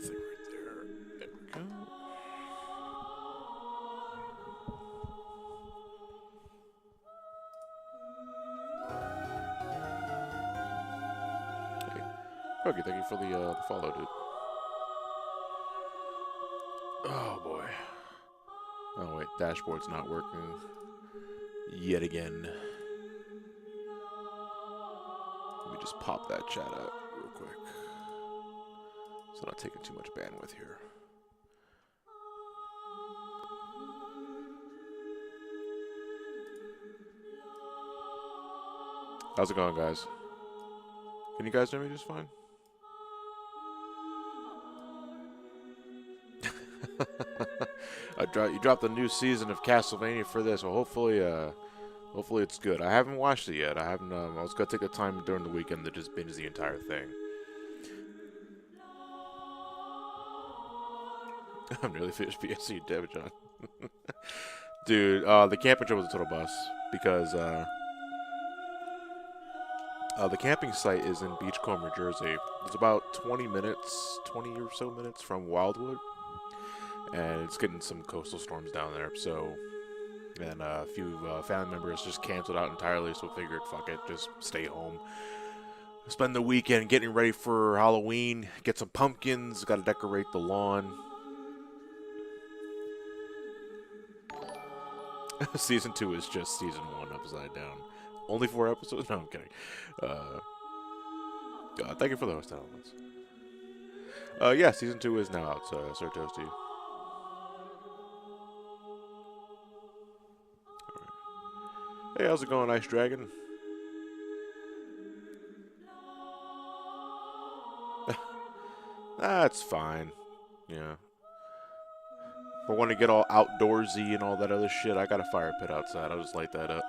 Thing right there. There we go. Hey, Buggy, thank you for the follow, dude. Oh boy. Oh wait, dashboard's not working yet again. Let me just pop that chat out real quick. So not taking too much bandwidth here. How's it going, guys? Can you guys hear me just fine? You dropped a new season of Castlevania for this, so hopefully it's good. I haven't watched it yet. I was gonna take the time during the weekend to just binge the entire thing. I'm nearly finished PSC, David John. Dude, the camping trip was a total bust because the camping site is in Beachcomber, New Jersey. It's about 20 or so minutes from Wildwood, and it's getting some coastal storms down there. So, and a few family members just canceled out entirely. So figured, fuck it, just stay home. Spend the weekend getting ready for Halloween. Get some pumpkins. Got to decorate the lawn. Season 2 is just Season 1 upside down. Only 4 episodes? No, I'm kidding. Thank you for the host elements. Yeah, Season 2 is now out, so Sir Toasty. Right. Hey, how's it going, Ice Dragon? That's fine. Yeah. If I want to get all outdoorsy and all that other shit, I got a fire pit outside. I'll just light that up.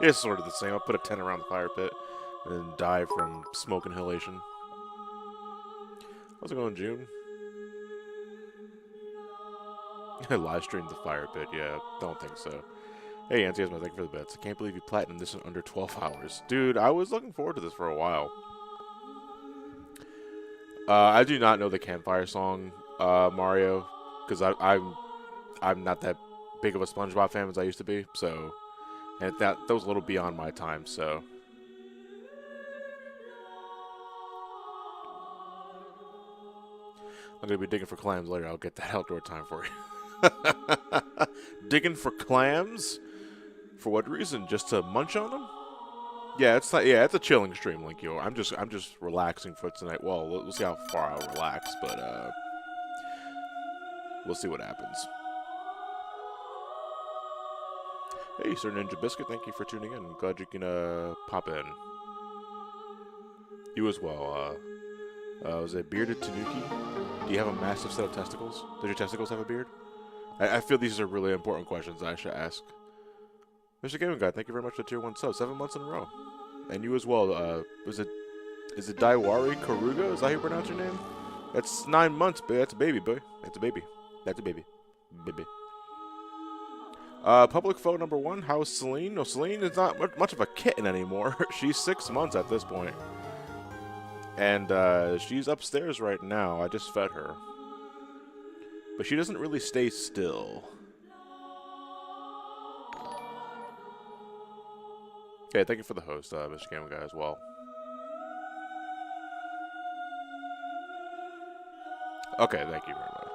It's sort of the same. I'll put a tent around the fire pit and then die from smoke inhalation. How's it going, June? I live streamed the fire pit. Yeah, don't think so. Hey, Antiasma, thank you for the bets. I can't believe you platinum this in under 12 hours. Dude, I was looking forward to this for a while. I do not know the campfire song, Mario, because I'm not that big of a SpongeBob fan as I used to be. So, and that was a little beyond my time. So, I'm gonna be digging for clams later. I'll get that outdoor time for you. Digging for clams? For what reason? Just to munch on them? Yeah, it's not. Yeah, it's a chilling stream, Link. Yo, I'm just relaxing for tonight. Well, we'll see how far I'll relax, but we'll see what happens. Hey, Sir Ninja Biscuit, thank you for tuning in. Glad you can pop in. You as well. Was it bearded Tanuki? Do you have a massive set of testicles? Does your testicles have a beard? I feel these are really important questions I should ask. Mr. Gaming Guy, thank you very much for tier 1 sub. 7 months in a row. And you as well. Is it Daiwari Karuga? Is that how you pronounce your name? That's 9 months, but that's a baby, boy. That's a baby. That's a baby. Baby. Public foe number 1. How's Celine? No, Celine is not much of a kitten anymore. She's 6 months at this point. And she's upstairs right now. I just fed her. But she doesn't really stay still. Okay, thank you for the host, Mr. Gaming Guy, as well. Okay, thank you very much.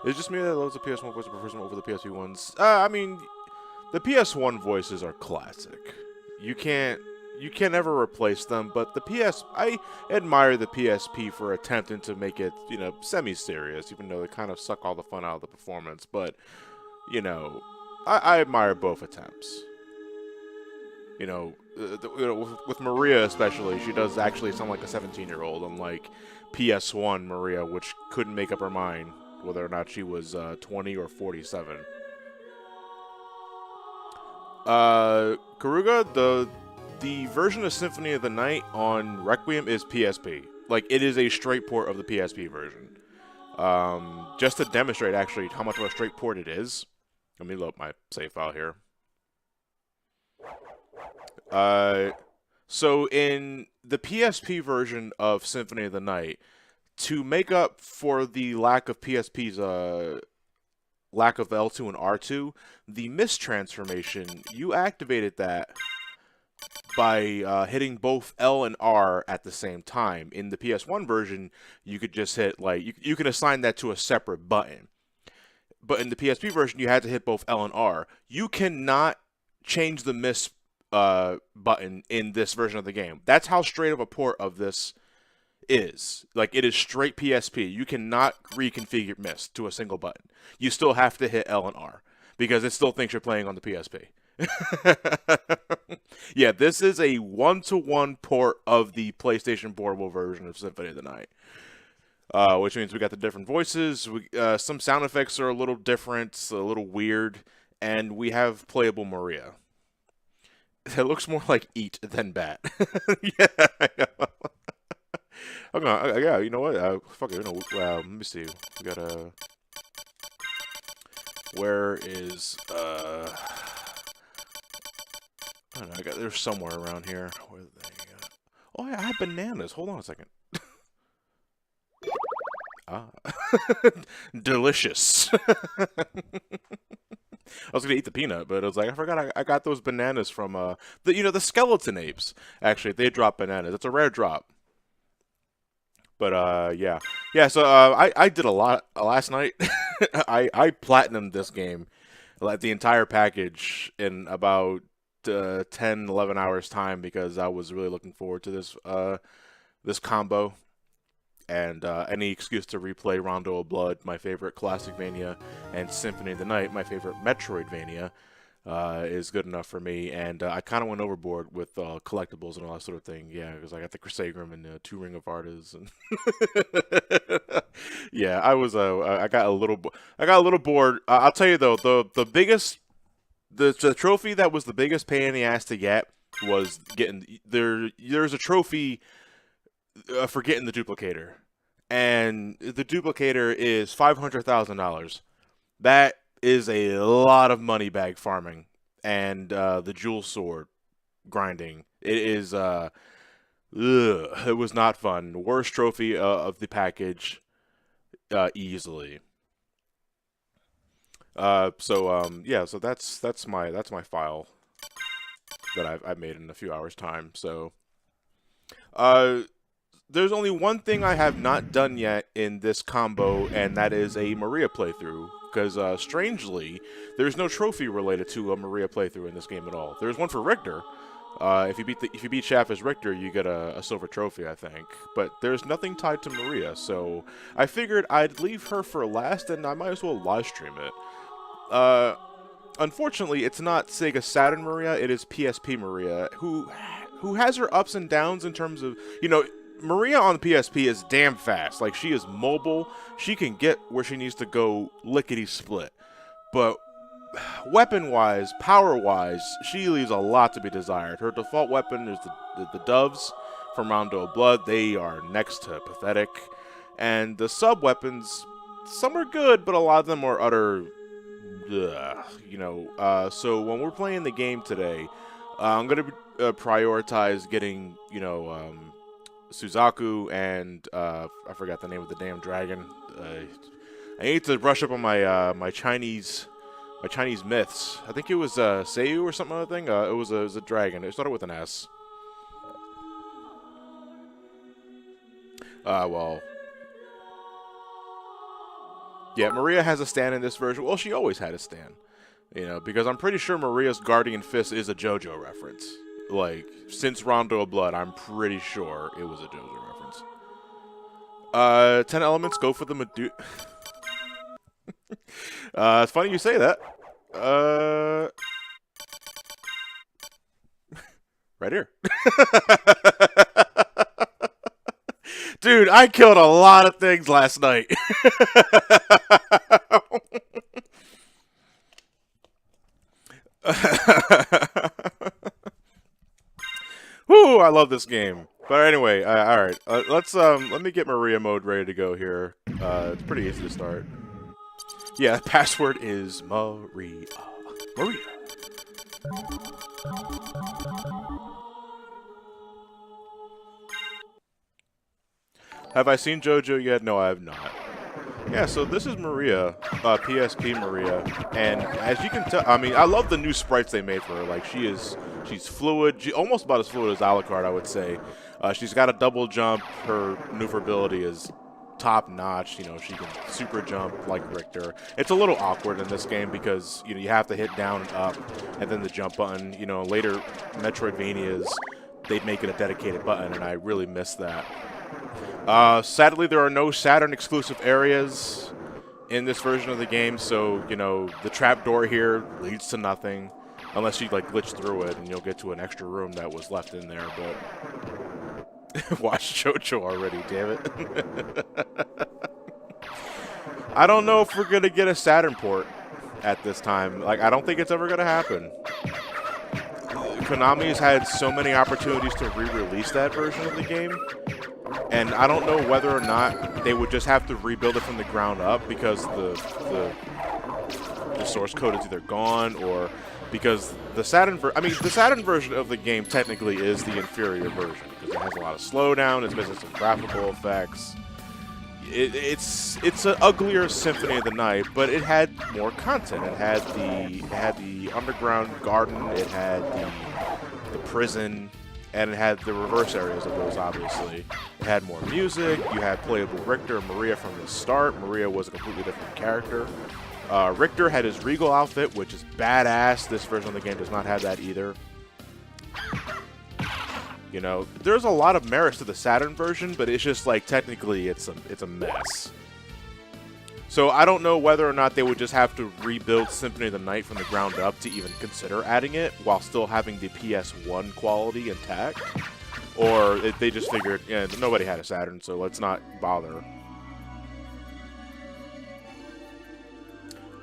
It's just me that loves the PS1 voice and prefers them over the PSP ones. I mean, the PS1 voices are classic. You can't ever replace them, but I admire the PSP for attempting to make it, semi-serious, even though they kind of suck all the fun out of the performance. But, I admire both attempts. With Maria especially, she does actually sound like a 17-year-old, unlike PS1 Maria, which couldn't make up her mind whether or not she was 20 or 47. Karuga, the version of Symphony of the Night on Requiem is PSP. Like, it is a straight port of the PSP version. Just to demonstrate, actually, how much of a straight port it is, let me load my save file here. So in the PSP version of Symphony of the Night, to make up for the lack of PSP's lack of L2 and R2, the mist transformation, you activated that by hitting both L and R at the same time. In the PS1 version, you could just hit, like, you can assign that to a separate button. But in the PSP version, you had to hit both L and R. You cannot change the mist button in this version of the game. That's how straight of a port of this is. Like, it is straight PSP. You cannot reconfigure mist to a single button. You still have to hit L and R because it still thinks you're playing on the PSP. Yeah, this is a one-to-one port of the PlayStation Portable version of Symphony of the Night. Which means we got the different voices. Some sound effects are a little different, a little weird, and we have playable Maria. It looks more like Eat than Bat. Yeah. Yeah, you know what? Fuck it. Let me see. We got a. Where is I don't know. There's somewhere around here. Where they got? Oh, I have bananas. Hold on a second. Ah, delicious. I was gonna eat the peanut, but I was like, I forgot I got those bananas from the skeleton apes. Actually, they drop bananas. It's a rare drop. But yeah. So I did a lot last night. I platinumed this game, like the entire package, in about 10, 11 hours time because I was really looking forward to this combo. And any excuse to replay Rondo of Blood, my favorite Classicvania, and Symphony of the Night, my favorite Metroidvania, is good enough for me. And I kind of went overboard with collectibles and all that sort of thing. Yeah, because I got the Crusagram and 2 Ring of Artists. And yeah, I got a little bored. I'll tell you though, the biggest, the trophy that was the biggest pain in the ass to get was getting there's a trophy for getting the duplicator, and the duplicator is $500,000. That is a lot of money bag farming, and the jewel sword grinding. It is it was not fun. Worst trophy of the package, easily. Yeah, so that's my file that I've made in a few hours time. So there's only one thing I have not done yet in this combo, and that is a Maria playthrough. Because strangely, there's no trophy related to a Maria playthrough in this game at all. There's one for Richter. If you beat Shaft as Richter, you get a silver trophy, I think. But there's nothing tied to Maria, so I figured I'd leave her for last, and I might as well live stream it. Unfortunately, it's not Sega Saturn Maria. It is PSP Maria, who has her ups and downs in terms of, Maria on the PSP is damn fast. Like, she is mobile. She can get where she needs to go lickety-split. But weapon-wise, power-wise, she leaves a lot to be desired. Her default weapon is the doves from Rondo of Blood. They are next to pathetic. And the sub-weapons, some are good, but a lot of them are utter... so when we're playing the game today, I'm going to prioritize getting, Suzaku and I forgot the name of the damn dragon. I need to brush up on my Chinese myths. I think it was Seiyu or something other thing. It was a dragon. It started with an S. Well, yeah, Maria has a stand in this version. Well, she always had a stand, because I'm pretty sure Maria's Guardian Fist is a JoJo reference. Like, since Rondo of Blood, I'm pretty sure it was a JoJo reference. 10 elements, go for the Medu... it's funny you say that. Right here. Dude, I killed a lot of things last night. Whoo, I love this game. But anyway, all right. Let me get Maria mode ready to go here. It's pretty easy to start. Yeah, password is Maria. Maria. Have I seen JoJo yet? No, I have not. Yeah, so this is Maria, PSP Maria, and as you can tell, I mean, I love the new sprites they made for her. Like, she's fluid, almost about as fluid as Alucard, I would say. She's got a double jump. Her maneuverability is top notch. You know, she can super jump like Richter. It's a little awkward in this game because, you know, you have to hit down and up, and then the jump button. You know, later Metroidvanias, they'd make it a dedicated button, and I really miss that. Sadly, there are no Saturn exclusive areas in this version of the game, so, you know, the trapdoor here leads to nothing unless you, like, glitch through it and you'll get to an extra room that was left in there, but... Watch JoJo already, damn it. I don't know if we're gonna get a Saturn port at this time. Like, I don't think it's ever gonna happen. Konami's had so many opportunities to re-release that version of the game, and I don't know whether or not they would just have to rebuild it from the ground up because the source code is either gone, or because the Saturn the Saturn version of the game technically is the inferior version because it has a lot of slowdown, it's missing some graphical effects. It's an uglier Symphony of the Night, but it had more content. It had the underground garden, it had the prison, and it had the reverse areas of those, obviously. It had more music, you had playable Richter and Maria from the start. Maria was a completely different character. Richter had his Regal outfit, which is badass. This version of the game does not have that either. You know, there's a lot of merits to the Saturn version, but it's just like technically it's a mess. So I don't know whether or not they would just have to rebuild Symphony of the Night from the ground up to even consider adding it while still having the PS1 quality intact, or if they just figured, yeah, nobody had a Saturn, so let's not bother.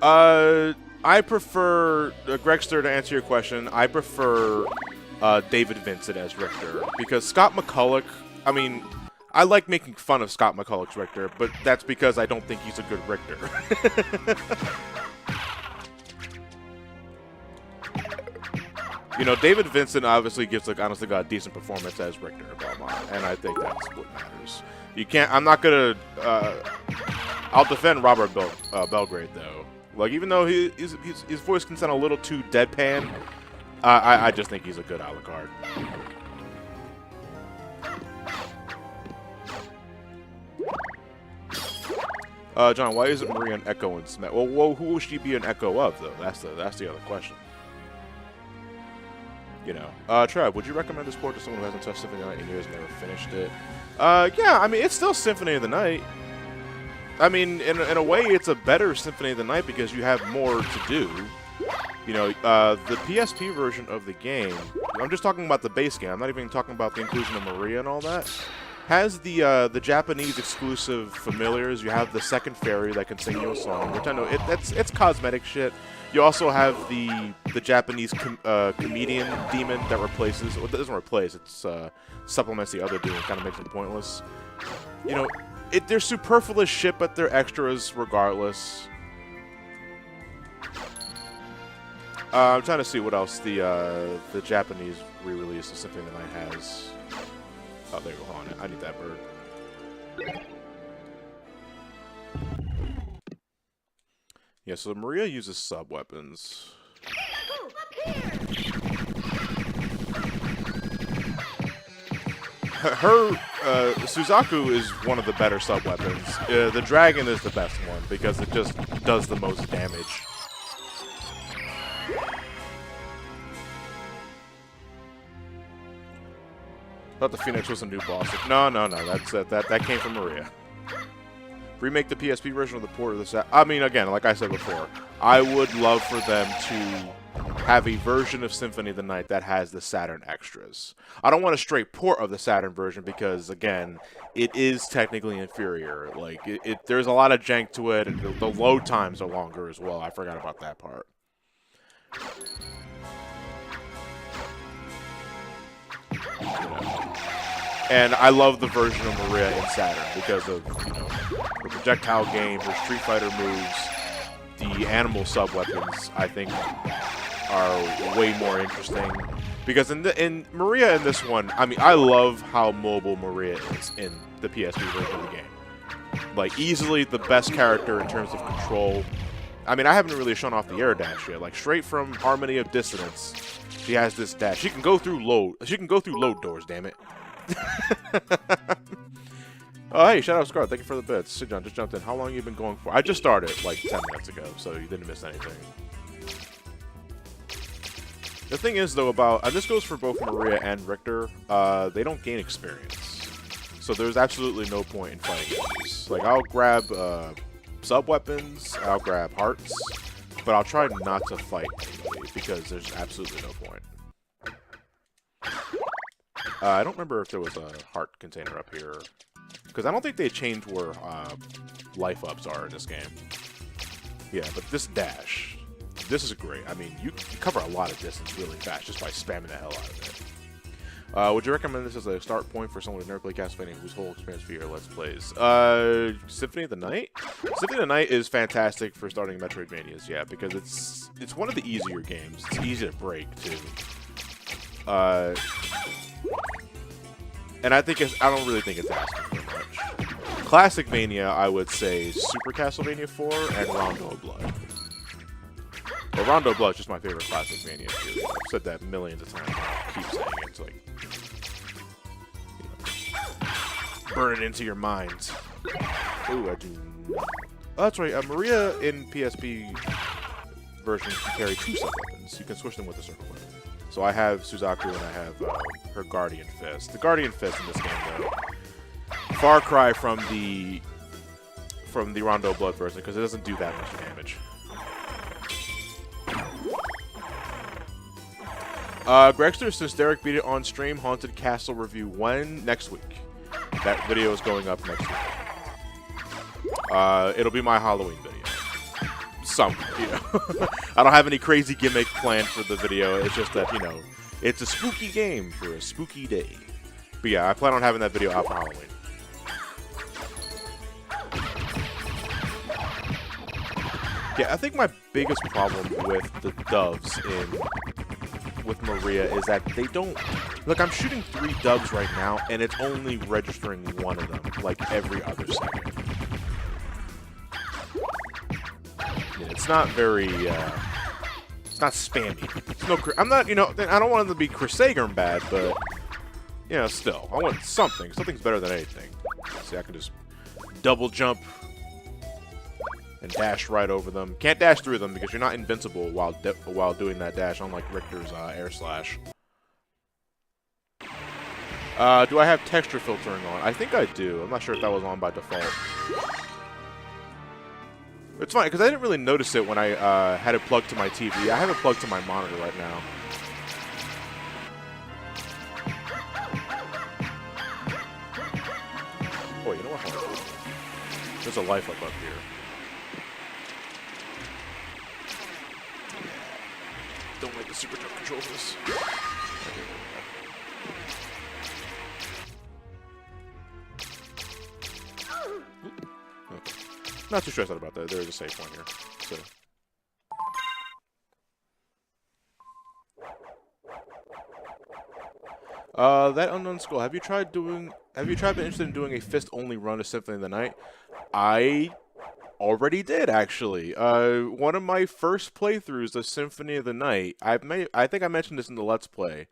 I prefer Gregster, to answer your question. I prefer David Vincent as Richter, because Scott McCulloch, I mean, I like making fun of Scott McCulloch's Richter, but that's because I don't think he's a good Richter. You know, David Vincent obviously gives, like, honestly got a decent performance as Richter in Belmont, and I think that's what matters. You can't, I'm not gonna, I'll defend Robert Belgrade, though. Like, even though his voice can sound a little too deadpan, I just think he's a good Alucard. John, why isn't Maria an Echo in Smash? Well, who will she be an Echo of, though? That's the other question. You know. Trev, would you recommend this port to someone who hasn't touched Symphony of the Night in years and never finished it? Yeah, I mean, it's still Symphony of the Night. I mean, in a way, it's a better Symphony of the Night because you have more to do. You know, the PSP version of the game, I'm just talking about the base game, I'm not even talking about the inclusion of Maria and all that, has the Japanese exclusive familiars. You have the second fairy that can sing you a song, which I know, it's cosmetic shit. You also have the Japanese comedian demon that replaces, well, it doesn't replace, it's supplements the other demon, kind of makes them pointless. You know, they're superfluous shit, but they're extras regardless. I'm trying to see what else the Japanese re-release of Symphony of the Night has. Oh, there you go. Hold on. I need that bird. Yeah, so Maria uses sub-weapons. Her Suzaku is one of the better sub-weapons. The dragon is the best one because it just does the most damage. Thought the Phoenix was a new boss. No, that came from Maria. Remake the PSP version of the port of the I mean, again, like I said before, I would love for them to have a version of Symphony of the Night that has the Saturn extras. I don't want a straight port of the Saturn version because, again, it is technically inferior. Like, there's a lot of jank to it, and the load times are longer as well. I forgot about that part. And I love the version of Maria in Saturn because of, you know, her projectile game, her Street Fighter moves, the animal sub-weapons, I think, are way more interesting. Because in Maria in this one, I mean, I love how mobile Maria is in the PSP version of the game. Like, easily the best character in terms of control. I mean, I haven't really shown off the air dash yet. Like, straight from Harmony of Dissonance, she has this dash. She can go through load doors, damn it. Oh, hey, shout out Scar. Thank you for the bits. Sid John just jumped in. How long have you been going for? I just started like 10 minutes ago, so you didn't miss anything. The thing is, though, about... And this goes for both Maria and Richter. They don't gain experience. So there's absolutely no point in fighting these. Like, I'll grab sub-weapons, I'll grab hearts, but I'll try not to fight anybody, because there's absolutely no point. I don't remember if there was a heart container up here. Because I don't think they changed where life ups are in this game. Yeah, but this dash, this is great. I mean, you cover a lot of distance really fast just by spamming the hell out of it. Would you recommend this as a start point for someone who's never played Castlevania whose whole experience for your Let's Plays? Symphony of the Night? Symphony of the Night is fantastic for starting Metroidvanias, yeah, because it's one of the easier games. It's easy to break, too. And I don't really think it's asking for much. Classic Mania, I would say Super Castlevania 4 and Rondo of Blood. Well, Rondo of Blood is just my favorite Classic Mania series. I've said that millions of times. I keep saying it. It's like, burn it into your minds. Ooh, I do. Oh, that's right. Maria in PSP version can carry 2 sub-weapons. You can switch them with a circle weapon. So I have Suzaku and I have her Guardian Fist. The Guardian Fist in this game, though, far cry from the Rondo Blood version, because it doesn't do that much damage. Gregster, since Derek beat it on stream, Haunted Castle review when? Next week. That video is going up next week. It'll be my Halloween video. I don't have any crazy gimmick planned for the video. It's just that, it's a spooky game for a spooky day. But yeah, I plan on having that video out for Halloween. Yeah, I think my biggest problem with the doves with Maria is that they don't... Look, I'm shooting 3 doves right now, and it's only registering one of them, like, every other second. It's not very, it's not spammy. It's no, I'm not, I don't want them to be Crusader bad, but, still. I want something. Something's better than anything. See, I can just double jump and dash right over them. Can't dash through them because you're not invincible while doing that dash, unlike Richter's air slash. Do I have texture filtering on? I think I do. I'm not sure if that was on by default. It's fine, because I didn't really notice it when I had it plugged to my TV. I have it plugged to my monitor right now. Oh, you know what? There's a life up here. Don't like the super jump control for this. Okay. Not too stressed out about that. There is a save point here. So. That unknown skull. Have you been interested in doing a fist-only run of Symphony of the Night? I already did, actually. One of my first playthroughs of Symphony of the Night. I think I mentioned this in the Let's Play.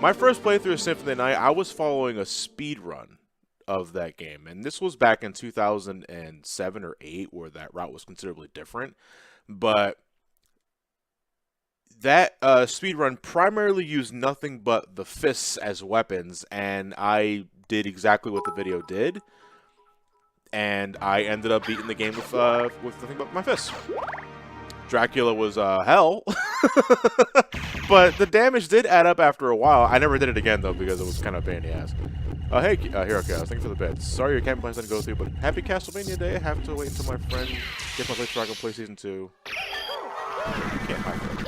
My first playthrough of Symphony of the Night, I was following a speed run of that game, and this was back in 2007 or 8, where that route was considerably different. But that speedrun primarily used nothing but the fists as weapons, and I did exactly what the video did, and I ended up beating the game with nothing but my fists. Dracula was hell, but the damage did add up after a while. I never did it again, though, because it was kind of a pain in the ass. Hey, Hero Chaos, thank you for the bits. Sorry your camping plans didn't go through, but happy Castlevania Day. I have to wait until my friend gets my place so I can play Season 2. You can't hide that.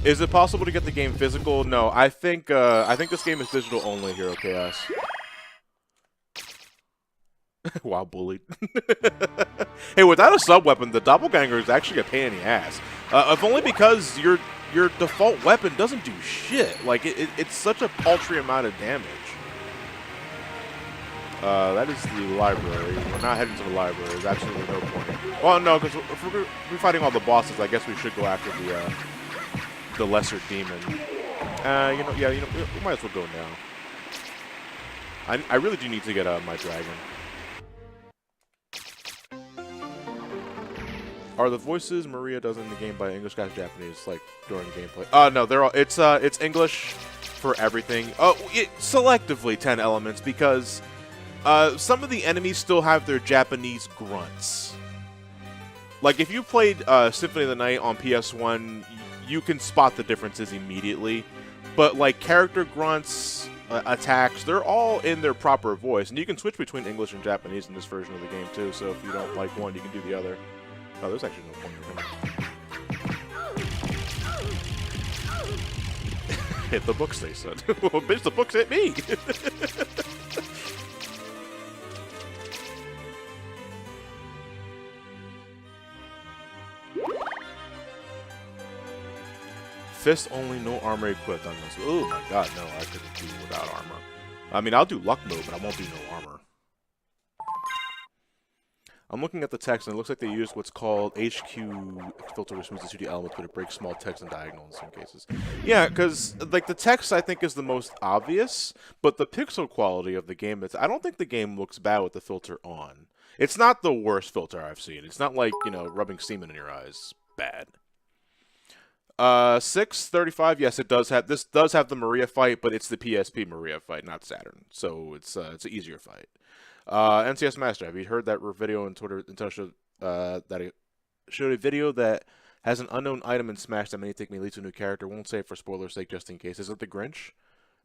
Is it possible to get the game physical? No, I think this game is digital only, Hero Chaos. Wow, bullied. Hey, without a sub-weapon, the doppelganger is actually a pain in the ass. If only because your default weapon doesn't do shit. Like, it's such a paltry amount of damage. That is the library. We're not heading to the library. There's absolutely no point. Well, no, because if we're fighting all the bosses, I guess we should go after the lesser demon. We might as well go now. I really do need to get my dragon. Are the voices Maria does in the game by English guys Japanese, like during gameplay? No, they're all. It's English for everything. Oh, selectively 10 elements because some of the enemies still have their Japanese grunts. Like if you played Symphony of the Night on PS1, you can spot the differences immediately. But like character grunts, attacks, they're all in their proper voice, and you can switch between English and Japanese in this version of the game too. So if you don't like one, you can do the other. Oh, there's actually no point here. Hit the books, they said. Well, bitch, the books hit me! Fist only, no armor equipped on this. Oh my god, no, I couldn't do without armor. I mean, I'll do luck mode, but I won't do no armor. I'm looking at the text, and it looks like they used what's called HQ filter, which removes the 2D elements, but it breaks small text and diagonal in some cases. Yeah, because like the text, I think, is the most obvious, but the pixel quality of the game, I don't think the game looks bad with the filter on. It's not the worst filter I've seen. It's not like, you know, rubbing semen in your eyes. Bad. 635. Yes, it does have. This does have the Maria fight, but it's the PSP Maria fight, not Saturn. So it's an easier fight. NCS Master, have you heard that video on Twitter showed that it showed a video that has an unknown item in Smash that may take me lead to a new character? Won't say it for spoiler's sake, just in case. Is it the Grinch?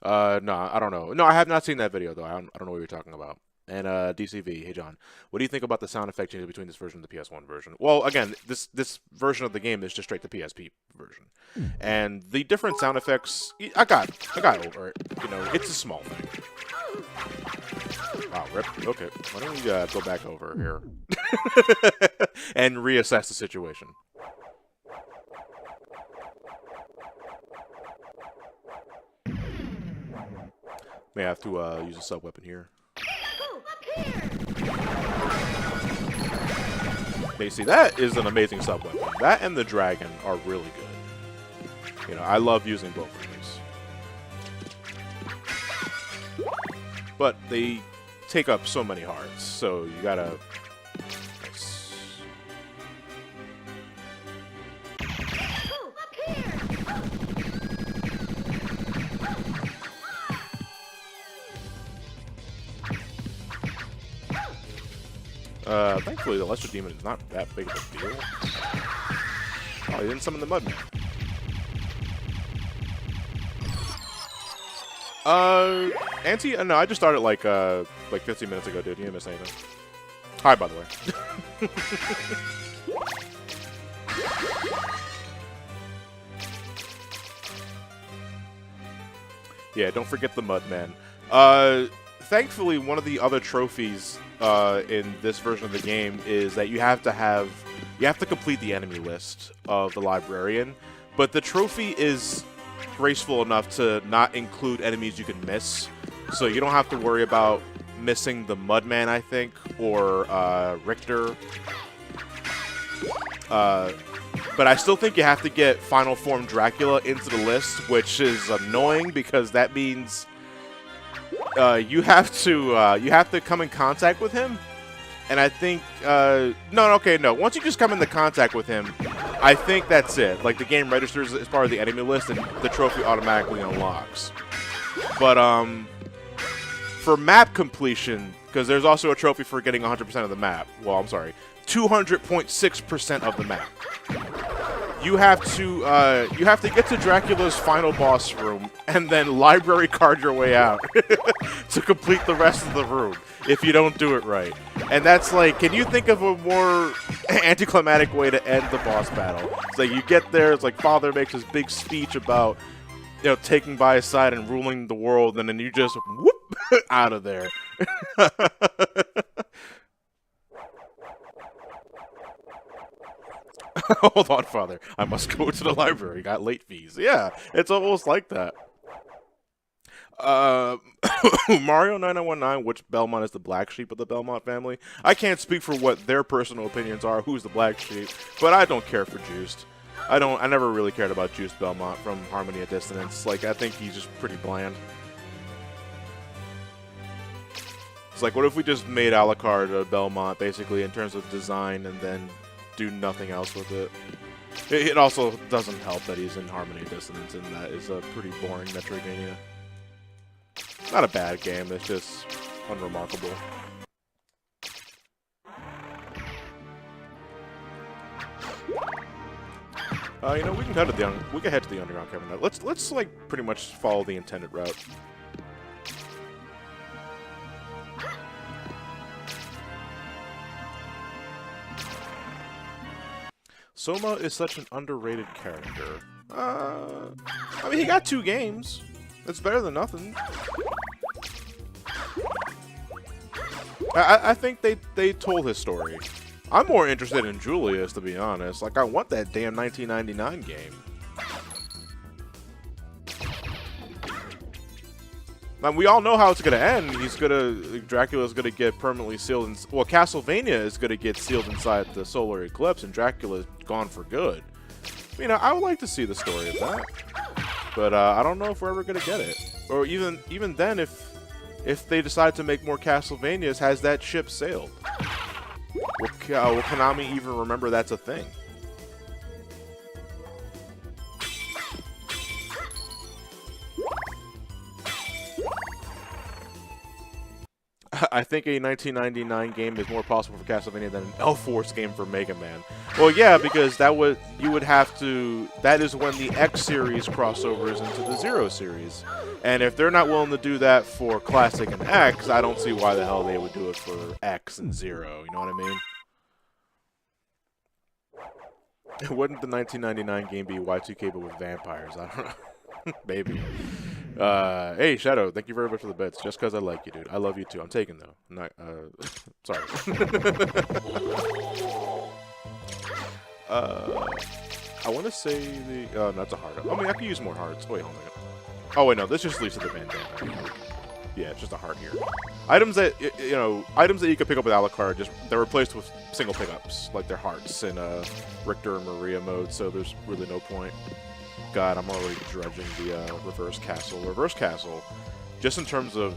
No, I don't know. No, I have not seen that video though. I don't know what you're talking about. And DCV, hey John, what do you think about the sound effect changes between this version and the PS1 version? Well, again, this version of the game is just straight the PSP version, and the different sound effects, I got over it. You know, it's a small thing. Wow, rip. Okay, why don't we go back over here and reassess the situation? May have to use a sub weapon here. They see that is an amazing sub weapon. That and the dragon are really good. You know, I love using both of these. But they take up so many hearts, so you gotta. Nice. Thankfully, the Lesser Demon is not that big of a deal. Oh, he didn't summon the Mudman. No, I just started like 15 minutes ago, dude. You didn't miss anything. Hi, by the way. Yeah, don't forget the Mudman. Thankfully, one of the other trophies in this version of the game is that you have to complete the enemy list of the librarian, but the trophy is graceful enough to not include enemies you can miss, so you don't have to worry about missing the Mudman, I think, or Richter. But I still think you have to get Final Form Dracula into the list, which is annoying because that means you have to come in contact with him. And I think no. Once you just come into contact with him, I think that's it. Like the game registers as part of the enemy list, and the trophy automatically unlocks. But for map completion, because there's also a trophy for getting 100% of the map. Well, I'm sorry, 200.6% of the map. you have to get to Dracula's final boss room and then library card your way out to complete the rest of the room if you don't do it right. And that's like, can you think of a more anticlimactic way to end the boss battle? It's like you get there, it's like Father makes this big speech about, you know, taking by his side and ruling the world, and then you just whoop out of there. Hold on, Father. I must go to the library. Got late fees. Yeah, it's almost like that. Mario 9919, which Belmont is the black sheep of the Belmont family. I can't speak for what their personal opinions are, who's the black sheep, but I don't care for Juiced. I never really cared about Juiced Belmont from Harmony of Dissonance. Like, I think he's just pretty bland. It's like, what if we just made Alucard a Belmont, basically, in terms of design, and then do nothing else with it? It also doesn't help that he's in Harmony of Dissonance, and that is a pretty boring Metroidvania. Not a bad game, it's just unremarkable. You know, we can head to the underground cabinet. Let's like pretty much follow the intended route. Soma is such an underrated character. I mean, he got 2 games. It's better than nothing. I think they told his story. I'm more interested in Julius, to be honest. Like, I want that damn 1999 game. Now, we all know how it's gonna end. Dracula's gonna get permanently sealed in, well, Castlevania is gonna get sealed inside the solar eclipse, and Dracula's gone for good. You know, I would like to see the story of that, but I don't know if we're ever gonna get it. Or even then, if they decide to make more Castlevanias, has that ship sailed? Will Konami even remember that's a thing? I think a 1999 game is more possible for Castlevania than an L-Force game for Mega Man. Well, yeah, because that is when the X series crossovers into the Zero series. And if they're not willing to do that for Classic and X, I don't see why the hell they would do it for X and Zero, you know what I mean? Wouldn't the 1999 game be Y2K but with vampires? I don't know. Maybe. Hey, Shadow, thank you very much for the bits. Just because I like you, dude. I love you too. I'm taking, though. I'm not, sorry. I want to say the, no, that's a heart. I mean, I could use more hearts. Wait, hold on. Oh, wait, no, this just leads to the bandana. Yeah, it's just a heart here. Items that, items that you can pick up with Alucard, they're replaced with single pickups, like their hearts in Richter and Maria mode, so there's really no point. God, I'm already drudging the Reverse Castle. Reverse Castle, just in terms of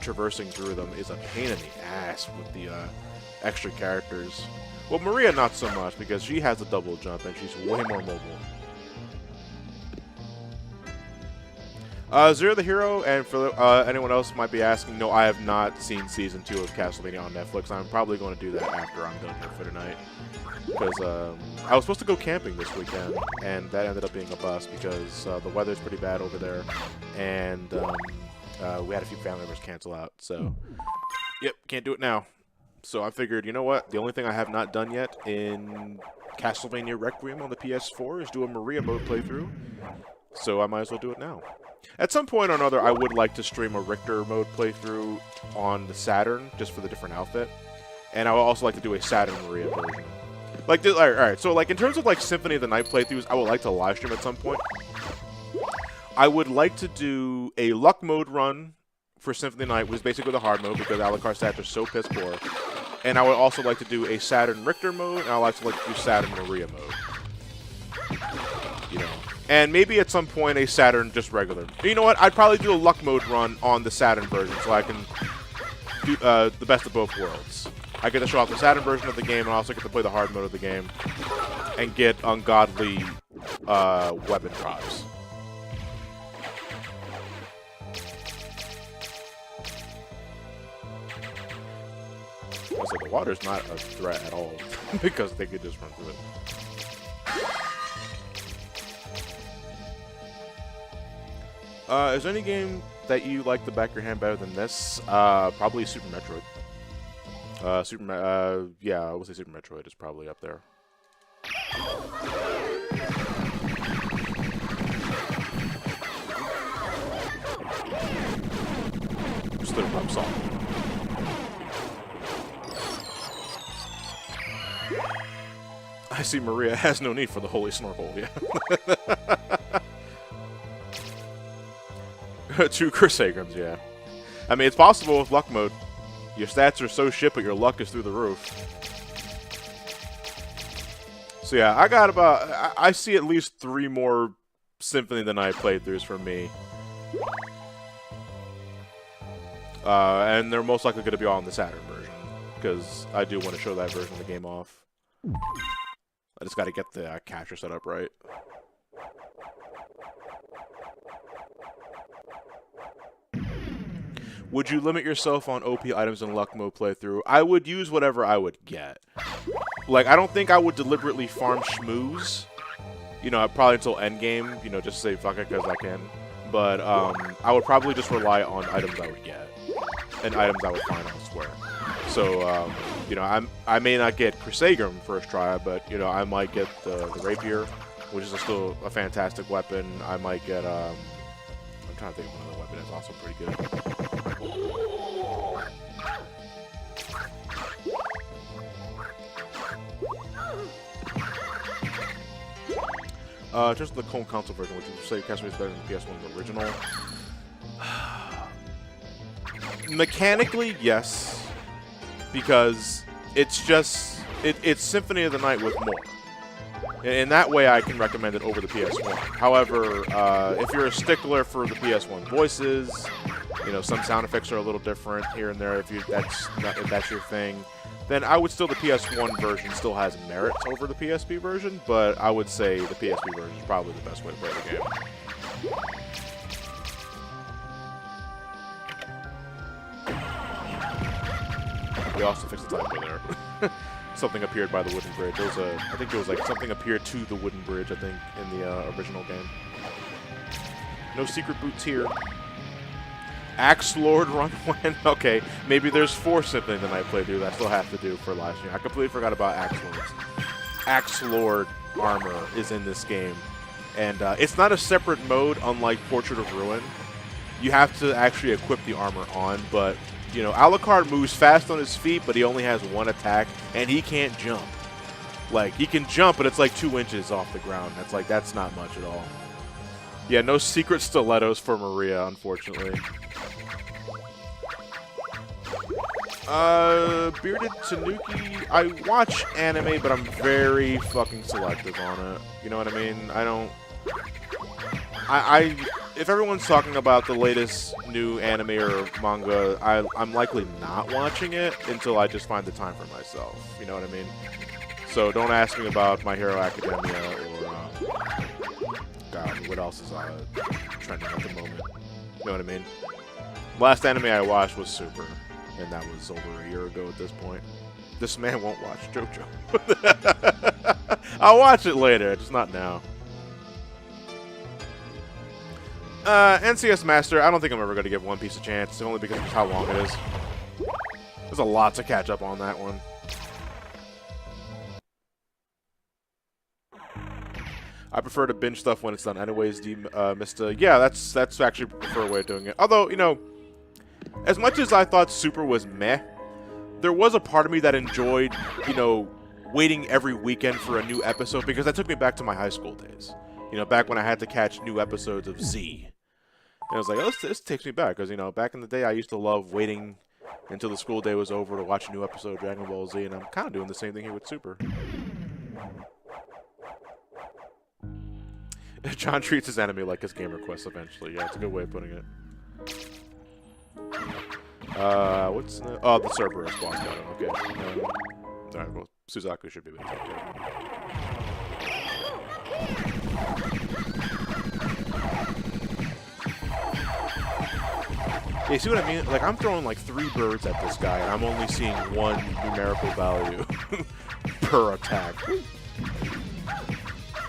traversing through them, is a pain in the ass with the extra characters. Well, Maria not so much, because she has a double jump and she's way more mobile. Zero the Hero, and for anyone else might be asking, no, I have not seen Season 2 of Castlevania on Netflix. I'm probably going to do that after I'm done here for tonight. Because I was supposed to go camping this weekend, and that ended up being a bust because the weather's pretty bad over there, and we had a few family members cancel out. So, yep, can't do it now. So I figured, you know what? The only thing I have not done yet in Castlevania Requiem on the PS4 is do a Maria mode playthrough. So I might as well do it now. At some point or another, I would like to stream a Richter mode playthrough on the Saturn, just for the different outfit. And I would also like to do a Saturn Maria version. Like, alright, so like in terms of like Symphony of the Night playthroughs, I would like to live stream at some point. I would like to do a luck mode run for Symphony of the Night, which is basically the hard mode because Alucard stats are so piss poor. And I would also like to do a Saturn Richter mode, and I would like to do Saturn Maria mode. You know. And maybe at some point a Saturn just regular. You know what? I'd probably do a luck mode run on the Saturn version so I can do the best of both worlds. I get to show off the Saturn version of the game, and I also get to play the hard mode of the game and get ungodly weapon drops. was like, the water's not a threat at all because they could just run through it. Is there any game that you like the back of your hand better than this? Probably Super Metroid. Yeah, I would say Super Metroid is probably up there. Stood up song. I see Maria has no need for the holy snorkel, yeah. 2 Crusaders, yeah. I mean, it's possible with luck mode. Your stats are so shit, but your luck is through the roof. So yeah, I got about... I see at least 3 more Symphony of the Night playthroughs from me. And they're most likely going to be all in the Saturn version, because I do want to show that version of the game off. I just got to get the capture set up right. Would you limit yourself on OP items in luck mode playthrough? I would use whatever I would get. Like, I don't think I would deliberately farm schmooze. You know, probably until endgame, you know, just say fuck it because I can. But I would probably just rely on items I would get. And items I would find elsewhere. So, you know, I may not get Crusagram first try, but, you know, I might get the Rapier, which is still a fantastic weapon. I might get, I'm trying to think of another weapon that's also pretty good. Just the home console version, which you say Castlevania is better than the PS1 original. Mechanically, yes, because it's just it's Symphony of the Night with more. In that way, I can recommend it over the PS1. However, if you're a stickler for the PS1 voices, you know, some sound effects are a little different here and there. If that's your thing, then I would still, the PS1 version still has merits over the PSP version, but I would say the PSP version is probably the best way to play the game. We also fixed the typo there. Something appeared by the wooden bridge. There was I think there was like something appeared to the wooden bridge, I think, in the original game. No secret boots here. Axe Lord run when? Okay, maybe there's 4 Symphony of the Night playthroughs I still have to do for last year. I completely forgot about Axe Lords. Axe Lord armor is in this game. And it's not a separate mode, unlike Portrait of Ruin. You have to actually equip the armor on, but, you know, Alucard moves fast on his feet, but he only has 1 attack, and he can't jump. Like, he can jump, but it's like 2 inches off the ground. That's not much at all. Yeah, no secret stilettos for Maria, unfortunately. Bearded Tanuki, I watch anime, but I'm very fucking selective on it. You know what I mean? I don't... if everyone's talking about the latest new anime or manga, I'm likely not watching it until I just find the time for myself. You know what I mean? So don't ask me about My Hero Academia or, God, what else is trending at the moment? You know what I mean? Last anime I watched was Super, and that was over a year ago at this point. This man won't watch JoJo. I'll watch it later, just not now. NCS Master, I don't think I'm ever going to give One Piece a chance, only because of how long it is. There's a lot to catch up on that one. I prefer to binge stuff when it's done anyways, Mr. Yeah, that's actually a preferred way of doing it. Although, you know, as much as I thought Super was meh, there was a part of me that enjoyed, you know, waiting every weekend for a new episode, because that took me back to my high school days. You know, back when I had to catch new episodes of Z. And I was like, oh, this takes me back, because, you know, back in the day, I used to love waiting until the school day was over to watch a new episode of Dragon Ball Z, and I'm kind of doing the same thing here with Super. John treats his enemy like his game requests eventually. Yeah, it's a good way of putting it. What's the... Oh, the Cerberus boss got him. Okay. Alright, well, Suzaku should be able to take care of him. Yeah, see what I mean? Like, I'm throwing like 3 birds at this guy, and I'm only seeing 1 numerical value per attack.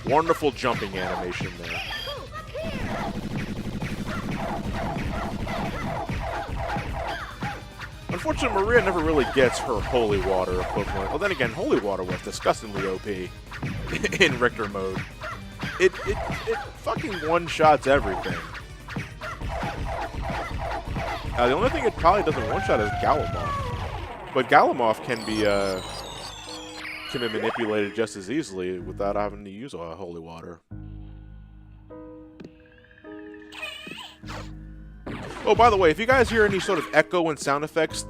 Wonderful jumping animation there. Unfortunately, Maria never really gets her holy water equivalent. Well, then again, holy water was disgustingly OP in Richter mode. It fucking one-shots everything. The only thing it probably doesn't one-shot is Galamoth. But Galamoth can be manipulated just as easily without having to use holy water. Oh, by the way, if you guys hear any sort of echo and sound effects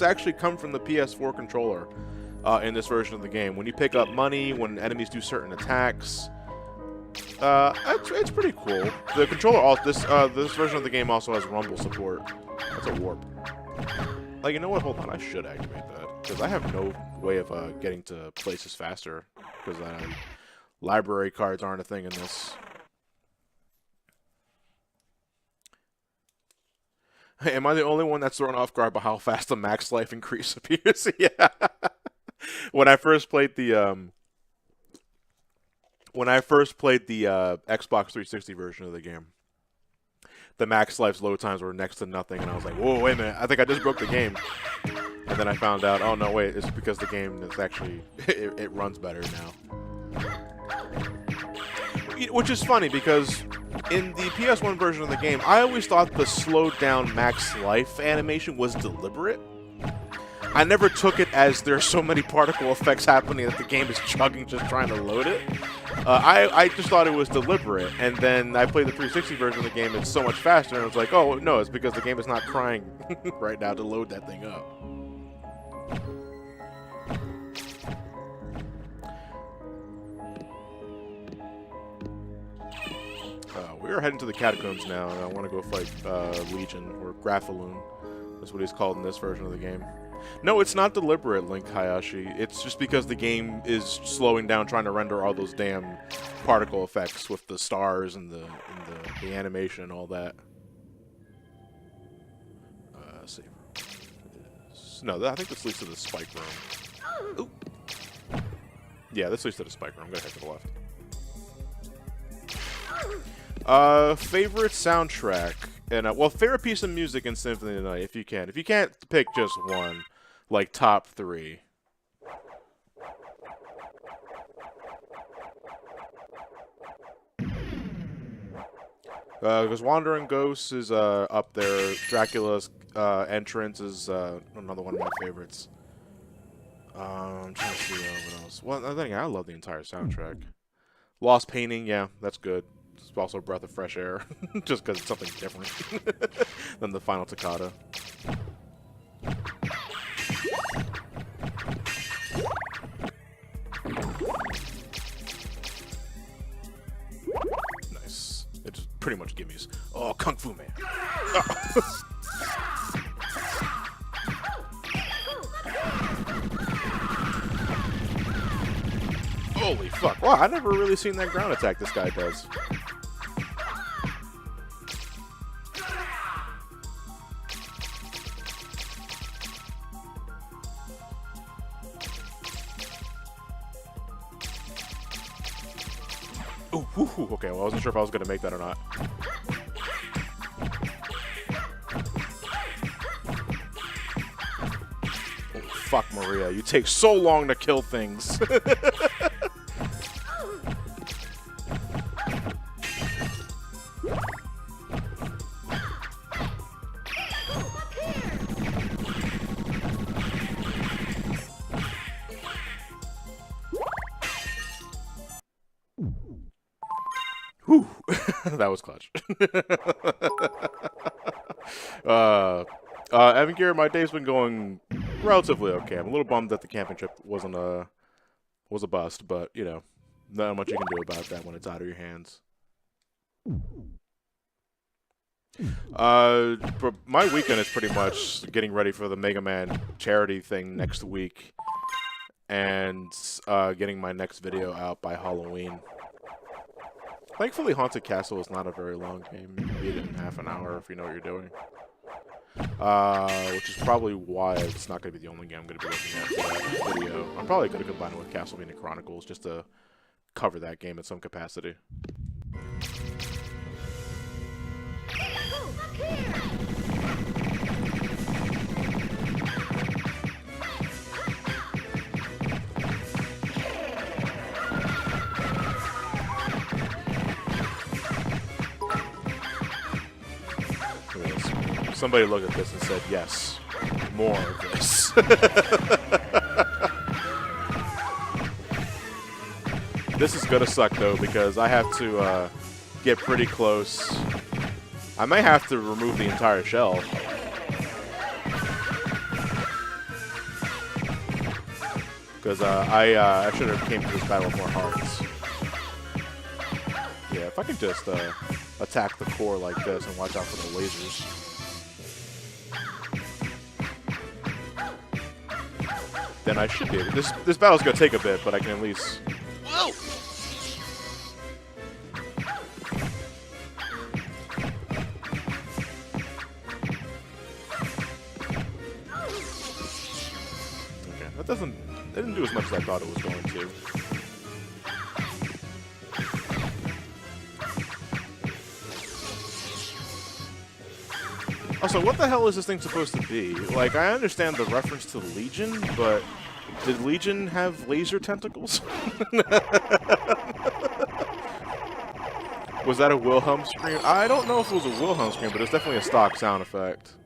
actually come from the PS4 controller in this version of the game. When you pick up money, when enemies do certain attacks, it's pretty cool. The controller, this version of the game also has rumble support. That's a warp. Like, you know what? Hold on, I should activate that because I have no way of getting to places faster because library cards aren't a thing in this. Am I the only one that's thrown off guard by how fast the max life increase appears? Yeah. When I first played the Xbox 360 version of the game, the max life's load times were next to nothing, and I was like, "Whoa, wait a minute! I think I just broke the game." And then I found out, oh no, wait, it's because the game is actually it runs better now. Which is funny because in the PS1 version of the game, I always thought the slowed down max life animation was deliberate. I never took it as there's so many particle effects happening that the game is chugging just trying to load it. I just thought it was deliberate, and then I played the 360 version of the game, it's so much faster, and I was like, oh no, it's because the game is not crying right now to load that thing up. We're heading to the catacombs now, and I want to go fight Legion, or Graphaloon. That's what he's called in this version of the game. No, it's not deliberate, Link Hayashi. It's just because the game is slowing down trying to render all those damn particle effects with the stars and the animation and all that. Save room. No, I think this leads to the spike room. Ooh. Yeah, this leads to the spike room. I'm going to head to the left. Favorite soundtrack, and well, favorite piece of music in Symphony of the Night, if you can. If you can't pick just one, like top 3. Because Wandering Ghosts is up there. Dracula's entrance is another one of my favorites. I'm trying to see what else. Well, I think I love the entire soundtrack. Lost Painting, yeah, that's good. It's also a breath of fresh air, just because it's something different than the final toccata. Nice. It just pretty much gives me, oh, Kung Fu Man. Oh. Holy fuck. Wow, I've never really seen that ground attack this guy does. Ooh, okay, well, I wasn't sure if I was going to make that or not. Oh, fuck, Maria. You take so long to kill things. Whew. That was clutch. Evan Gear, my day's been going relatively okay. I'm a little bummed that the camping trip was a bust, but you know, not much you can do about that when it's out of your hands. My weekend is pretty much getting ready for the Mega Man charity thing next week, and getting my next video out by Halloween. Thankfully, Haunted Castle is not a very long game. You can beat it in half an hour if you know what you're doing. Which is probably why it's not going to be the only game I'm going to be looking at for that video. I'm probably going to combine it with Castlevania Chronicles just to cover that game in some capacity. Somebody looked at this and said, yes, more of this. This is gonna suck, though, because I have to get pretty close. I may have to remove the entire shell. Because I should have came to this battle with more hearts. Yeah, if I could just attack the core like this and watch out for the lasers. Then I should be able. This battle's gonna take a bit, but I can at least. Whoa! Okay, that didn't do as much as I thought it was going to. Also, what the hell is this thing supposed to be? Like, I understand the reference to Legion, but did Legion have laser tentacles? Was that a Wilhelm scream? I don't know if it was a Wilhelm scream, but it's definitely a stock sound effect.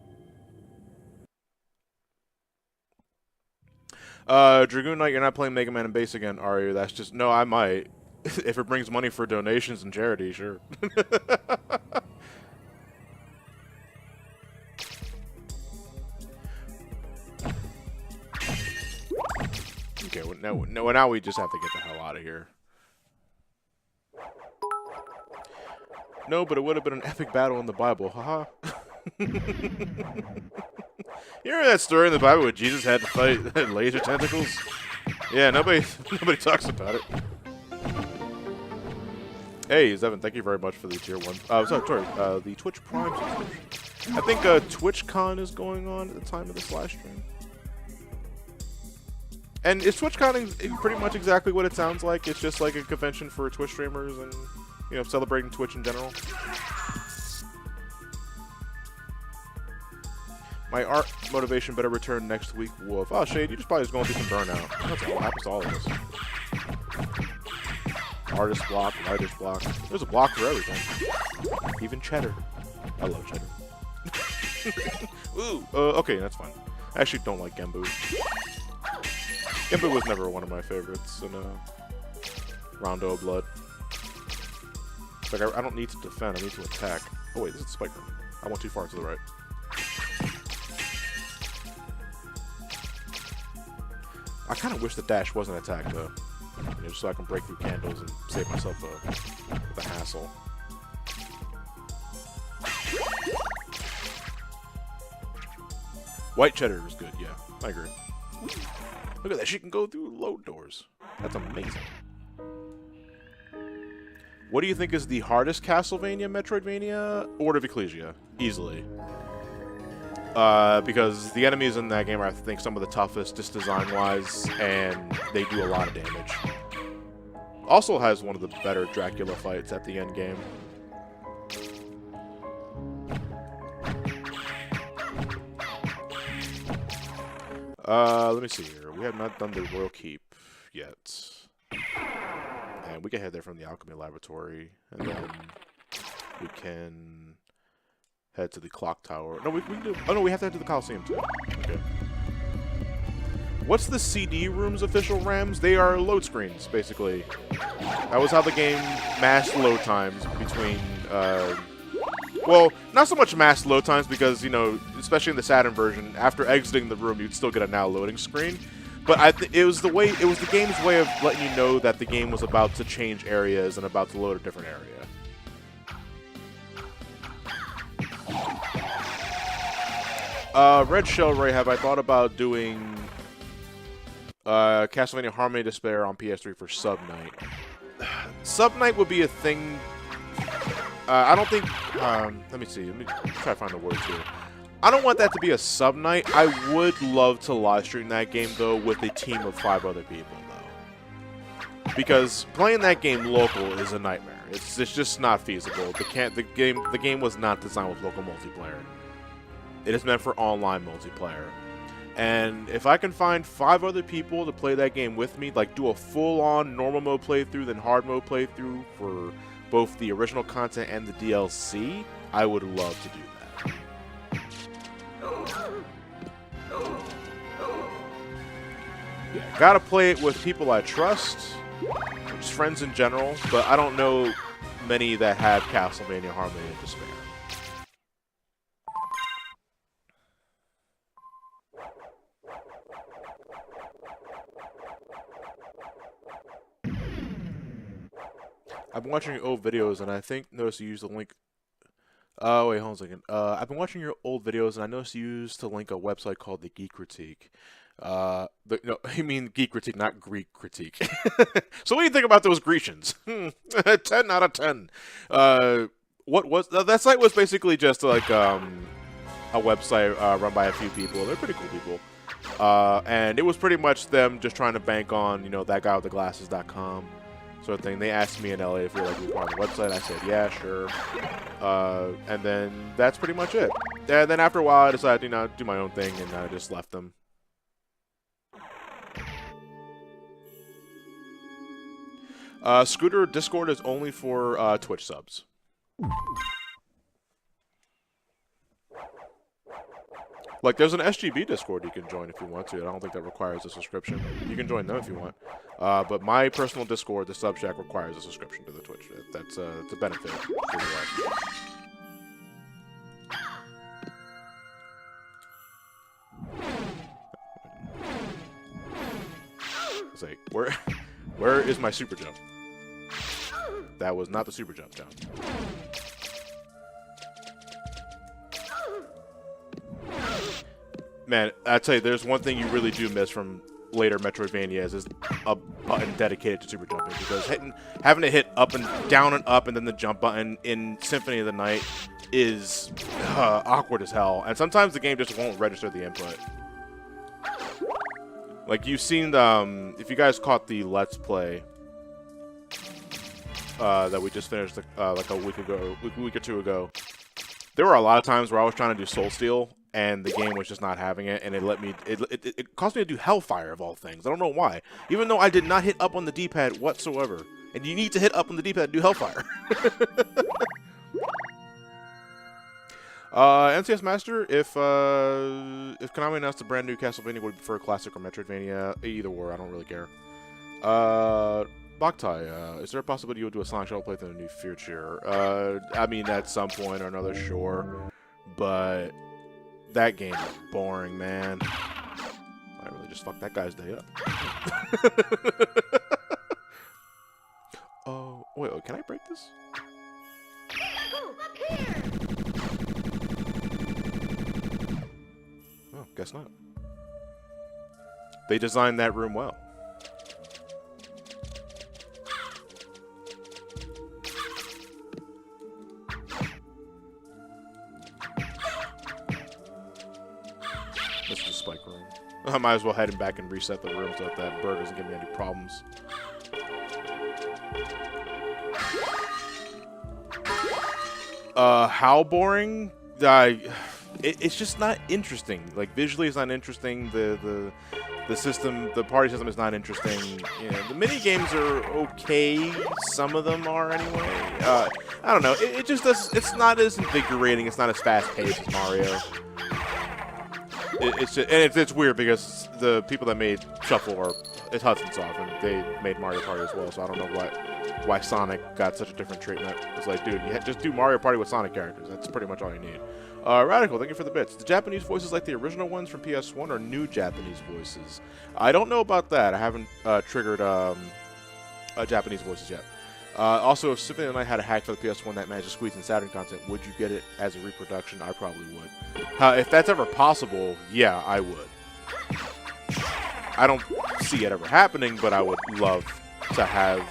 Dragoon Knight, you're not playing Mega Man and Bass again, are you? That's just... No, I might. If it brings money for donations and charity, sure. Okay, well, now we just have to get the hell out of here. No, but it would have been an epic battle in the Bible, haha. You remember that story in the Bible where Jesus had to fight laser tentacles? Yeah, nobody talks about it. Hey, Zevin, thank you very much for the tier 1. Sorry, the Twitch Prime subscription. I think TwitchCon is going on at the time of this live stream. And is TwitchCon pretty much exactly what it sounds like? It's just like a convention for Twitch streamers and, you know, celebrating Twitch in general. My art motivation better return next week, Wolf. Oh, Shade, you just probably just going through some burnout. That's what happens to all of us. Artist block, writer's block. There's a block for everything. Even cheddar. I love cheddar. Ooh, okay, that's fine. I actually don't like Genbu. Genbu was never one of my favorites in Rondo of Blood. It's like, I don't need to defend, I need to attack. Oh wait, this is the spike room. I went too far to the right. I kind of wish the dash wasn't attack, though. You know, just so I can break through candles and save myself the hassle. White cheddar is good, yeah. I agree. Look at that, she can go through load doors. That's amazing. What do you think is the hardest Castlevania, Metroidvania? Order of Ecclesia. Easily. Because the enemies in that game are, I think, some of the toughest, just design-wise, and they do a lot of damage. Also has one of the better Dracula fights at the end game. Let me see here. We have not done the Royal Keep yet. And we can head there from the Alchemy Laboratory, and then we can head to the Clock Tower. No, we can do... Oh, no, we have to head to the Coliseum, too. Okay. What's the CD room's official RAMs? They are load screens, basically. That was how the game masked load times between... well, not so much masked load times because, you know, especially in the Saturn version, after exiting the room, you'd still get a now loading screen. But it was the game's way of letting you know that the game was about to change areas and about to load a different area. Red Shell Ray, have I thought about doing Castlevania Harmony of Despair on PS3 for Sub Night? Sub Night would be a thing I don't think. Let me see. Let me try to find the words here. I don't want that to be a sub night. I would love to live stream that game though with a team of 5 other people though, because playing that game local is a nightmare. It's just not feasible. The game was not designed with local multiplayer. It is meant for online multiplayer. And if I can find 5 other people to play that game with me, like do a full-on normal mode playthrough, then hard mode playthrough for both the original content and the DLC, I would love to do that. Yeah, gotta play it with people I trust, just friends in general, but I don't know many that have Castlevania Harmony and Despair. I've been watching your old videos, and I think noticed you used the link. Oh wait, hold on a second. I've been watching your old videos, and I noticed you used to link a website called the Geek Critique. No, I mean Geek Critique, not Greek Critique. So what do you think about those Grecians? 10 out of 10. What was that site? Was basically just like a website run by a few people. They're pretty cool people. And it was pretty much them just trying to bank on, you know, that guy with the glasses.com. Sort of thing. They asked me in LA if we were like to be part of the website. I said, yeah, sure. And then that's pretty much it. And then after a while, I decided, you know, do my own thing, and I just left them. Scooter Discord is only for Twitch subs. Like, there's an SGB Discord you can join if you want to. I don't think that requires a subscription. You can join them if you want. But my personal Discord, the Subshack, requires a subscription to the Twitch. That's a benefit for your life. It's like, where is my super jump? That was not the super jump, John. Man, I tell you, there's one thing you really do miss from later Metroidvanias is a button dedicated to super jumping, because having to hit up and down and up and then the jump button in Symphony of the Night is awkward as hell, and sometimes the game just won't register the input. Like, you've seen if you guys caught the Let's Play that we just finished like a week or two ago, there were a lot of times where I was trying to do Soul Steal, and the game was just not having it, and it caused me to do Hellfire of all things. I don't know why. Even though I did not hit up on the D-pad whatsoever. And you need to hit up on the D-pad to do Hellfire. NCS Master, if Konami announced a brand new Castlevania, would you prefer Classic or Metroidvania? Either or, I don't really care. Boktai, is there a possibility you'll do a Sonic Shuttle playthrough in the new future? I mean, at some point or another, sure. But that game is boring, man. I really just fucked that guy's day up. Oh, wait, can I break this? Oh, guess not. They designed that room well. This is the spike room. I might as well head him back and reset the room so that bird doesn't give me any problems. How boring? It's just not interesting. Like, visually, it's not interesting. The system, the party system is not interesting. You know, the mini games are okay. Some of them are anyway. I don't know. It just does. It's not as invigorating. It's not as fast paced as Mario. It's weird because the people that made Shuffle it's Hudson Soft, and they made Mario Party as well. So I don't know why Sonic got such a different treatment. It's like, dude, you just do Mario Party with Sonic characters. That's pretty much all you need. Radical, thank you for the bits. The Japanese voices like the original ones from PS1 or new Japanese voices? I don't know about that. I haven't triggered Japanese voices yet. Also, if Symphony of the Night had a hack for the PS1 that managed to squeeze in Saturn content, would you get it as a reproduction? I probably would. If that's ever possible, yeah, I would. I don't see it ever happening, but I would love to have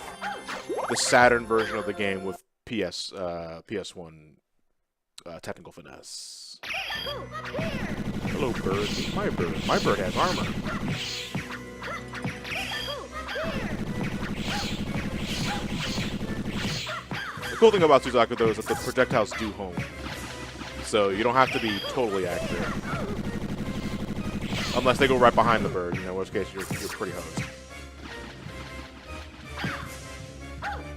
the Saturn version of the game with PS1 technical finesse. Hello, bird. My bird. My bird has armor. The cool thing about Suzaku, though, is that the projectiles do home. So you don't have to be totally accurate. Unless they go right behind the bird, in which case you're pretty hosed.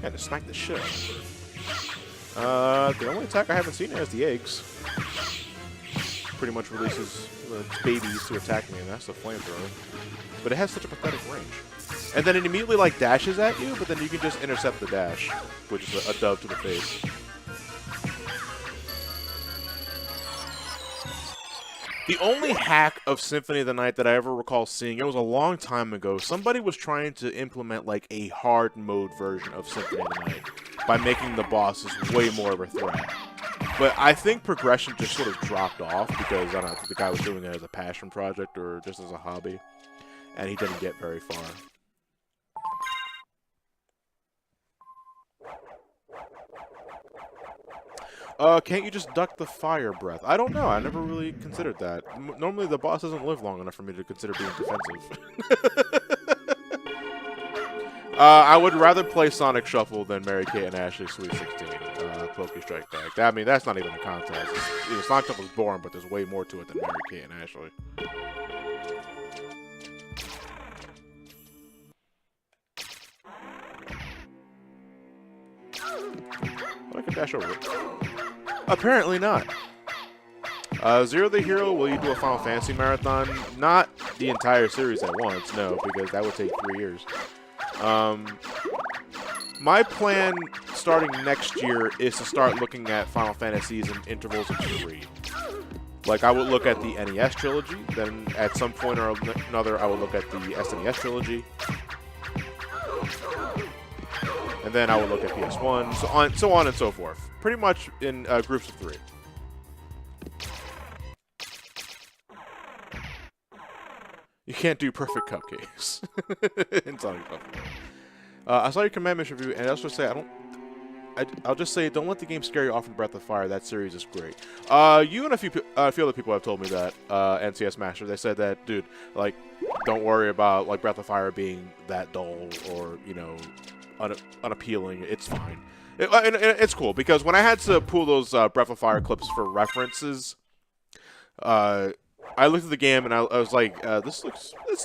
Yeah, to smack the shit out of the bird. The only attack I haven't seen is the eggs. Pretty much releases its babies to attack me, and that's the flamethrower. But it has such a pathetic range. And then it immediately, like, dashes at you, but then you can just intercept the dash, which is a dove to the face. The only hack of Symphony of the Night that I ever recall seeing, it was a long time ago, somebody was trying to implement, like, a hard mode version of Symphony of the Night by making the bosses way more of a threat. But I think progression just sort of dropped off because, I don't know, the guy was doing it as a passion project or just as a hobby, and he didn't get very far. Can't you just duck the fire breath? I don't know. I never really considered that. Normally, the boss doesn't live long enough for me to consider being defensive. I would rather play Sonic Shuffle than Mary-Kate and Ashley Sweet 16. Pokey Strike Back. I mean, that's not even a contest. Sonic Shuffle is boring, but there's way more to it than Mary-Kate and Ashley. I can dash over it. Apparently not. Zero the Hero, will you do a Final Fantasy marathon? Not the entire series at once, no, because that would take 3 years. My plan starting next year is to start looking at Final Fantasies in intervals of 3. Like, I would look at the NES trilogy, then at some point or another I would look at the SNES trilogy. And then I would look at PS1, so on and so forth. Pretty much in groups of 3. You can't do perfect cupcakes in Sonic Shuffle. I saw your command mission review, and I'll just say I'll just say don't let the game scare you off in Breath of Fire. That series is great. You and a few other people have told me that. NCS Master, they said that, dude, like, don't worry about like Breath of Fire being that dull or unappealing. It's fine. And it's cool because when I had to pull those Breath of Fire clips for references, I looked at the game and I was like, this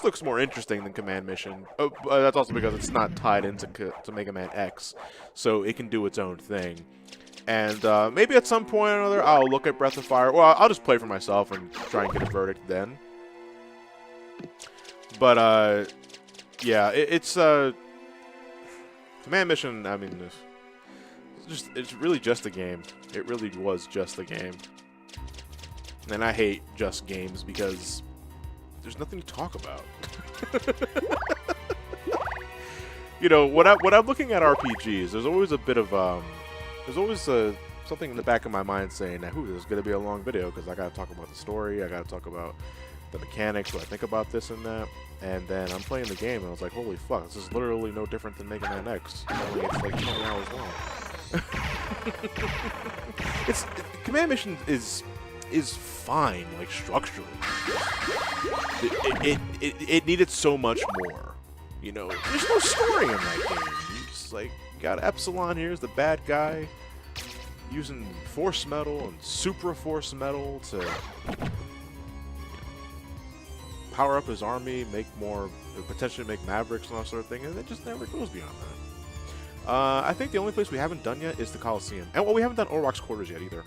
looks more interesting than Command Mission. Oh, that's also because it's not tied into Mega Man X, so it can do its own thing. And maybe at some point or another, I'll look at Breath of Fire. Well, I'll just play for myself and try and get a verdict then. But yeah, it's Command Mission. I mean, it's really just a game. It really was just a game. And I hate just games because there's nothing to talk about. You know, when I'm looking at RPGs, there's always a bit of something in the back of my mind saying that, "Ooh, this is gonna be a long video because I gotta talk about the story, I gotta talk about the mechanics, what I think about this and that." And then I'm playing the game and I was like, "Holy fuck, this is literally no different than Mega Man X. Only it's like 20 hours long." Command Mission is fine, like, structurally. It needed so much more. You know, there's no story in that game. You just, like, you got Epsilon here's the bad guy using Force Metal and Supra Force Metal to power up his army, potentially make Mavericks and all that sort of thing, and it just never goes beyond that. I think the only place we haven't done yet is the Coliseum. And, well, we haven't done Orwak's Quarters yet either.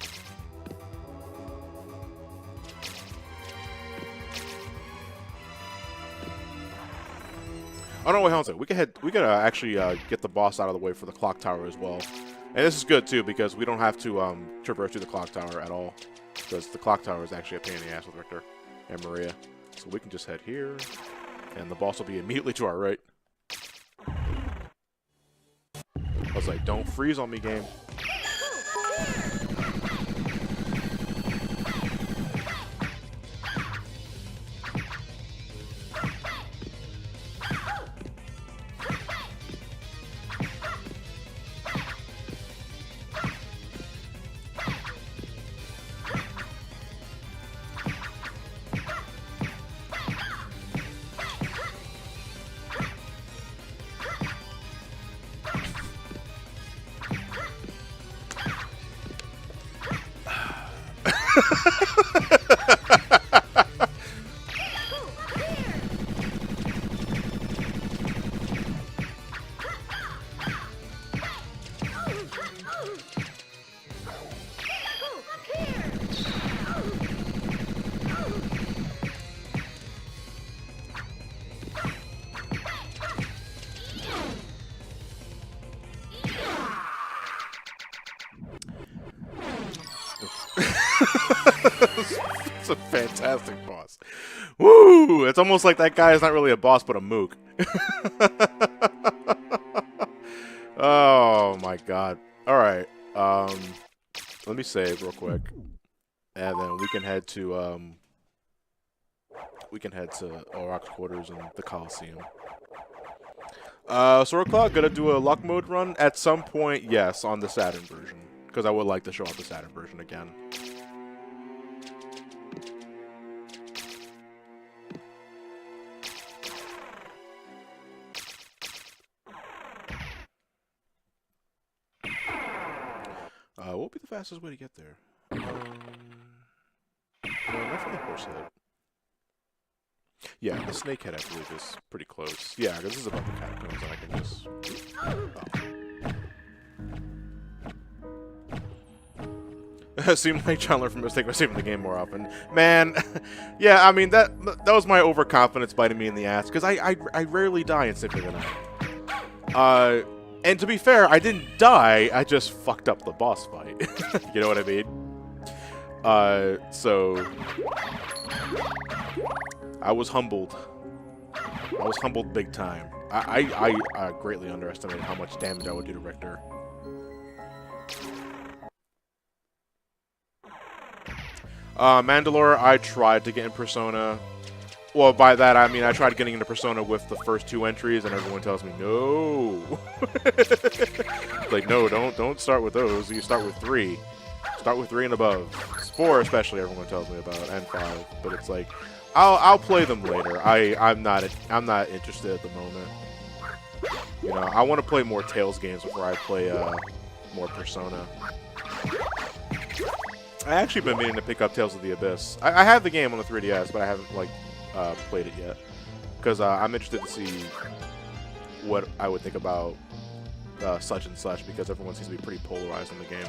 Oh no, wait, hold on a second. We could actually get the boss out of the way for the clock tower as well. And this is good too because we don't have to traverse through the clock tower at all. Because the clock tower is actually a pain in the ass with Richter and Maria. So we can just head here, and the boss will be immediately to our right. I was like, don't freeze on me, game. It's a fantastic boss. Woo! It's almost like that guy is not really a boss, but a mook. Oh my god. Alright. Let me save real quick. And then we can head to Oroc's quarters and the Coliseum. Sword Claw, gonna do a luck mode run at some point, yes, on the Saturn version. Because I would like to show off the Saturn version again. What would be the fastest way to get there? No, not from the horse head. Yeah, the snake head, I believe, is pretty close. Yeah, because this is above the catacombs, and I can just... Oh. It seemed like John learned from mistake by saving the game more often. Man, yeah, I mean, that was my overconfidence biting me in the ass, because I rarely die in Symphony of the Night. And to be fair, I didn't die, I just fucked up the boss fight. You know what I mean? So... I was humbled. I was humbled big time. I greatly underestimated how much damage I would do to Richter. Mandalore, I tried to get in Persona. Well, by that I mean I tried getting into Persona with the first 2 entries, and everyone tells me no. Like, no, don't start with those. You start with 3. Start with 3 and above. 4 especially, everyone tells me about, and 5. But it's like, I'll play them later. I'm not interested at the moment. You know, I want to play more Tales games before I play more Persona. I actually been meaning to pick up Tales of the Abyss. I have the game on the 3DS, but I haven't like played it yet because I'm interested to see what I would think about such and such, because everyone seems to be pretty polarized in the game,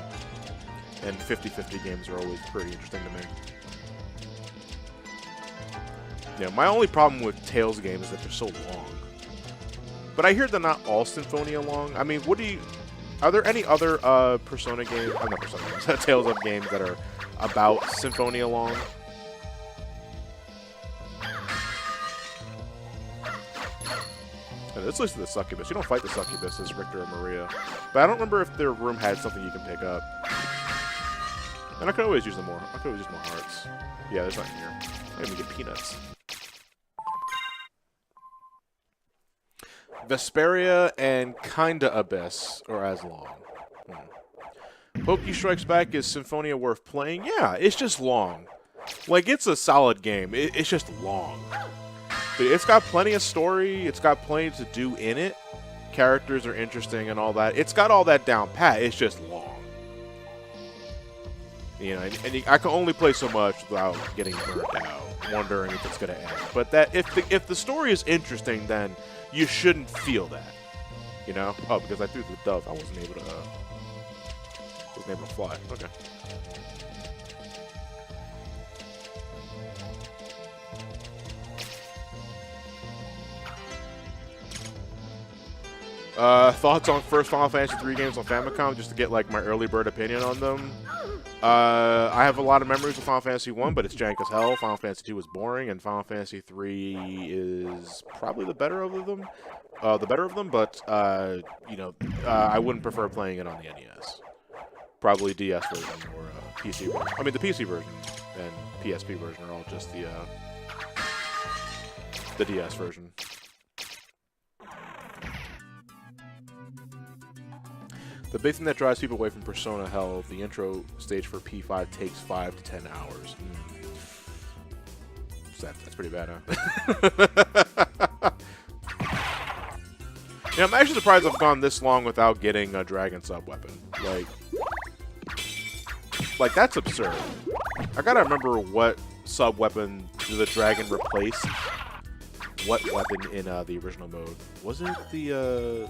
and 50-50 games are always pretty interesting to me. Yeah, my only problem with Tales games is that they're so long. But I hear they're not all Symphonia long. I mean, are there any other Persona games? Not Persona games. Tales of games that are about Symphonia long? And let's listen to the Succubus. You don't fight the Succubus as Richter and Maria. But I don't remember if their room had something you can pick up. And I could always use them more. I could always use more hearts. Yeah, there's nothing here. I didn't even get peanuts. Vesperia and kinda Abyss are as long. Pokey Strikes Back, is Symphonia worth playing? Yeah, it's just long. Like, it's a solid game. It's just long. But it's got plenty of story. It's got plenty to do in it. Characters are interesting and all that. It's got all that down pat. It's just long. You know, and I can only play so much without getting burnt out, wondering if it's going to end. But that if the story is interesting, then you shouldn't feel that. You know? Oh, because I threw the dove, I wasn't able to fly. Okay. Thoughts on first Final Fantasy 3 games on Famicom, just to get like my early bird opinion on them. I have a lot of memories of Final Fantasy 1, but it's jank as hell. Final Fantasy 2 was boring, and Final Fantasy 3 is probably the better of them. But you know, I wouldn't prefer playing it on the NES. Probably DS version or PC version. I mean, the PC version and PSP version are all just the DS version. The big thing that drives people away from Persona, hell, the intro stage for P5 takes 5 to 10 hours. That's pretty bad, huh? Yeah, I'm actually surprised I've gone this long without getting a dragon sub weapon. Like that's absurd. I gotta remember what sub-weapon the dragon replaced. What weapon in the original mode? Was it the,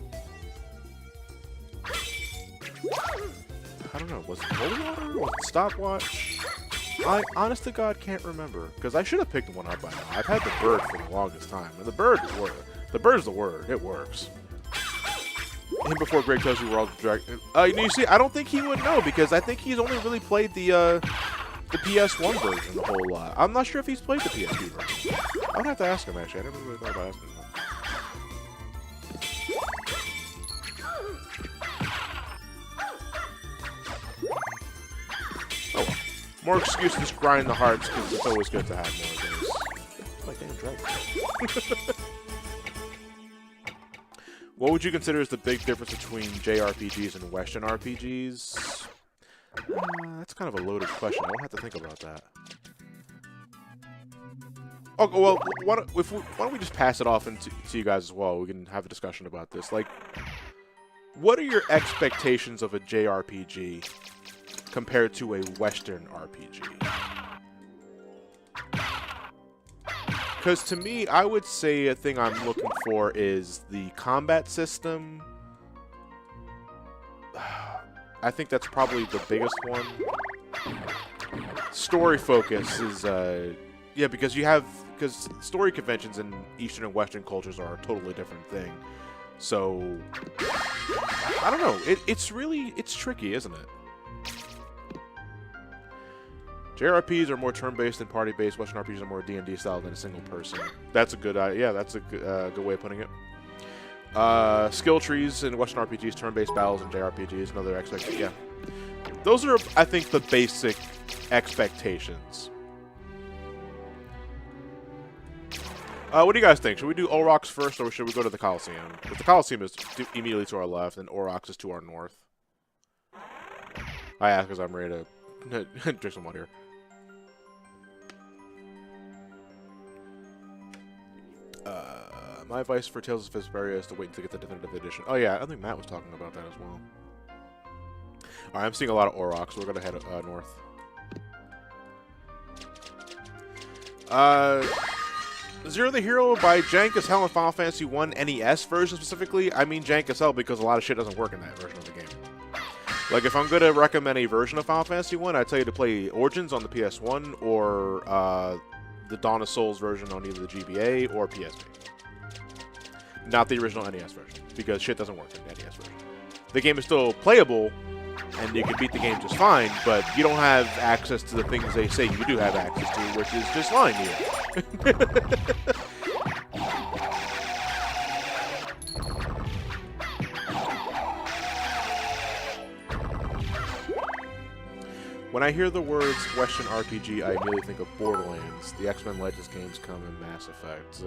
I don't know, was it holy water? Was it stopwatch? I, honest to God, can't remember. Because I should have picked one up by now. I've had the bird for the longest time. And the bird is the word. It works. Him before Greg tells you we're all dragon. You see, I don't think he would know, because I think he's only really played the PS1 version a whole lot. I'm not sure if he's played the PSP version. I would have to ask him, actually. I never really thought about asking him. Oh well. More excuse to just grind the hearts, because it's always good to have more of those. Like, damn dragon. What would you consider is the big difference between JRPGs and Western RPGs? That's kind of a loaded question. I don't have to think about that. Oh, well, why don't we just pass it off to you guys as well? We can have a discussion about this. Like, what are your expectations of a JRPG compared to a Western RPG? Because to me, I would say a thing I'm looking for is the combat system. I think that's probably the biggest one. Story focus is, yeah, because story conventions in Eastern and Western cultures are a totally different thing. So, I don't know. It's tricky, isn't it? JRPGs are more turn-based and party-based. Western RPGs are more D&D style than a single person. That's a good, yeah, that's a good way of putting it. Skill trees in Western RPGs, turn-based battles in JRPGs, another expectation. Yeah, those are, I think, the basic expectations. What do you guys think? Should we do Aurochs first, or should we go to the Coliseum? Because the Coliseum is immediately to our left, and Aurochs is to our north. I ask because I'm ready to drink some water here. My advice for Tales of Vesperia is to wait until you get the definitive edition. Oh yeah, I think Matt was talking about that as well. Alright, I'm seeing a lot of Aurochs, so we're gonna head north. Zero the Hero by Jank as Hell in Final Fantasy 1 NES version specifically. I mean Jank as Hell because a lot of shit doesn't work in that version of the game. Like, if I'm going to recommend a version of Final Fantasy 1, I'd tell you to play Origins on the PS1 or the Dawn of Souls version on either the GBA or PSP. Not the original NES version, because shit doesn't work in the NES version. The game is still playable, and you can beat the game just fine, but you don't have access to the things they say you do have access to, which is just lying to you. When I hear the words Western RPG, I immediately think of Borderlands. The X-Men Legends games come in Mass Effect.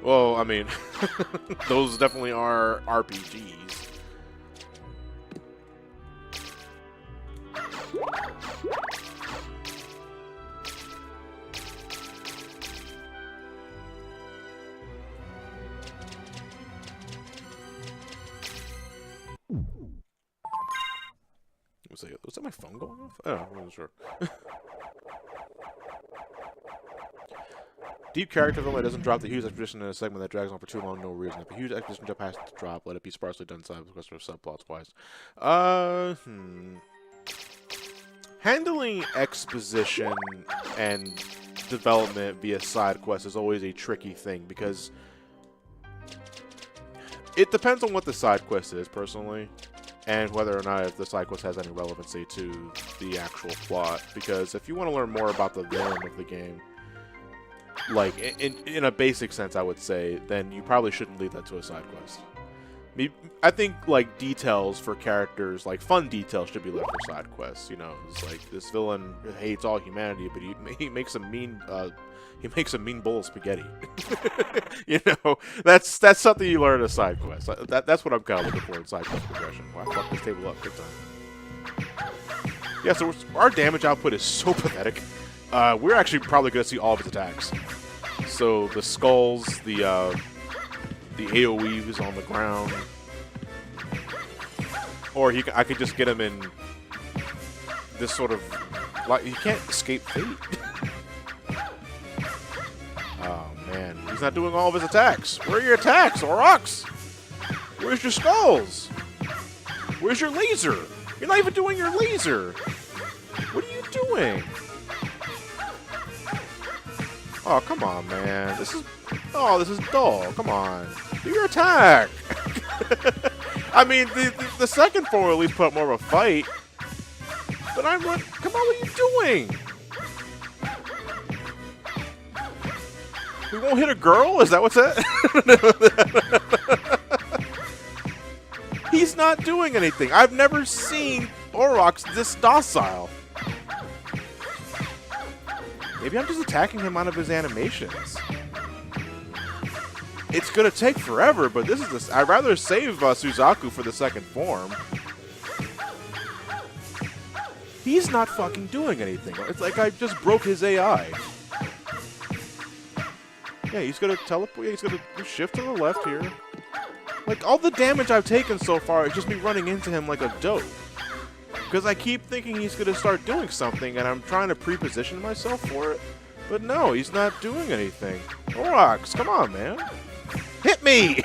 Well, I mean, those definitely are RPGs. Was that my phone going off? Oh, I wasn't sure. Deep character development doesn't drop the huge exposition in a segment that drags on for too long, no reason. If a huge exposition jump has to drop, let it be sparsely done side because of subplots wise. Handling exposition and development via side quests is always a tricky thing because it depends on what the side quest is, personally. And whether or not if the side quest has any relevancy to the actual plot. Because if you want to learn more about the villain of the game, like, in a basic sense, I would say, then you probably shouldn't leave that to a side quest. I think, like, details for characters, like, fun details should be left for side quests, you know? It's like, this villain hates all humanity, but he makes a mean bowl of spaghetti. You know, that's something you learn in a side quest. That's what I'm kind of looking for in side quest progression. Wow, I fucked this table up big time. Yeah, so our damage output is so pathetic. We're actually probably going to see all of his attacks. So the skulls, the AoEs on the ground, or I could just get him in this sort of Like, you can't escape fate. Oh, man. He's not doing all of his attacks. Where are your attacks, Aurochs? Where's your skulls? Where's your laser? You're not even doing your laser. What are you doing? Oh, come on, man. This is dull. Come on. Do your attack. I mean, the second form will at least put up more of a fight. But I'm like, come on, what are you doing? We won't hit a girl? Is that what's that? He's not doing anything. I've never seen Aurochs this docile. Maybe I'm just attacking him out of his animations. It's gonna take forever, but this is this. I'd rather save Suzaku for the second form. He's not fucking doing anything. It's like I just broke his AI. Yeah, he's gonna teleport. Yeah, he's gonna shift to the left here. Like, all the damage I've taken so far is just me running into him like a dope. Because I keep thinking he's gonna start doing something, and I'm trying to pre-position myself for it. But no, he's not doing anything. Aurochs, come on, man. Hit me!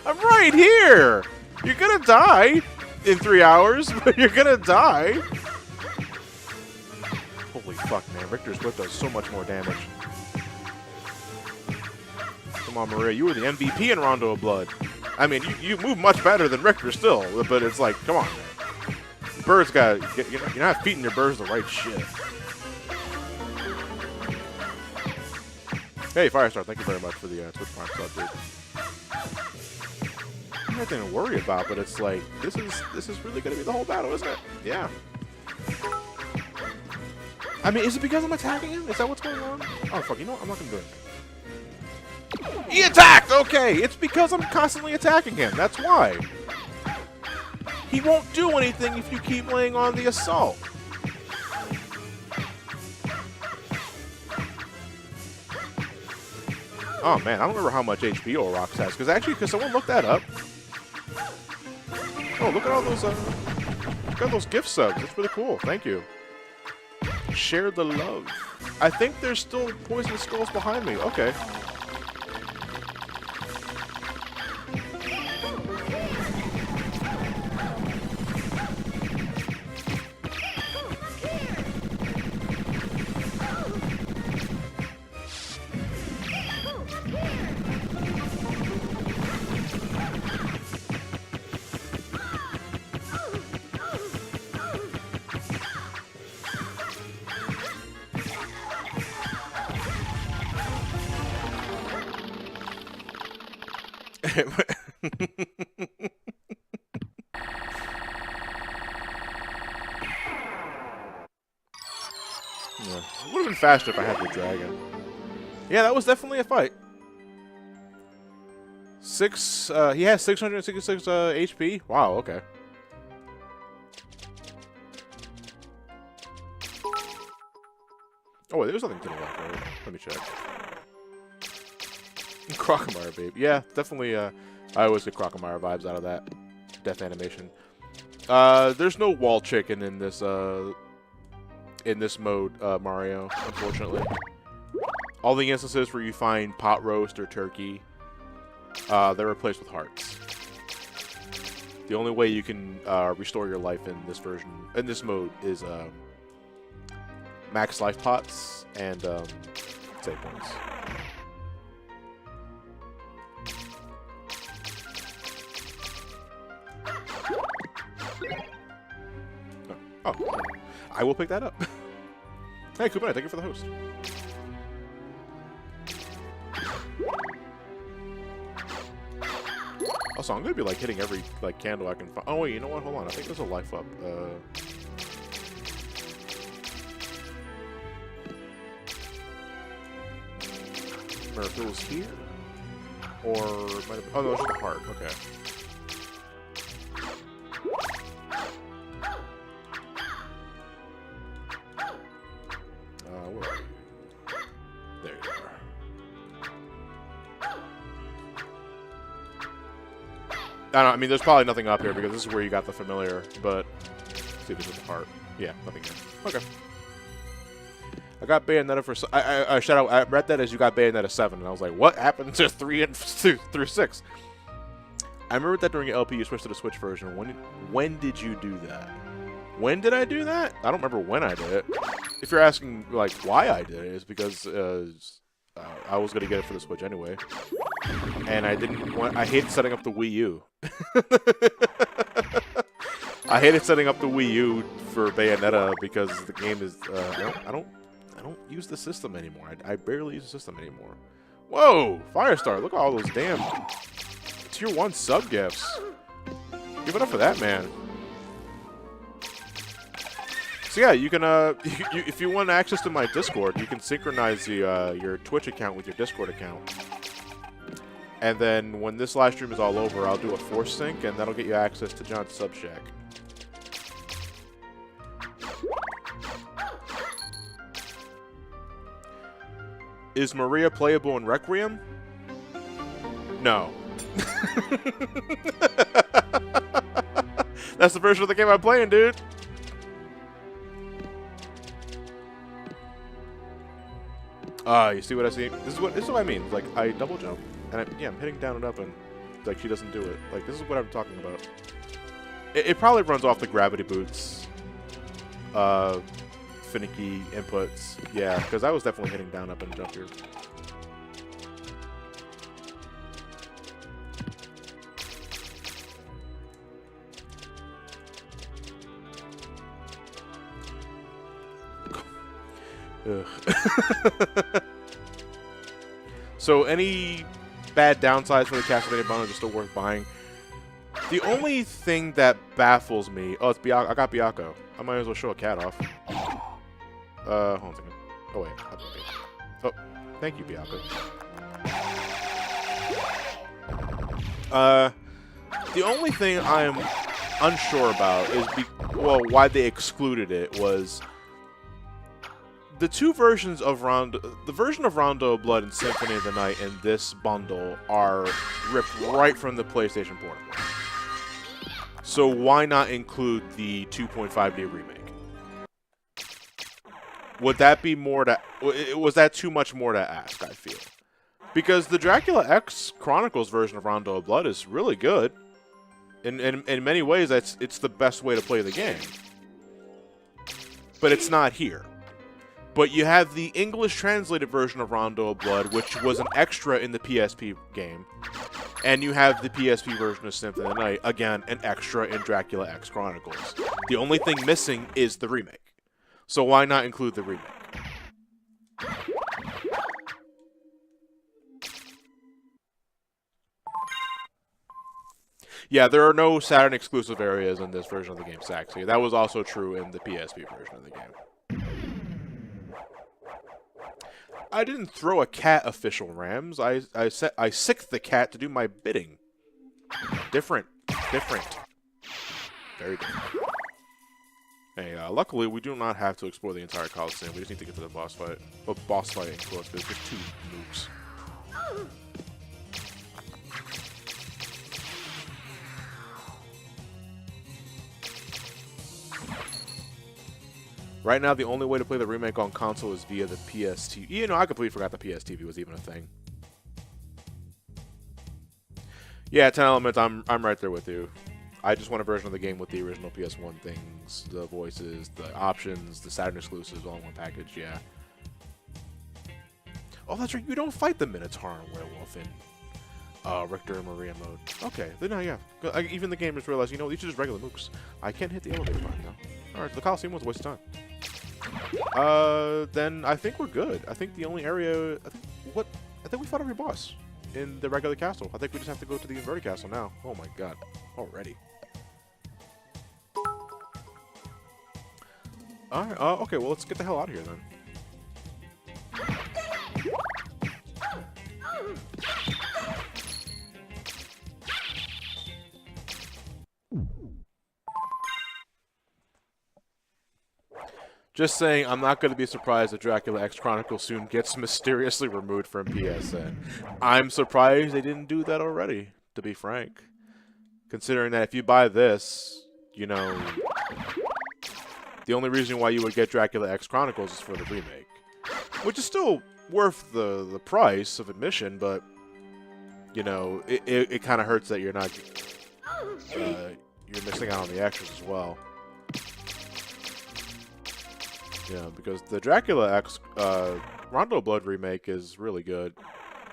I'm right here! You're gonna die in 3 hours, but you're gonna die. Holy fuck, man. Richter's Whip does so much more damage. Come on, Maria. You were the MVP in Rondo of Blood. I mean, you move much better than Richter still, but it's like, come on, man. Birds got... You're not feeding your birds the right shit. Hey, Firestar, thank you very much for the Twitch Prime sub, dude. Nothing to worry about, but it's like, this is really going to be the whole battle, isn't it? Yeah. I mean, is it because I'm attacking him? Is that what's going on? Oh, fuck, you know what? I'm not going to do it. He attacked! Okay, it's because I'm constantly attacking him. That's why. He won't do anything if you keep laying on the assault. Oh, man, I don't remember how much HP Aurochs has. Because someone look that up? Oh, look at all those gift subs. That's really cool. Thank you. Share the love. I think there's still poisonous skulls behind me. Okay. Yeah. It would have been faster if I had the dragon. Yeah, that was definitely a fight. He has 666 HP. Wow, okay. Oh, wait, there's nothing to the left, right? Let me check. Crocomire, babe. Yeah, definitely. I always get Crocomire vibes out of that death animation. There's no wall chicken in this mode, Mario. Unfortunately, all the instances where you find pot roast or turkey, they're replaced with hearts. The only way you can restore your life in this version, in this mode, is max life pots and save points. Oh, I will pick that up. Hey, Kubai, thank you for the host. Also, I'm gonna be like hitting every candle I can find. Oh wait, you know what? Hold on. I think there's a life up. Or if it was here, or it might have. Oh no, it's just a heart. Okay. Where are you? There you are. I mean, there's probably nothing up here because this is where you got the familiar, but let's see if there's a heart. Yeah, nothing here. Okay. I got Bayonetta for... I read that as you got Bayonetta 7, and I was like, what happened to 3 and through 6? I remember that during LP you switched to the Switch version. When did you do that? When did I do that? I don't remember when I did it. If you're asking, like, why I did it, it's because I was going to get it for the Switch anyway. And I didn't want... I hated setting up the Wii U. I hated setting up the Wii U for Bayonetta because the game is... I don't use the system anymore. I barely use the system anymore. Whoa! Firestar, look at all those damn Tier 1 sub gifts. Give it up for that, man. So yeah, you can if you want access to my Discord, you can synchronize your Twitch account with your Discord account. And then when this live stream is all over, I'll do a force sync, and that'll get you access to John's Subshack. Is Maria playable in Requiem? No. That's the version of the game I'm playing, dude. You see what I see? This is what I mean. Like, I double jump, and I'm hitting down and up, and like she doesn't do it. Like, this is what I'm talking about. It probably runs off the gravity boots. Finicky inputs. Yeah, because I was definitely hitting down, up, and jump here. So any bad downsides for the Castlevania bundle are still worth buying? The only thing that baffles me... Oh, it's Biako. I got Biako. I might as well show a cat off. Hold on a second. Oh, wait. Oh, thank you, Biako. The only thing I'm unsure about is... why they excluded it was... The two versions of Rondo... The version of Rondo of Blood and Symphony of the Night in this bundle are ripped right from the PlayStation Portable. So why not include the 2.5D remake? Would that be more to... Was that too much more to ask, I feel? Because the Dracula X Chronicles version of Rondo of Blood is really good. In many ways, it's the best way to play the game. But it's not here. But you have the English translated version of Rondo of Blood, which was an extra in the PSP game. And you have the PSP version of Symphony of the Night, again, an extra in Dracula X Chronicles. The only thing missing is the remake. So why not include the remake? Yeah, there are no Saturn exclusive areas in this version of the game, Saxy. That was also true in the PSP version of the game. I didn't throw a cat, official Rams. I sicked the cat to do my bidding. Different. Very different. Hey, luckily we do not have to explore the entire Coliseum. We just need to get to the boss fight. Well, boss fight in quotes, but it's just 2 nukes. Right now, the only way to play the remake on console is via the PSTV. You know, I completely forgot the PSTV was even a thing. Yeah, 10 Elements, I'm right there with you. I just want a version of the game with the original PS1 things, the voices, the options, the Saturn exclusives, all in one package, yeah. Oh, that's right, you don't fight the Minotaur and Werewolf in Richter and Maria mode. Okay, then yeah. Even the gamers realize, you know, these are just regular mooks. I can't hit the elevator button now. Alright, the Coliseum was a waste of time. Then I think we're good. I think the only area... I think we fought every boss in the regular castle. I think we just have to go to the inverted castle now. Oh my god. Already. Alright, okay, well, let's get the hell out of here then. Just saying, I'm not going to be surprised if Dracula X Chronicles soon gets mysteriously removed from PSN. I'm surprised they didn't do that already, to be frank. Considering that if you buy this, you know, the only reason why you would get Dracula X Chronicles is for the remake. which is still worth the price of admission, but you know, it kind of hurts that you're not you're missing out on the extras as well. Yeah, because the Dracula X Rondo Blood remake is really good.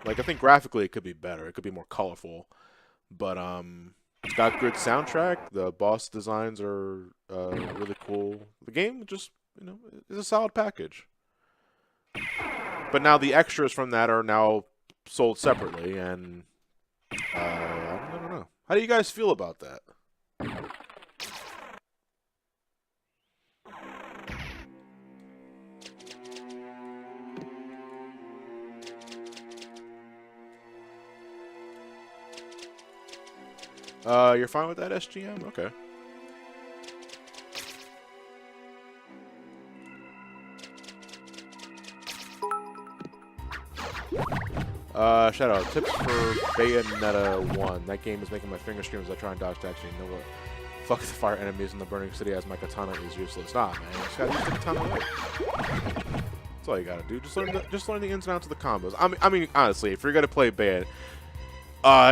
Like, I think graphically it could be better. It could be more colorful, but it's got good soundtrack. The boss designs are really cool. The game just, you know, is a solid package. But now the extras from that are now sold separately, and I don't know. How do you guys feel about that? You're fine with that, SGM? Okay. Shout out. Tips for Bayonetta 1. That game is making my finger scream as I try and dodge attacks. You know what? Fuck the fire enemies in the burning city as my katana is useless. Nah, man. You just gotta use the katana away. That's all you gotta do. Just learn the ins and outs of the combos. I mean, honestly, if you're gonna play Bayonetta,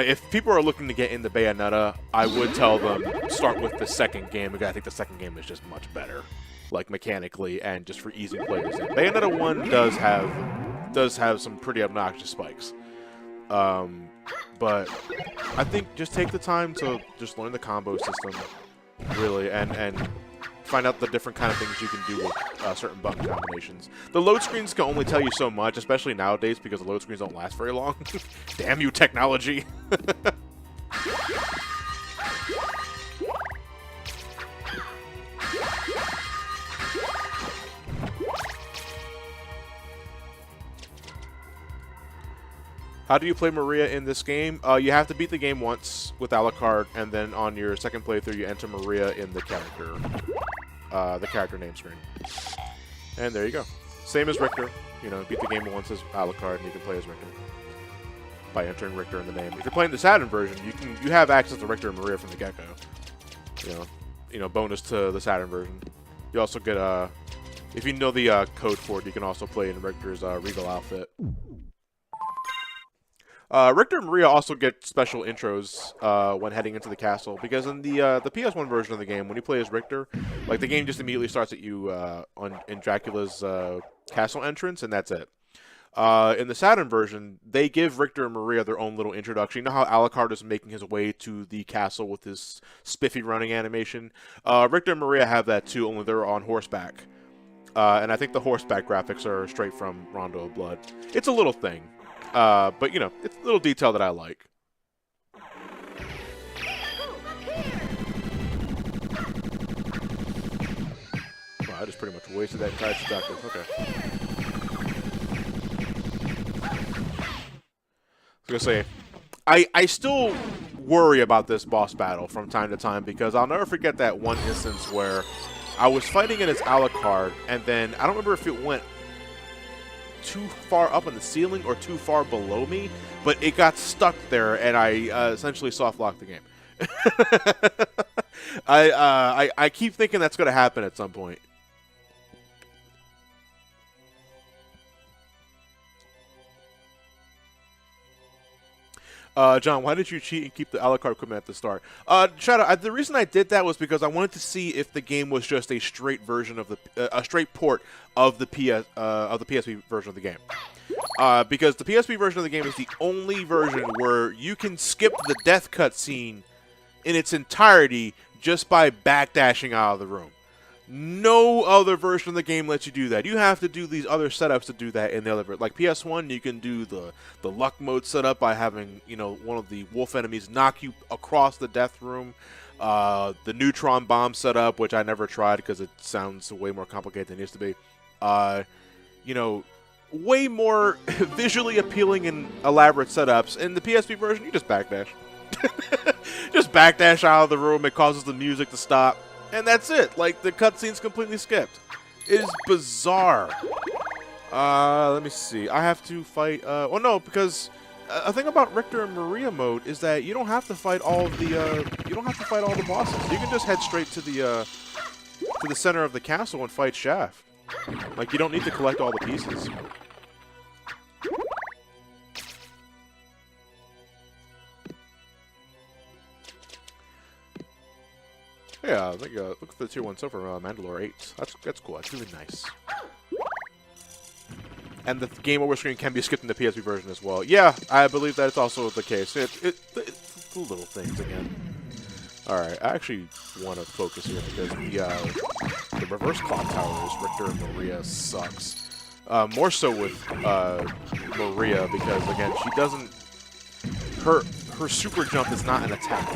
if people are looking to get into Bayonetta, I would tell them start with the second game, because I think the second game is just much better, like mechanically and just for easy players. And Bayonetta 1 does have some pretty obnoxious spikes, but I think just take the time to just learn the combo system, really, and find out the different kind of things you can do with certain button combinations. The load screens can only tell you so much, especially nowadays, because the load screens don't last very long. Damn you, technology! How do you play Maria in this game? You have to beat the game once with Alucard, and then on your second playthrough, you enter Maria in the character name screen. And there you go. Same as Richter. You know, beat the game once as Alucard, and you can play as Richter by entering Richter in the name. If you're playing the Saturn version, you have access to Richter and Maria from the get-go. You know, bonus to the Saturn version. You also get if you know the code for it, you can also play in Richter's regal outfit. Richter and Maria also get special intros when heading into the castle, because in the PS1 version of the game, when you play as Richter, like, the game just immediately starts at you in Dracula's castle entrance, and that's it. In the Saturn version, they give Richter and Maria their own little introduction. You know how Alucard is making his way to the castle with his spiffy running animation? Richter and Maria have that too, only they're on horseback. And I think the horseback graphics are straight from Rondo of Blood. It's a little thing. But, you know, it's a little detail that I like. Wow, I just pretty much wasted that entire trajectory. Okay. I was gonna say, I still worry about this boss battle from time to time, because I'll never forget that one instance where I was fighting it as Alucard, and then I don't remember if it went too far up on the ceiling or too far below me, but it got stuck there, and I essentially soft-locked the game. I keep thinking that's going to happen at some point. John, why did you cheat and keep the Alucard equipment at the start? Shadow, the reason I did that was because I wanted to see if the game was just a straight version of a straight port of the PSP version of the game. Because the PSP version of the game is the only version where you can skip the death cutscene in its entirety just by backdashing out of the room. No other version of the game lets you do that. You have to do these other setups to do that in the other version. Like PS1, you can do the luck mode setup by having, you know, one of the wolf enemies knock you across the death room. The neutron bomb setup, which I never tried because it sounds way more complicated than it used to be. You know, way more visually appealing and elaborate setups. In the PSP version, you just backdash. Just backdash out of the room. It causes the music to stop. And that's it. Like, the cutscene's completely skipped. It is bizarre. Let me see. I have to fight. Well, no, because a thing about Richter and Maria mode is that you don't have to fight all of the. You don't have to fight all the bosses. You can just head straight to the center of the castle and fight Shaft. Like, you don't need to collect all the pieces. Yeah, I think, look for the tier 1 so for Mandalore 8. That's cool. That's really nice. And the game over screen can be skipped in the PSP version as well. Yeah, I believe that it's also the case. It's the little things again. Alright, I actually want to focus here because the reverse clock towers, Richter and Maria, sucks. More so with Maria because, again, she doesn't... Her super jump is not an attack.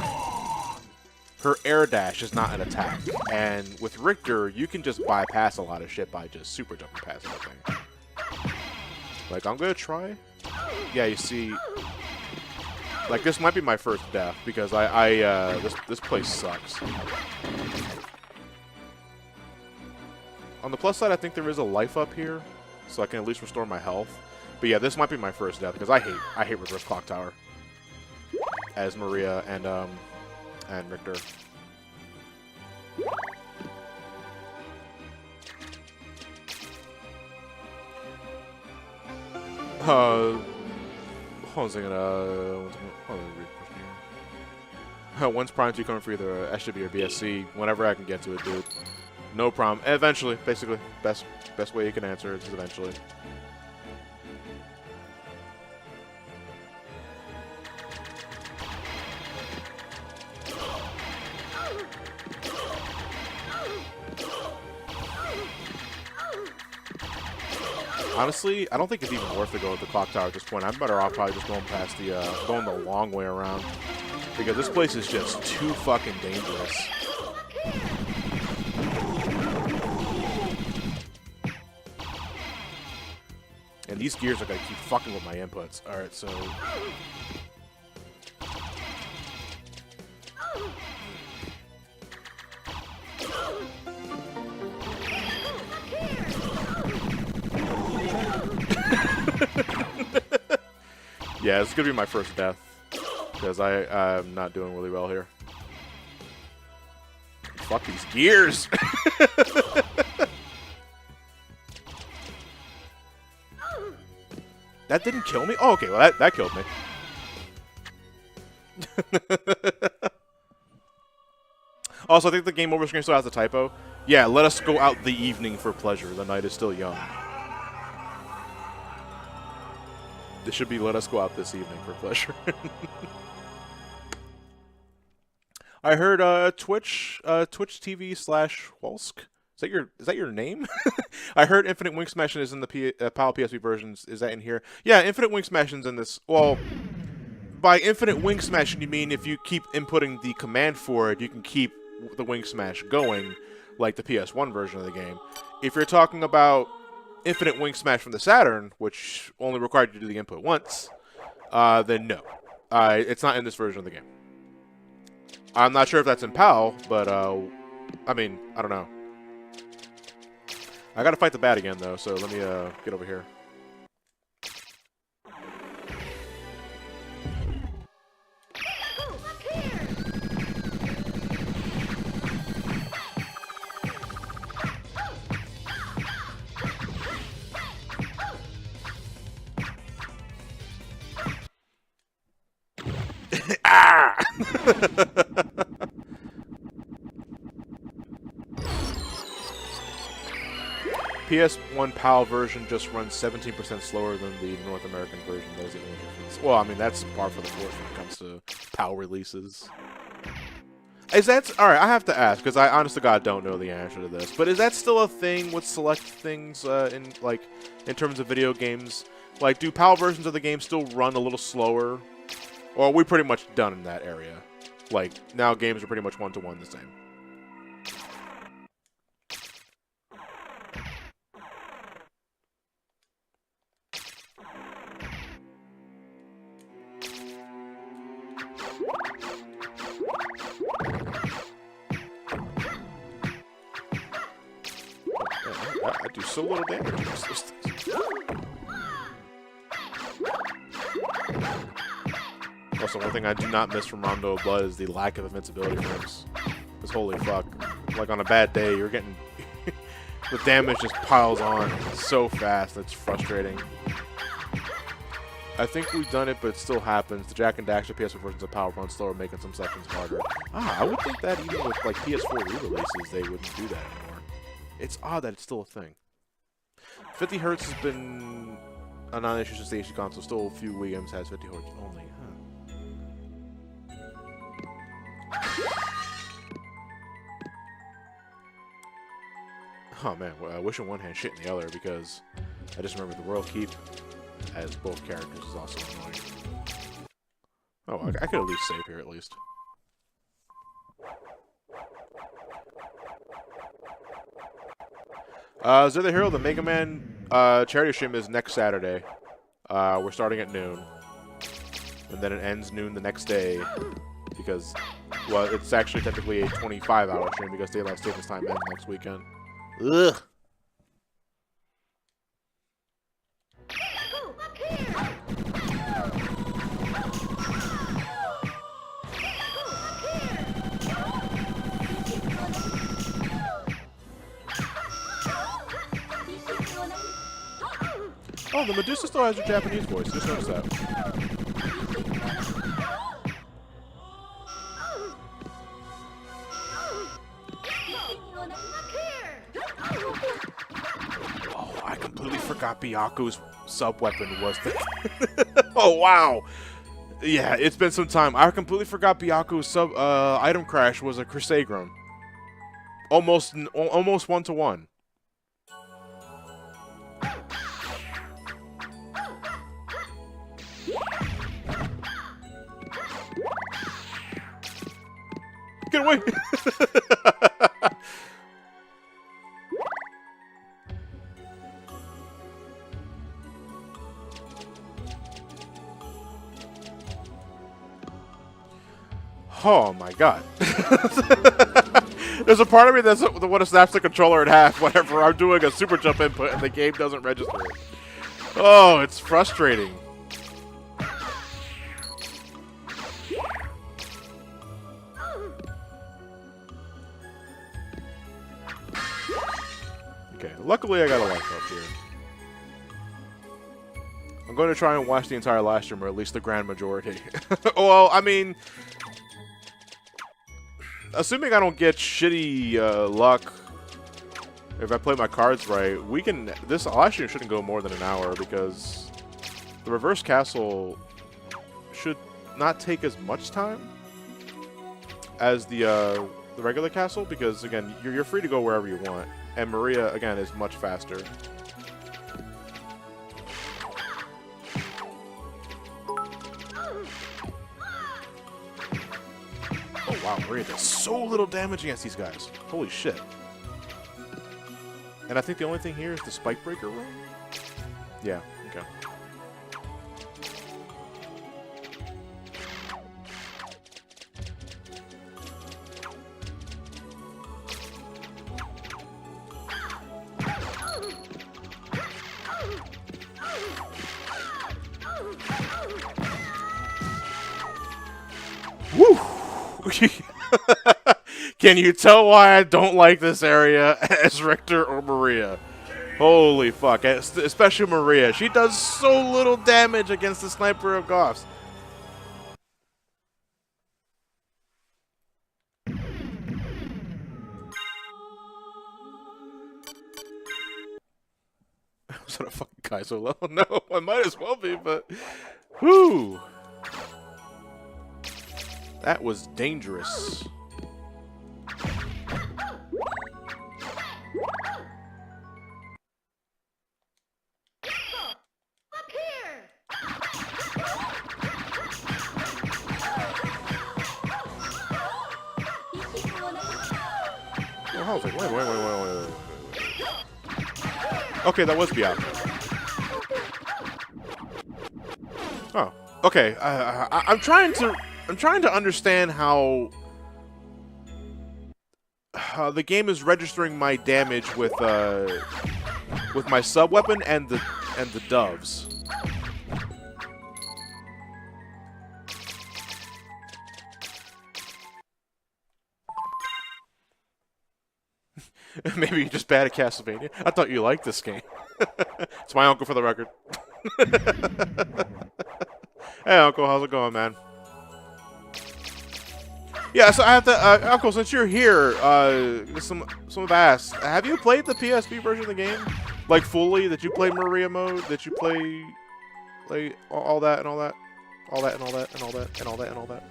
Her air dash is not an attack. And with Richter, you can just bypass a lot of shit by just super jumping past everything. Like, I'm gonna try. Yeah, you see... Like, this might be my first death, because this place sucks. On the plus side, I think there is a life up here, so I can at least restore my health. But yeah, this might be my first death, because I hate reverse clock tower. As Maria and Richter. Hold on a second, When's Prime 2 coming for either SW or BSC? Whenever I can get to it, dude. No problem. Eventually, basically. Best way you can answer it is eventually. Honestly, I don't think it's even worth to go with the clock tower at this point. I'm better off probably just going past the, going the long way around. Because this place is just too fucking dangerous. And these gears are gonna keep fucking with my inputs. Alright, so... Yeah, this is gonna be my first death. Because I'm not doing really well here. Fuck these gears! That didn't kill me? Oh, okay, well that killed me. Also, I think the game over screen still has a typo. Yeah, let us go out the evening for pleasure. The night is still young. This should be let us go out this evening for pleasure. I heard Twitch TV/Walsk. Is that your name? I heard Infinite Wing Smashing is in the PAL PSP versions. Is that in here? Yeah, Infinite Wing Smashing's in this. Well, by Infinite Wing Smashing, you mean if you keep inputting the command for it, you can keep the Wing Smash going, like the PS1 version of the game. If you're talking about Infinite Wing Smash from the Saturn, which only required you to do the input once, then no. It's not in this version of the game. I'm not sure if that's in PAL, but, I mean, I don't know. I gotta fight the bat again, though, so let me, get over here. Ah! PS1 PAL version just runs 17% slower than the North American version. That is the only difference. Well, I mean, that's par for the course when it comes to PAL releases. Is that... Alright, I have to ask, because I honest to God don't know the answer to this. But is that still a thing with select things in terms of video games? Like, do PAL versions of the game still run a little slower? Or are we pretty much done in that area? Like, now games are pretty much one-to-one the same. I do so little damage against those things. Also, one thing I do not miss from Rondo of Blood is the lack of invincibility frames. Because holy fuck. Like on a bad day, you're getting... the damage just piles on so fast, it's frustrating. I think we've done it, but it still happens. The Jack and Daxter PSP versions of Power run slower, making some sections harder. I would think that even with like PS4 re-releases, they wouldn't do that anymore. It's odd that it's still a thing. 50 Hz has been a non-issue since the HD console. Still, a few Wii games has 50 Hz only. Oh man, well, wish in one hand, shit in the other, because I just remember the World Keep as both characters is also annoying. Oh, I could at least save here, at least. Zero the Hero, the Mega Man charity stream is next Saturday. We're starting at noon. And then it ends noon the next day. Because, well, it's actually technically a 25-hour stream because Daylight Savings Time ends next weekend. Ugh. Oh, the Medusa still has her Japanese voice. Just noticed that. Oh, I completely forgot Byaku's sub-weapon was the... Oh, wow. Yeah, it's been some time. I completely forgot Byaku's item crash was a Crusagram. Almost one-to-one. Get away! Oh my god. There's a part of me that's the one that snaps the controller in half whenever I'm doing a super jump input and the game doesn't register it. Oh, it's frustrating. Okay, luckily I got a life up here. I'm going to try and watch the entire live stream, or at least the grand majority. Well, I mean, assuming I don't get shitty luck, if I play my cards right, this live stream shouldn't go more than an hour, because the reverse castle should not take as much time as the regular castle, because again, you're free to go wherever you want. And Maria, again, is much faster. Oh wow, Maria does so little damage against these guys. Holy shit. And I think the only thing here is the Spike Breaker room? Yeah, okay. Woo! Can you tell why I don't like this area as Richter or Maria? Holy fuck. Especially Maria. She does so little damage against the Sniper of Goths. Was that a fucking Kaizo level? No, I might as well be, but... Whew! That was dangerous. Oh, I was like, wait. Okay, that was Byaku. Oh, okay. I'm trying to understand how the game is registering my damage with my sub weapon and the doves. Maybe you're just bad at Castlevania. I thought you liked this game. It's my uncle, for the record. Hey, Uncle, how's it going, man? Yeah, so I have to, Uncle, since you're here, some have asked, have you played the PSP version of the game, like fully? Did you play Maria mode? Did you play all that and all that, all that and all that and all that and all that and all that?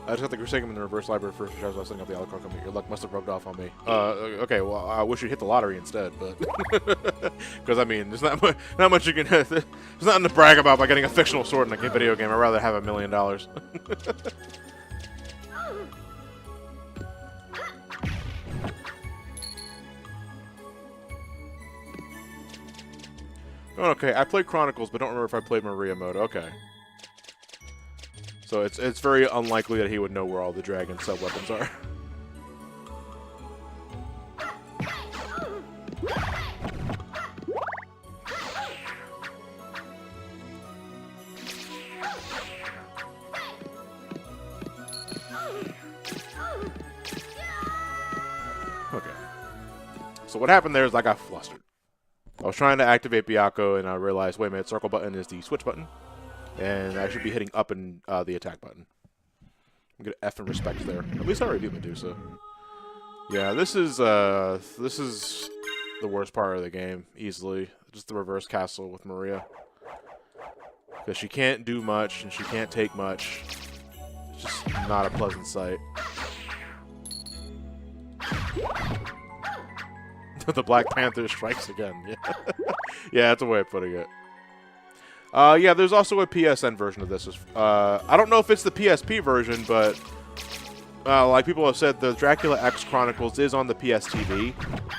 I just got the Crusader in the reverse library first, which I was setting up the Alucard company. Your luck must have rubbed off on me. Okay, well, I wish you hit the lottery instead, but because I mean, there's not much you can. There's nothing to brag about by getting a fictional sword in a video game. I'd rather have $1 million. Okay, I played Chronicles, but don't remember if I played Maria mode. Okay. So it's very unlikely that he would know where all the dragon sub-weapons are. Okay. So what happened there is I got flustered. I was trying to activate Byakko, and I realized, wait a minute, circle button is the switch button. And I should be hitting up and the attack button. I'm gonna F and respect there. At least I already do Medusa. Yeah, this is the worst part of the game, easily. Just the reverse castle with Maria. Because she can't do much and she can't take much. It's just not a pleasant sight. The Black Panther strikes again. Yeah, yeah, that's a way of putting it. Yeah, there's also a PSN version of this. I don't know if it's the PSP version, but like people have said, the Dracula X Chronicles is on the PSTV,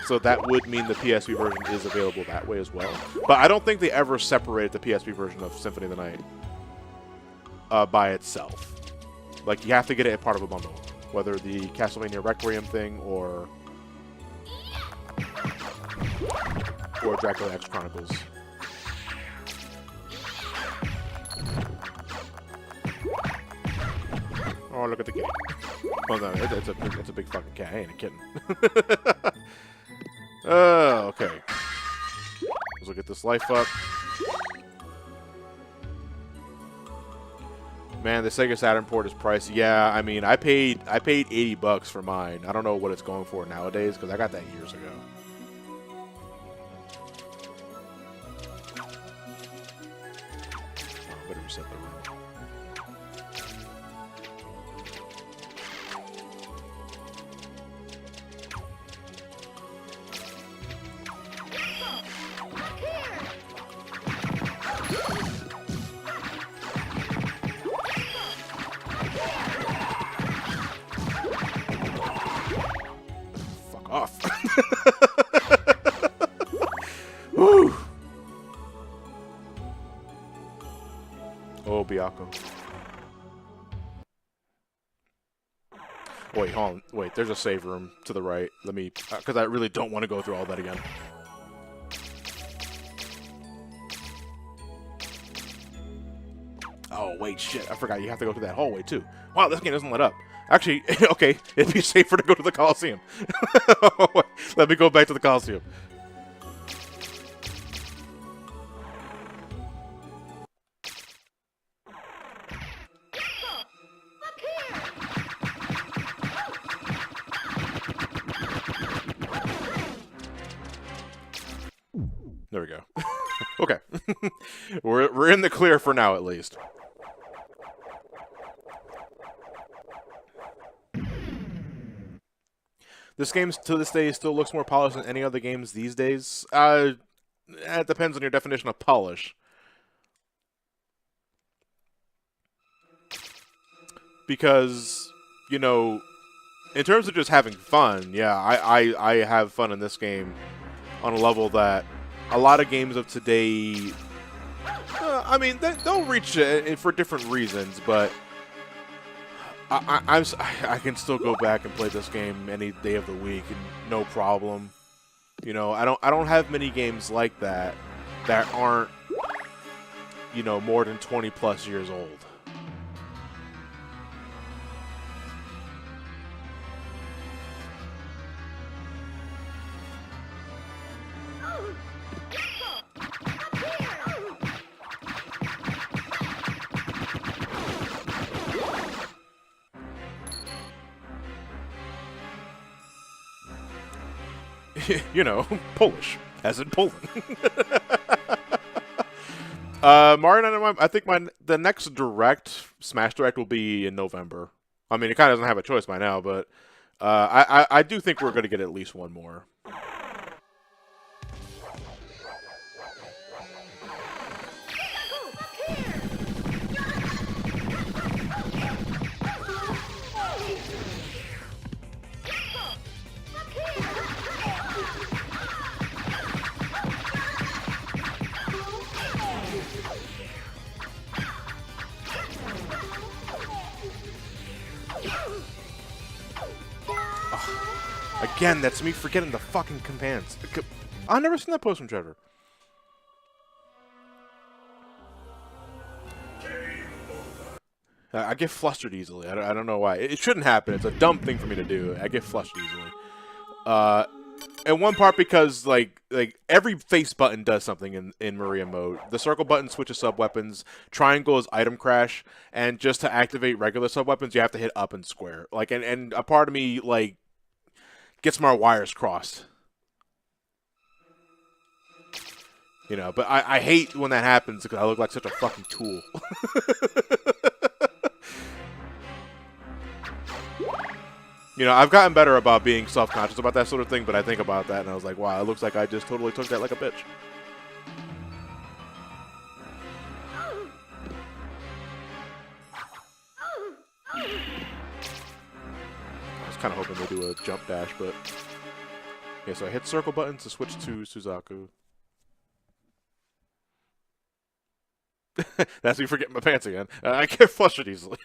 so that would mean the PSP version is available that way as well. But I don't think they ever separated the PSP version of Symphony of the Night by itself. Like, you have to get it as part of a bundle, whether the Castlevania Requiem thing or Dracula X Chronicles. Oh, look at the kitty. Well, no, it's a big fucking cat. I ain't a kitten. Okay. Let's look at this life up. Man, the Sega Saturn port is pricey. Yeah, I mean, I paid $80 for mine. I don't know what it's going for nowadays because I got that years ago. Oh, better reset the room. Off. Woo. Oh, Byakko. Wait, hold on. Wait, there's a save room to the right. Let me, because I really don't want to go through all that again. Oh, wait, shit. I forgot you have to go through that hallway, too. Wow, this game doesn't let up. Actually, okay, it'd be safer to go to the Coliseum. Let me go back to the Coliseum. There we go. Okay. We're in the clear for now, at least. This game, to this day, still looks more polished than any other games these days. It depends on your definition of polish. Because, you know, in terms of just having fun, yeah, I have fun in this game on a level that a lot of games of today, I mean, they'll reach it for different reasons, but I can still go back and play this game any day of the week and no problem. You know, I don't have many games like that aren't, you know, more than 20+ years old. You know, Polish, as in Poland. Mario, I think the next direct Smash Direct will be in November. I mean, it kind of doesn't have a choice by now, but I do think we're going to get at least one more. Again, that's me forgetting the fucking commands. I've never seen that post from Trevor. I get flustered easily. I don't know why. It shouldn't happen. It's a dumb thing for me to do. I get flustered easily. And one part because like every face button does something in Maria mode. The circle button switches sub weapons. Triangle is item crash, and just to activate regular sub weapons, you have to hit up and square. Like and a part of me like gets my wires crossed. You know, but I hate when that happens because I look like such a fucking tool. You know, I've gotten better about being self-conscious about that sort of thing, but I think about that and I was like, wow, it looks like I just totally took that like a bitch. I was kind of hoping they do a jump dash, but... Okay, so I hit circle button to switch to Suzaku. That's me forgetting my pants again. I get flustered easily.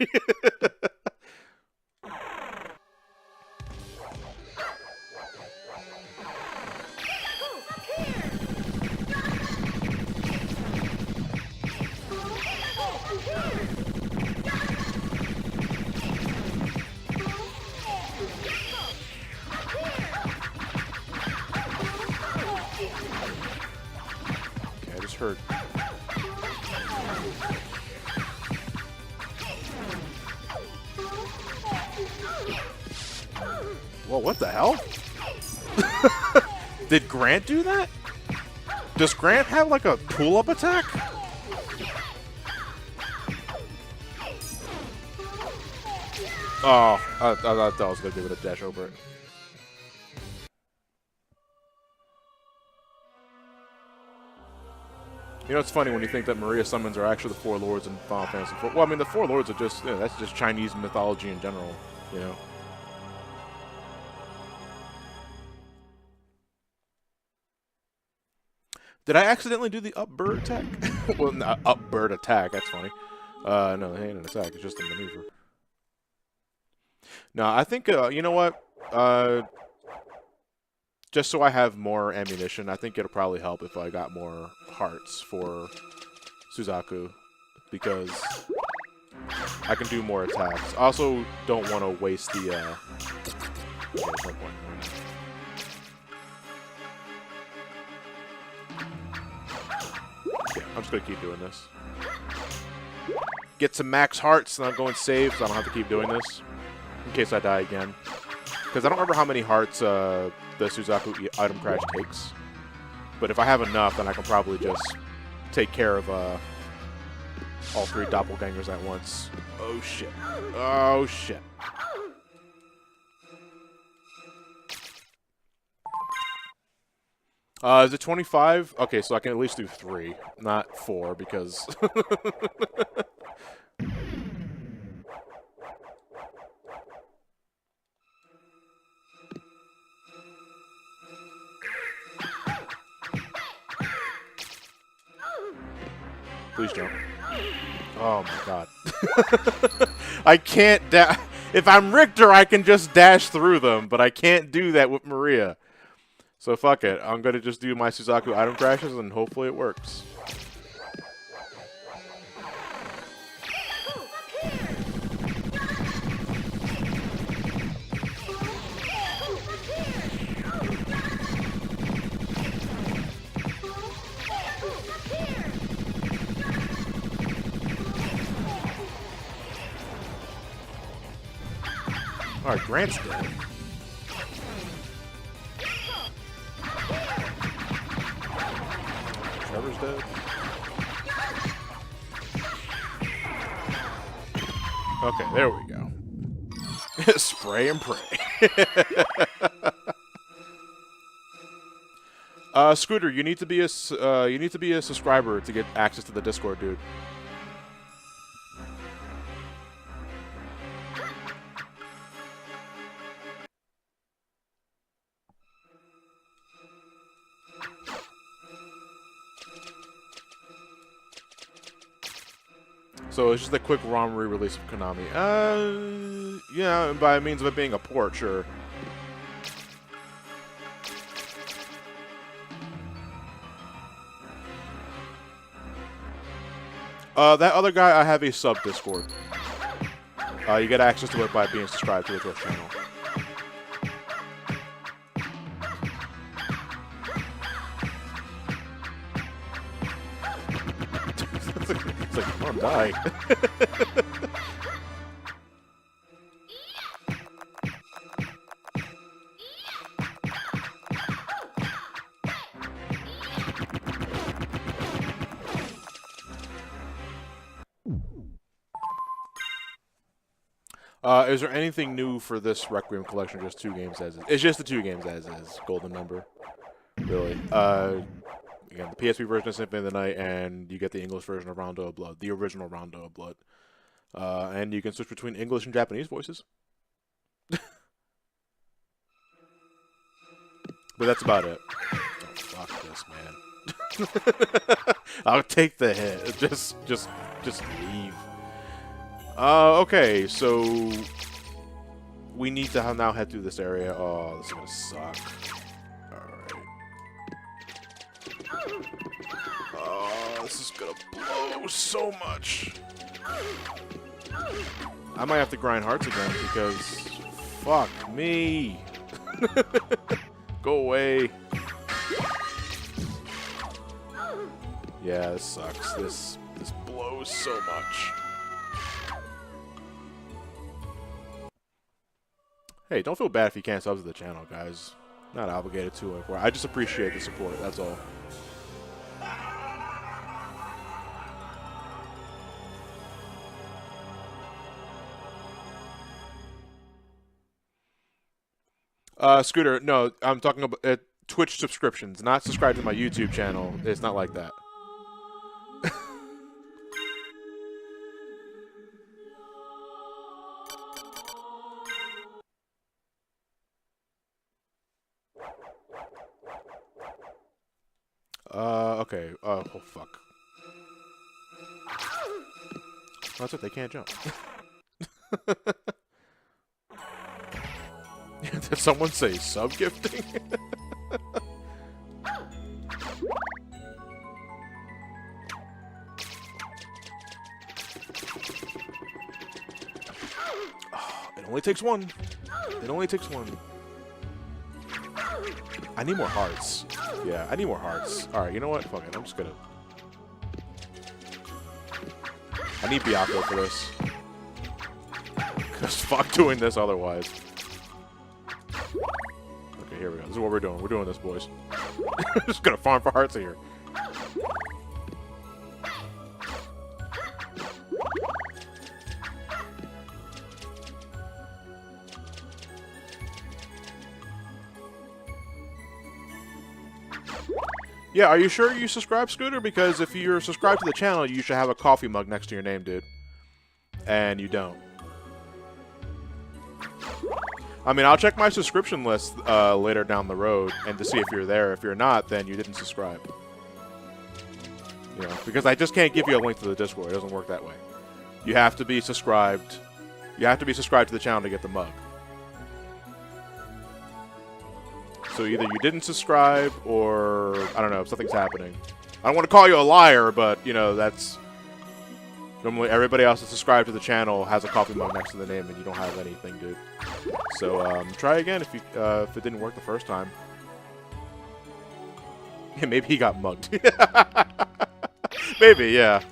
Heard. Whoa, what the hell? Did Grant do that? Does Grant have like a pull-up attack? Oh, I thought I was gonna give it a dash over it. You know, it's funny when you think that Maria summons are actually the four lords in Final Fantasy IV. Well, I mean, the four lords are just, you know, that's just Chinese mythology in general, you know. Did I accidentally do the up bird attack? Well, not up bird attack, that's funny. No, it ain't an attack, it's just a maneuver. No, I think, you know what? Just so I have more ammunition, I think it'll probably help if I got more hearts for Suzaku, because I can do more attacks. I also don't want to waste the, okay, there's no point. Yeah, I'm just going to keep doing this. Get some max hearts, and I'm going save, so I don't have to keep doing this, in case I die again. Because I don't remember how many hearts, the Suzaku item crash takes. But if I have enough, then I can probably just take care of all three doppelgangers at once. Oh shit. Oh shit. Is it 25? Okay, so I can at least do 3, not 4, because... Please jump. Oh my god. I can't dash. If I'm Richter, I can just dash through them, but I can't do that with Maria. So fuck it. I'm gonna just do my Suzaku item crashes and hopefully it works. Alright, Grant's dead. Scooter's dead. Okay, there we go. Spray and pray. Scooter, you need to be a subscriber to get access to the Discord, dude. So it's just a quick ROM re-release of Konami. Yeah, by means of it being a port, sure. That other guy, I have a sub Discord. You get access to it by being subscribed to the Twitch channel. It's like, come on, die. Is there anything new for this Requiem collection? Just 2 games as is. It's just the 2 games as is. Golden number. Really. Again, the PSP version of Symphony of the Night, and you get the English version of Rondo of Blood. The original Rondo of Blood. And you can switch between English and Japanese voices. But that's about it. Oh, fuck this, man. I'll take the hit. Just leave. Okay, so we need to now head through this area. Oh, this is gonna suck. Alright. Oh, this is gonna blow so much. I might have to grind hearts again because fuck me. Go away. Yeah, this sucks. This blows so much. Hey, don't feel bad if you can't sub to the channel, guys. Not obligated to it. I just appreciate the support, that's all. Scooter, no, I'm talking about Twitch subscriptions, not subscribe to my YouTube channel. It's not like that. Okay. Oh, fuck. That's it, they can't jump. Did someone say sub-gifting? Oh, it only takes one. It only takes one. I need more hearts. Yeah, I need more hearts. Alright, you know what? Fuck it, I'm just gonna... I need Byakuya for this. Because fuck doing this otherwise. Okay, here we go. This is what we're doing. We're doing this, boys. Just gonna farm for hearts here. Yeah, are you sure you subscribe, Scooter? Because if you're subscribed to the channel, you should have a coffee mug next to your name, dude. And you don't. I mean, I'll check my subscription list later down the road and to see if you're there. If you're not, then you didn't subscribe. You know, because I just can't give you a link to the Discord. It doesn't work that way. You have to be subscribed. You have to be subscribed to the channel to get the mug. So either you didn't subscribe, or, I don't know, something's happening. I don't want to call you a liar, but, you know, that's... Normally, everybody else that's subscribed to the channel has a coffee mug next to the name, and you don't have anything, dude. So, try again if it didn't work the first time. Yeah, maybe he got mugged. Maybe, yeah.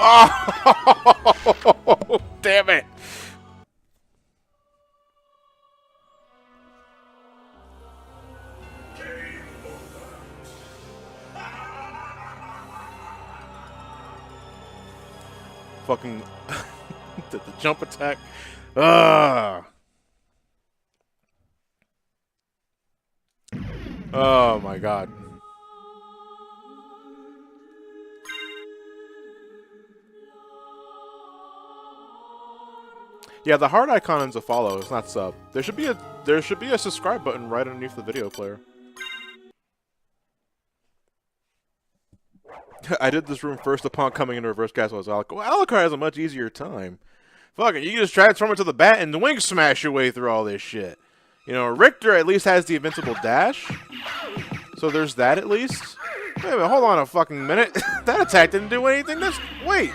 Oh, damn it. Fucking the jump attack. Ah. Oh my god. Yeah, the heart icon is a follow. It's not sub. There should be a subscribe button right underneath the video player. I did this room first upon coming into reverse castle as Alucard. Well, Alucard has a much easier time. Fuck it, you can just transform into the bat and the wing smash your way through all this shit. You know, Richter at least has the invincible dash. So there's that at least. Wait a minute, hold on a fucking minute. That attack didn't do anything. Wait.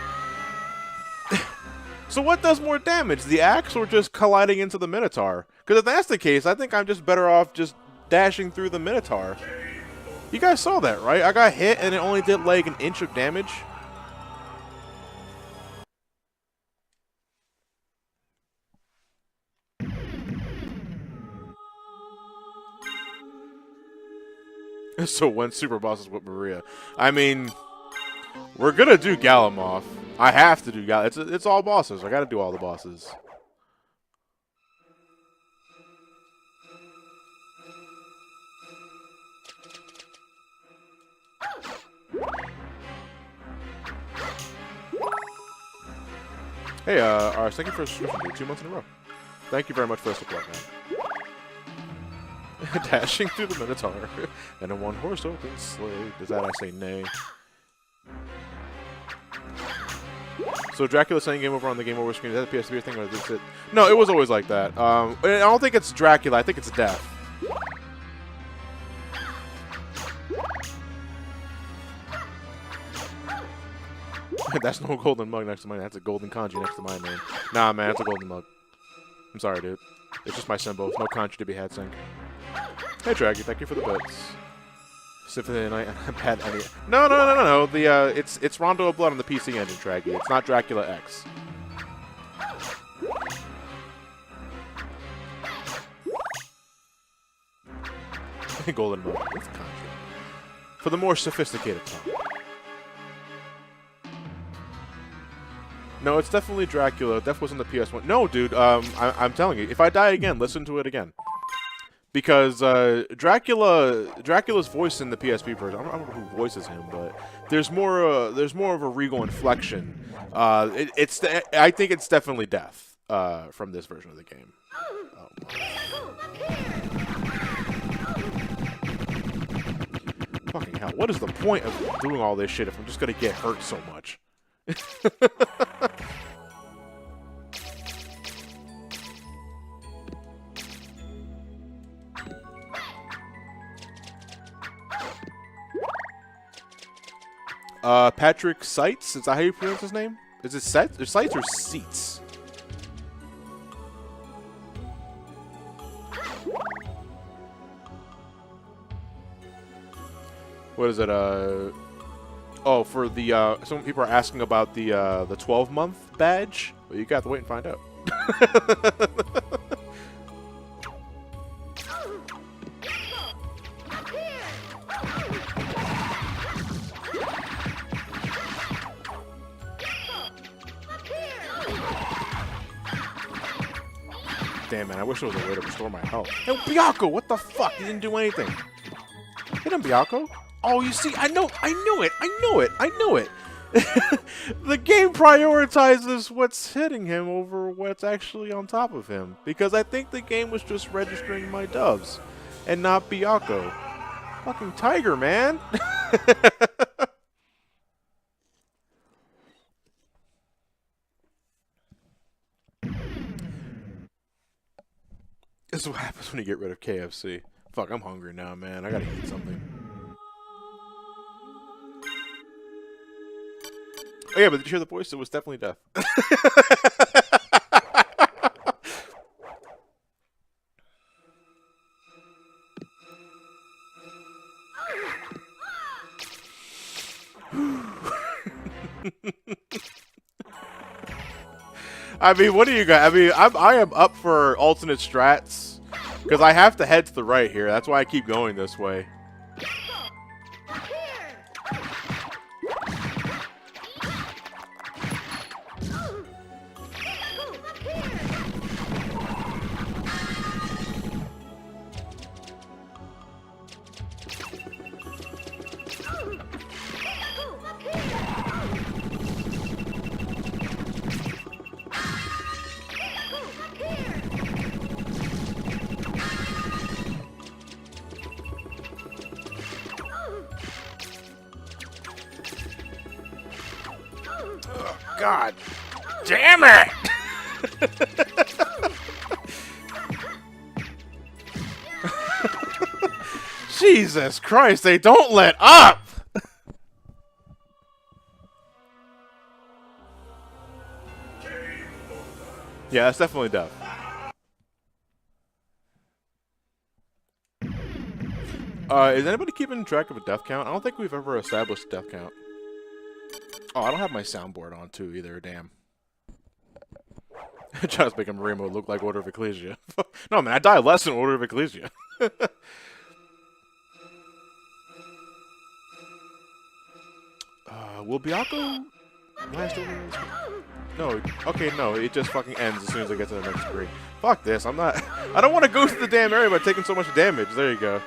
So what does more damage, the axe or just colliding into the Minotaur? Because if that's the case, I think I'm just better off just dashing through the Minotaur. You guys saw that, right? I got hit and it only did like an inch of damage. So when super bosses with Maria, I mean, we're gonna do Galamoth. I have to do Gal. It's all bosses. I gotta do all the bosses. Hey, Ars, thank you for a subscription, dude. 2 months in a row. Thank you very much for the support, man. Dashing through the Minotaur and a one-horse open sleigh. Does that I say nay? So Dracula saying game over on the game over screen, is that a PSP thing or is it? No, it was always like that. I don't think it's Dracula, I think it's Death. That's no golden mug next to mine. That's a golden kanji next to my name. Nah, man, that's a golden mug. I'm sorry, dude. It's just my symbol. No kanji to be had sync. Hey, Draggy, thank you for the bits. Symphony of the Night and Bad Any. No. It's Rondo of Blood on the PC engine, Draggy. It's not Dracula X. Golden mug. It's kanji. For the more sophisticated tongue. No, it's definitely Dracula. Death was on the PS1. No, dude, I'm telling you, if I die again, listen to it again. Because Dracula's voice in the PSP version, I don't know who voices him, but there's more of a regal inflection. I think it's definitely Death from this version of the game. Oh, fucking hell! What is the point of doing all this shit if I'm just gonna get hurt so much? Patrick Seitz? Is that how you pronounce his name? Is it Seitz or Seats? What is it? Oh, for the some people are asking about the 12-month badge. Well, you got to wait and find out. Damn, man, I wish there was a way to restore my health. Hey, Bianco, what the fuck? You didn't do anything. Hit him, Bianco. Oh, you see, I knew it. The game prioritizes what's hitting him over what's actually on top of him. Because I think the game was just registering my doves and not Bianco. Fucking tiger, man. This is what happens when you get rid of KFC. Fuck, I'm hungry now, man. I gotta eat something. Oh yeah, but did you hear the voice? It was definitely Death. I mean, what do you got? I mean, I am up for alternate strats because I have to head to the right here. That's why I keep going this way. Oh, God damn it! Jesus Christ, they don't let up! Yeah, that's definitely death. Is anybody keeping track of a death count? I don't think we've ever established a death count. Oh, I don't have my soundboard on, too, either. Damn. Trying to make a Maria mode look like Order of Ecclesia. No, man, I die less than Order of Ecclesia. Will Bianco last over? No, okay, no, it just fucking ends as soon as I get to the next screen. Fuck this, I'm not... I don't want to go through the damn area by taking so much damage. There you go.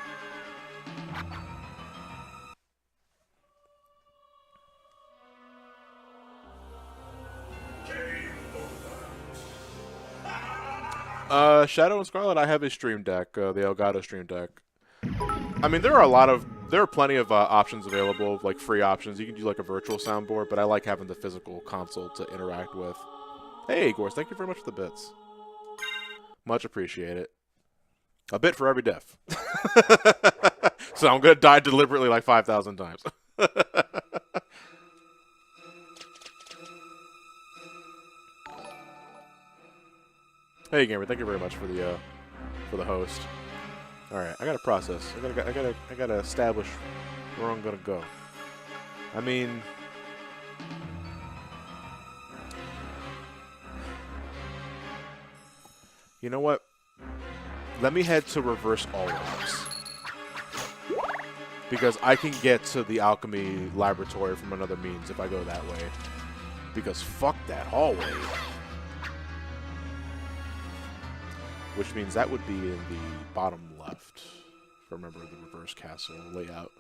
Shadow and Scarlet, I have a stream deck, the Elgato stream deck. I mean, there are plenty of options available, like free options. You can do like a virtual soundboard, but I like having the physical console to interact with. Hey, Gorse, thank you very much for the bits. Much appreciated. A bit for every death. So I'm gonna die deliberately like 5,000 times. Hey, gamer, thank you very much for the host. All right, I gotta process. I gotta establish where I'm gonna go. I mean, you know what? Let me head to reverse always, because I can get to the alchemy laboratory from another means if I go that way. Because fuck that hallway. Which means that would be in the bottom left, if I remember the reverse castle layout.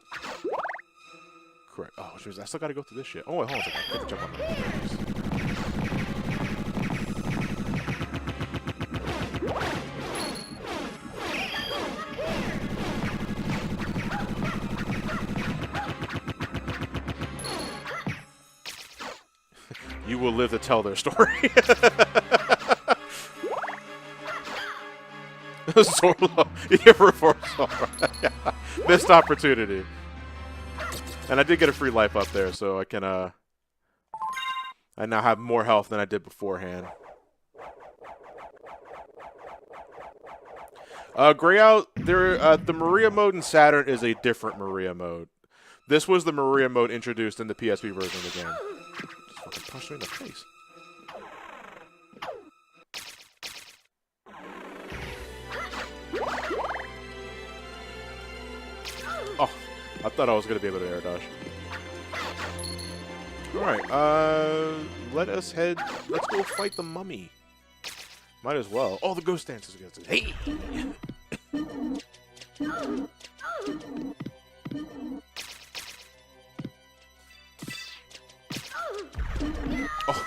Correct. Oh, which means I still gotta go through this shit. Oh, wait, hold on a second. I have to jump on that. You will live to tell their story. Zorlo. Yeah, reversal. Missed opportunity. And I did get a free life up there, so I can, I now have more health than I did beforehand. Greyout, the Maria mode in Saturn is a different Maria mode. This was the Maria mode introduced in the PSP version of the game. Just fucking punched me in the face. Oh, I thought I was going to be able to air dodge. Alright, let us head... Let's go fight the mummy. Might as well. Oh, the ghost dances against it. Hey! Oh.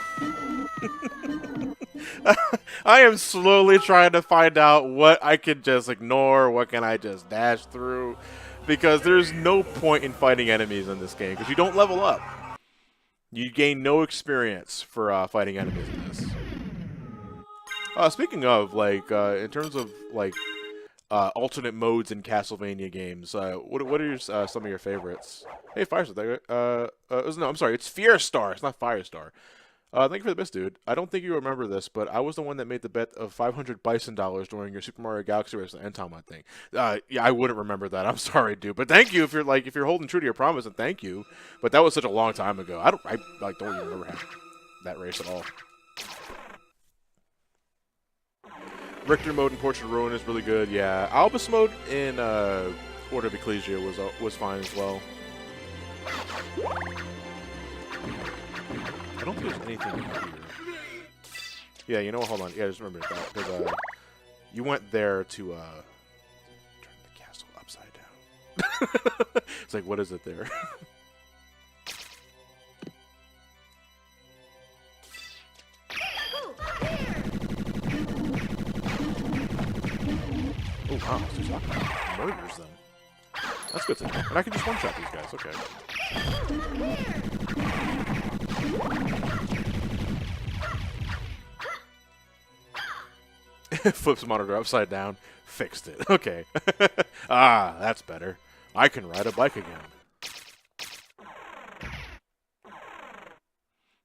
I am slowly trying to find out what I can just ignore, what can I just dash through. Because there's no point in fighting enemies in this game, because you don't level up. You gain no experience for fighting enemies in this. Speaking of, like, in terms of, like, alternate modes in Castlevania games, what are some of your favorites? Hey, Firestar, no, I'm sorry, it's Fierstar, it's not Firestar. Thank you for the best, dude. I don't think you remember this, but I was the one that made the bet of $500 Bison during your Super Mario Galaxy Race and Entama thing. Yeah, I wouldn't remember that. I'm sorry, dude. But thank you if you're holding true to your promise, and thank you. But that was such a long time ago. I don't even remember that race at all. Richter mode in Portrait of Ruin is really good. Yeah, Albus mode in Order of Ecclesia was fine as well. I don't think there's anything here. Yeah, you know what? Hold on. Yeah, just remember that because you went there to turn the castle upside down. It's like, what is it there? Oh wow, so Zaka murders them. That's good to know. And I can just one-shot these guys. Okay. Flips monitor upside down. Fixed it. Okay. Ah, that's better. I can ride a bike again.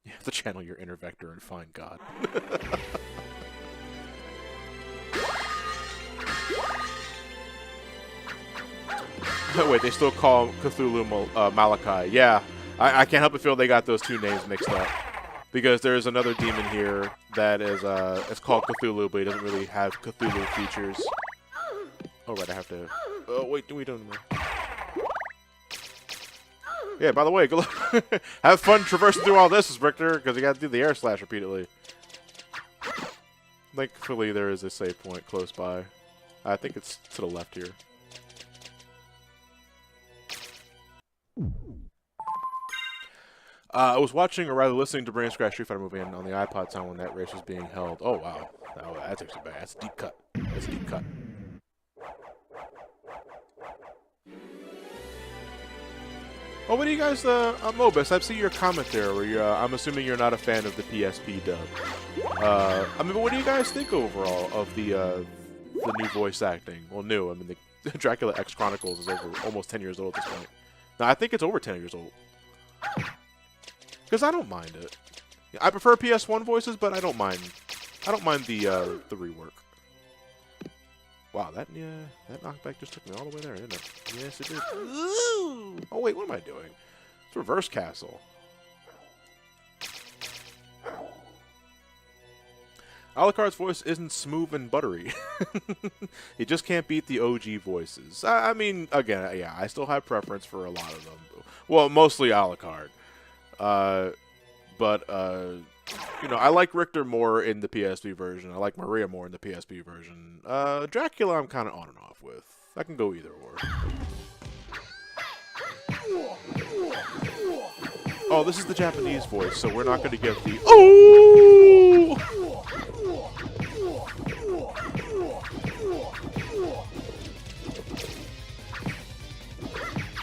You have to channel your inner vector and find God. Wait, they still call Cthulhu Malachi. Yeah, I can't help but feel they got those two names mixed up. Because there's another demon here that is, it's called Cthulhu, but he doesn't really have Cthulhu features. Oh, right, I have to... Oh, wait, we don't know. Yeah, by the way, good luck. Have fun traversing through all this, Richter, because you got to do the air slash repeatedly. Thankfully, there is a save point close by. I think it's to the left here. I was watching, or rather listening to Brain Scratch Street Fighter movie on the iPod sound when that race was being held. Oh, wow. Oh, that's actually bad. That's a deep cut. That's a deep cut. Oh, what do you guys, Mobus, I see your comment there where you're, I'm assuming you're not a fan of the PSP dub. I mean, what do you guys think overall of the new voice acting? Well, new. I mean, the Dracula X Chronicles is over almost 10 years old at this point. No, I think it's over 10 years old. Because I don't mind it. I prefer PS1 voices, but I don't mind. I don't mind the rework. Wow, that knockback just took me all the way there, didn't it? Yes, it did. Ooh. Oh wait, what am I doing? It's reverse castle. Alucard's voice isn't smooth and buttery. He just can't beat the OG voices. I mean, again, yeah, I still have preference for a lot of them. Well, mostly Alucard. You know, I like Richter more in the PSP version. I like Maria more in the PSP version. Dracula I'm kind of on and off with. I can go either or. Oh, this is the Japanese voice, so we're not going to get the... Oh!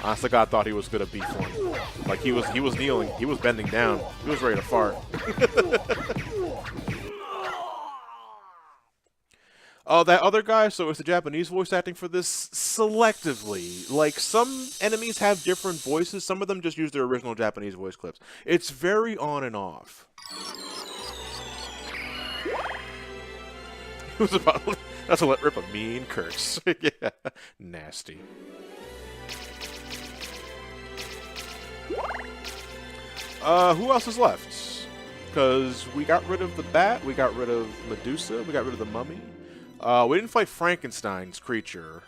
Honest to God, thought he was gonna beat one. Like he was kneeling, he was bending down, he was ready to fart. Oh, that other guy. So it's the Japanese voice acting for this selectively. Like some enemies have different voices. Some of them just use their original Japanese voice clips. It's very on and off. It was about that's a let rip a mean curse. Yeah, nasty. Who else is left? Because we got rid of the Bat, we got rid of Medusa, we got rid of the Mummy. We didn't fight Frankenstein's creature,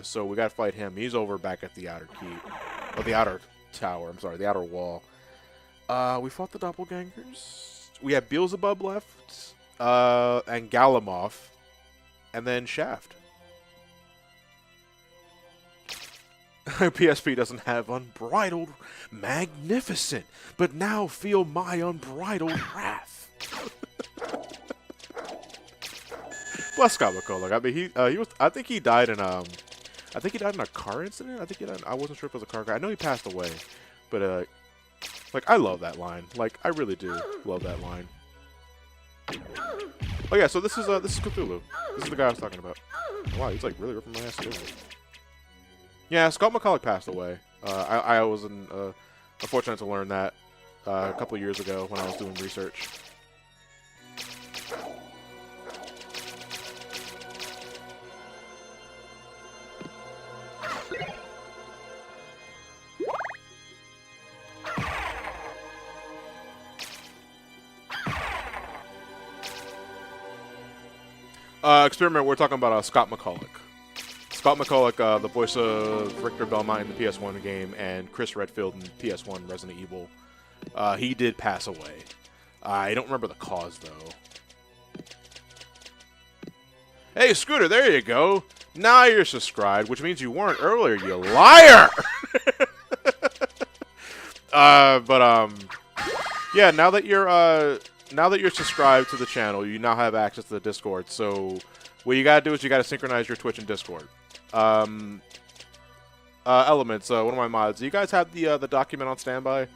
so we got to fight him. He's over back at the outer keep. Or the outer tower, I'm sorry, the outer wall. We fought the Doppelgangers. We have Beelzebub left, and Galamoth, and then Shaft. PSP doesn't have unbridled magnificent, but now feel my unbridled wrath. Bless Scott McCullough. I mean, he was. I think he died in I think he died in a car incident. I think he died. I wasn't sure if it was a car crash. I know he passed away, but like I love that line. Like I really do love that line. Oh yeah, so this is Cthulhu. This is the guy I was talking about. Wow, he's like really ripping my ass too. Yeah, Scott McCullough passed away. I was unfortunate to learn that a couple of years ago when I was doing research. Experiment, we're talking about Scott McCulloch. Scott McCulloch, the voice of Richter Belmont in the PS1 game, and Chris Redfield in PS1 Resident Evil. He did pass away. I don't remember the cause, though. Hey, Scooter, there you go. Now you're subscribed, which means you weren't earlier, you liar! Yeah, now that you're subscribed to the channel, you now have access to the Discord. So what you gotta do is you gotta synchronize your Twitch and Discord. Elements, one of my mods. Do you guys have the document on standby?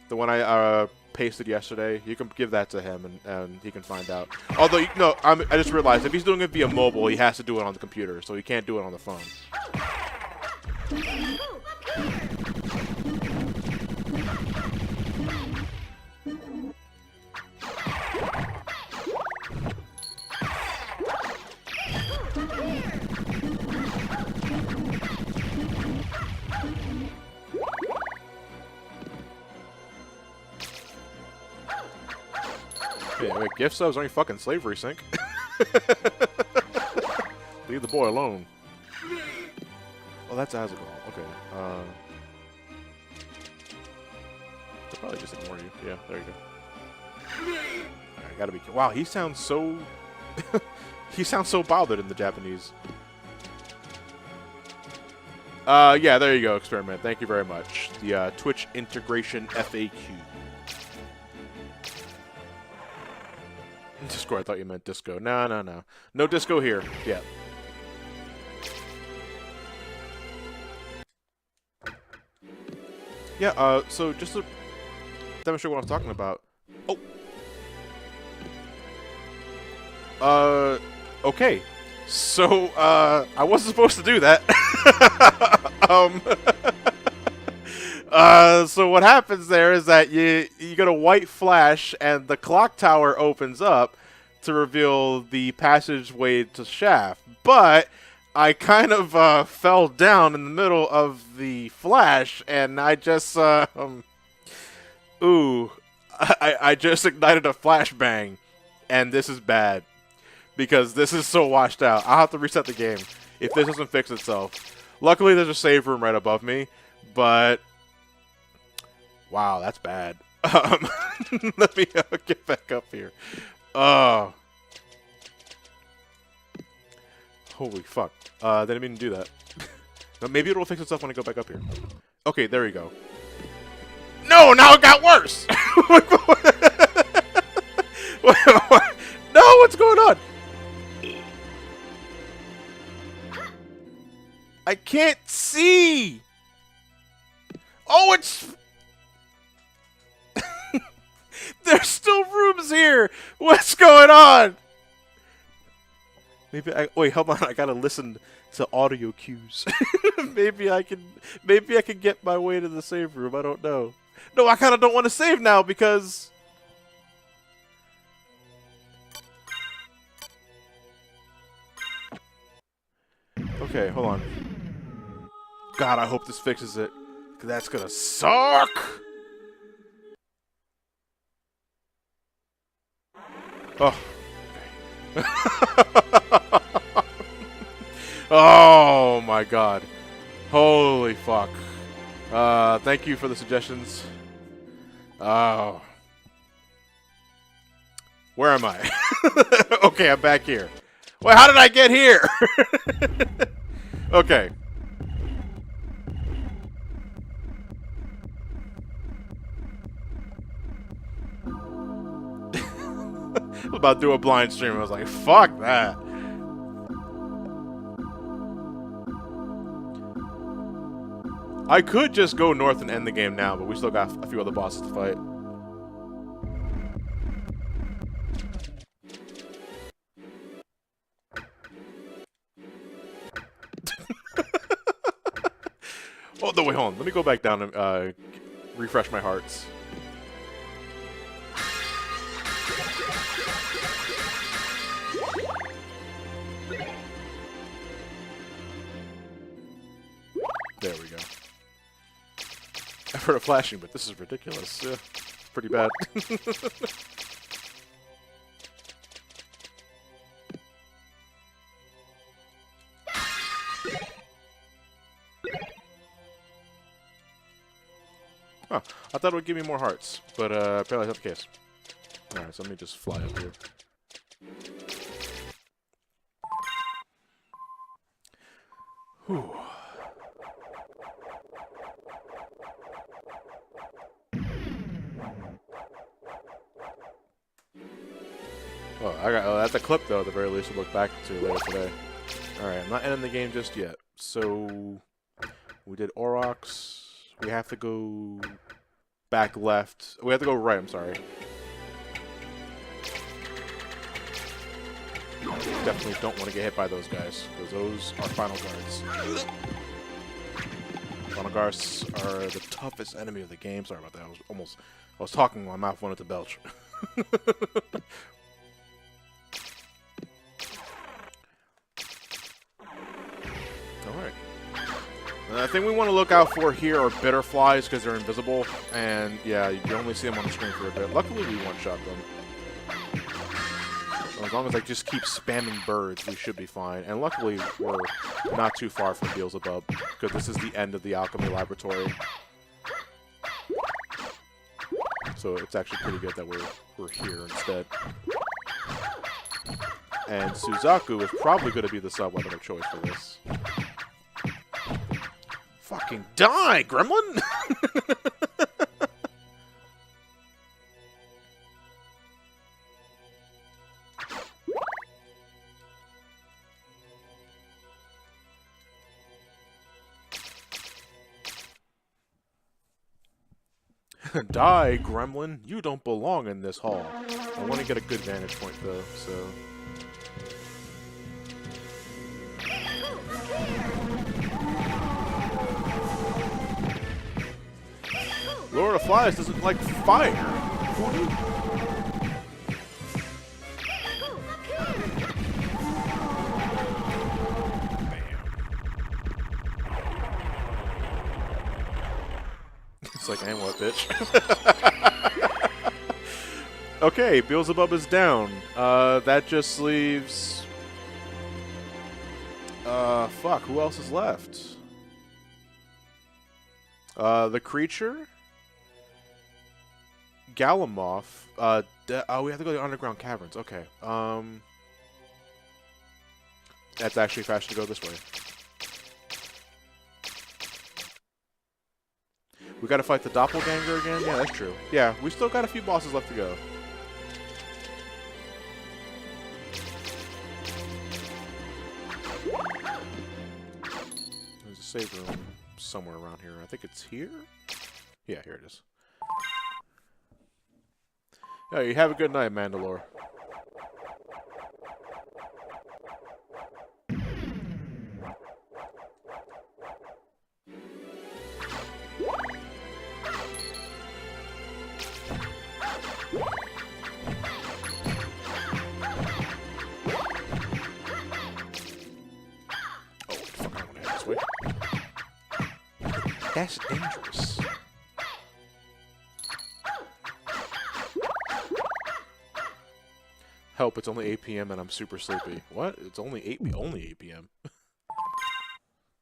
The one I pasted yesterday. You can give that to him, and he can find out. Although, no, I just realized if he's doing it via mobile, he has to do it on the computer, so he can't do it on the phone. Yeah, wait, gift subs aren't fucking slavery, Sync. Leave the boy alone. Oh, that's Azagol. Okay. I'll probably just ignore you. Yeah, there you go. Alright, gotta be. Wow, he sounds so. He sounds so bothered in the Japanese. Yeah, there you go, Experiment. Thank you very much. The Twitch integration FAQ. Discord, I thought you meant disco. No, no, no. No disco here. Yeah. Yeah, so just to demonstrate what I'm talking about. Oh. Okay. So, I wasn't supposed to do that. So what happens there is that you get a white flash and the clock tower opens up to reveal the passageway to shaft. But I kind of fell down in the middle of the flash and I just I just ignited a flashbang, and this is bad because this is so washed out. I'll have to reset the game if this doesn't fix itself. Luckily, there's a save room right above me, but wow, that's bad. Let me get back up here. Oh. Holy fuck. Didn't mean to do that. No, maybe it'll fix itself when I go back up here. Okay, there we go. No, now it got worse! No, what's going on? I can't see! Oh, it's... There's still rooms here! What's going on? Maybe I... Wait, hold on. I gotta listen to audio cues. maybe I can get my way to the save room. I don't know. No, I kind of don't want to save now because... Okay, hold on. God, I hope this fixes it. 'Cause that's gonna suck! Oh. Okay. Oh my god. Holy fuck. Thank you for the suggestions. Oh. Where am I? Okay, I'm back here. Wait, how did I get here? Okay. I was about to do a blind stream. I was like, fuck that. I could just go north and end the game now, but we still got a few other bosses to fight. Oh, no, wait, hold on. Let me go back down and refresh my hearts. There we go. I've heard of flashing, but this is ridiculous. Yeah, pretty bad. Huh. I thought it would give me more hearts, but apparently that's not the case. Alright, so let me just fly up here. Whew. Oh, that's a clip, though, at the very least, to look back to later today. Alright, I'm not ending the game just yet. So, we did Aurochs. We have to go back left. We have to go right, I'm sorry. Definitely don't want to get hit by those guys, because those are final guards. Final guards are the toughest enemy of the game. Sorry about that. I was talking, my mouth wanted to belch. Alright. The thing we want to look out for here are bitter flies, because they're invisible, and yeah, you can only see them on the screen for a bit. Luckily, we one-shot them. As long as I just keep spamming birds, we should be fine. And luckily, we're not too far from Beelzebub, because this is the end of the Alchemy Laboratory. So it's actually pretty good that we're here instead. And Suzaku is probably going to be the sub-weapon of choice for this. Fucking die, gremlin! Die, gremlin! You don't belong in this hall. I want to get a good vantage point, though, so... Lord of Flies doesn't like fire! It's like, and what, bitch? Okay, Beelzebub is down. That just leaves... fuck, who else is left? The creature? Galamoth. Oh, we have to go to the underground caverns. Okay. That's actually faster to go this way. We gotta fight the doppelganger again? Yeah, that's true. Yeah, we still got a few bosses left to go. There's a save room somewhere around here. I think it's here? Yeah, here it is. Yeah, you have a good night, Mandalore. That's dangerous. Help, it's only 8 p.m. and I'm super sleepy. What? It's only 8 p.m.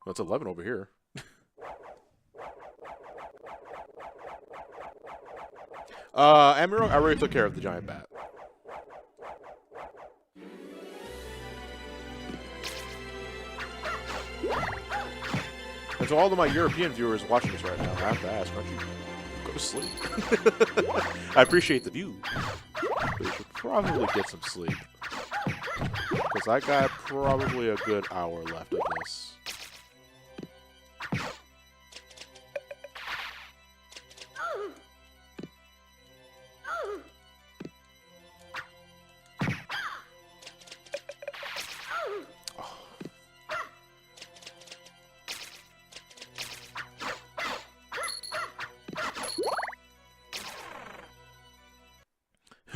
Well, it's 11 over here. Emerald, I already took care of the giant bat. And to all of my European viewers watching this right now, I have to ask, aren't you go to sleep? I appreciate the view, but you should probably get some sleep. Because I got probably a good hour left of this.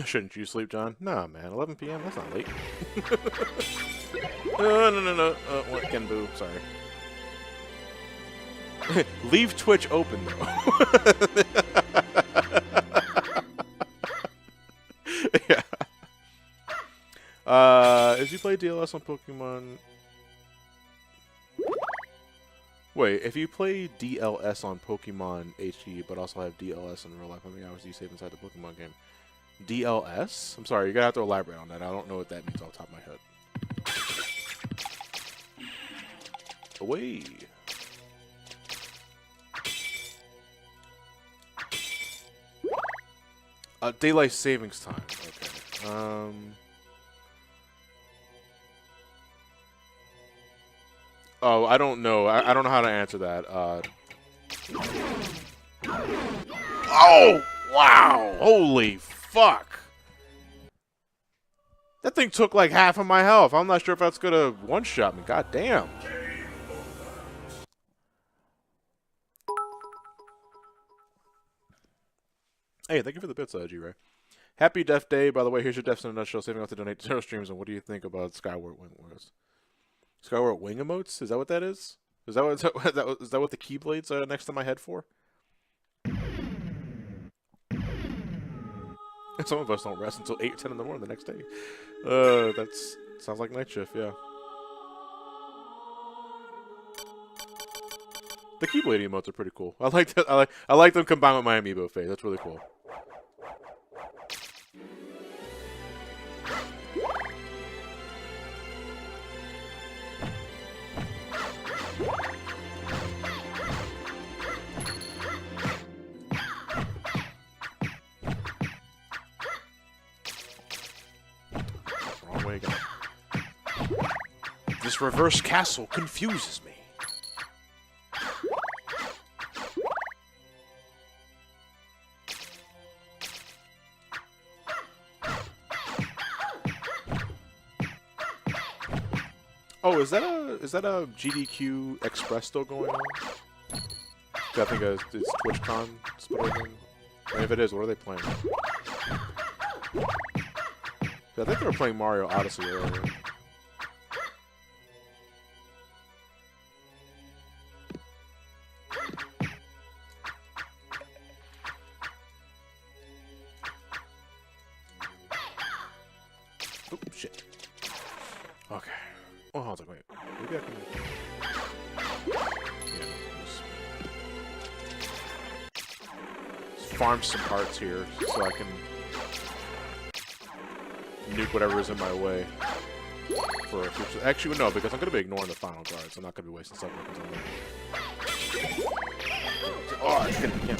Shouldn't you sleep, John? Nah, man. 11 p.m.? That's not late. No. What? Genbu. Sorry. Leave Twitch open, though. Yeah. If you play DLS on Pokemon... Wait, if you play DLS on Pokemon HD, but also have DLS in real life, how many hours do you save inside the Pokemon game? DLS? I'm sorry, you're gonna have to elaborate on that. I don't know what that means off the top of my head. Away. Daylight savings time. Okay. Oh, I don't know. I don't know how to answer that. Oh, wow. Holy fuck. That thing took like half of my health. I'm not sure if that's gonna one-shot me. God damn. Hey, thank you for the bits, G-Ray. Happy Death Day. By the way, here's your deaths in a nutshell. Saving up to donate to Zero Streams. And what do you think about Skyward Wing emotes? Skyward Wing emotes? Is that what that is? Is that what the Keyblades are next to my head for? And some of us don't rest until 8 or 10 in the morning the next day. That's sounds like night shift, yeah. The Keyblade emotes are pretty cool. I like that. I like them combined with my amiibo face. That's really cool. Wrong way again. This reverse castle confuses me. Oh, is that a GDQ Express still going on? I think it's TwitchCon split open. And if it is, what are they playing? I think they were playing Mario Odyssey earlier. Oh, shit. Okay. Oh, I was like, wait. Maybe I can... Yeah, just farm some parts here so I can nuke whatever is in my way for a future. Actually, no, because I'm going to be ignoring the final guards. I'm not going to be wasting stuff on them. Oh, I hit him again.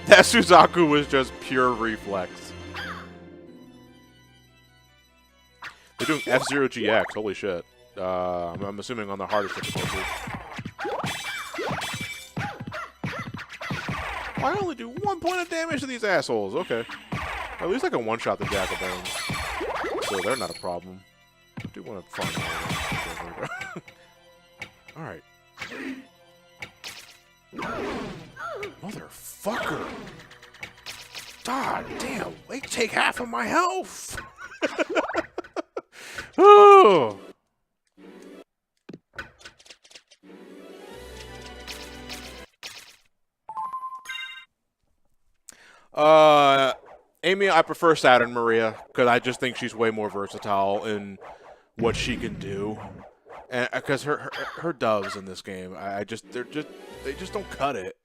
That Suzaku was just pure reflex. They're doing F-Zero GX. Holy shit. I'm assuming on the hardest difficulty. I only do 1 point of damage to these assholes. Okay. At least I can one-shot the Jack-o'-bones. So they're not a problem. I do want to farm. Alright. Motherfucker. God damn. They take half of my health. Oh. Amy, I prefer Saturn Maria because I just think she's way more versatile in what she can do, and because her doves in this game, they just don't cut it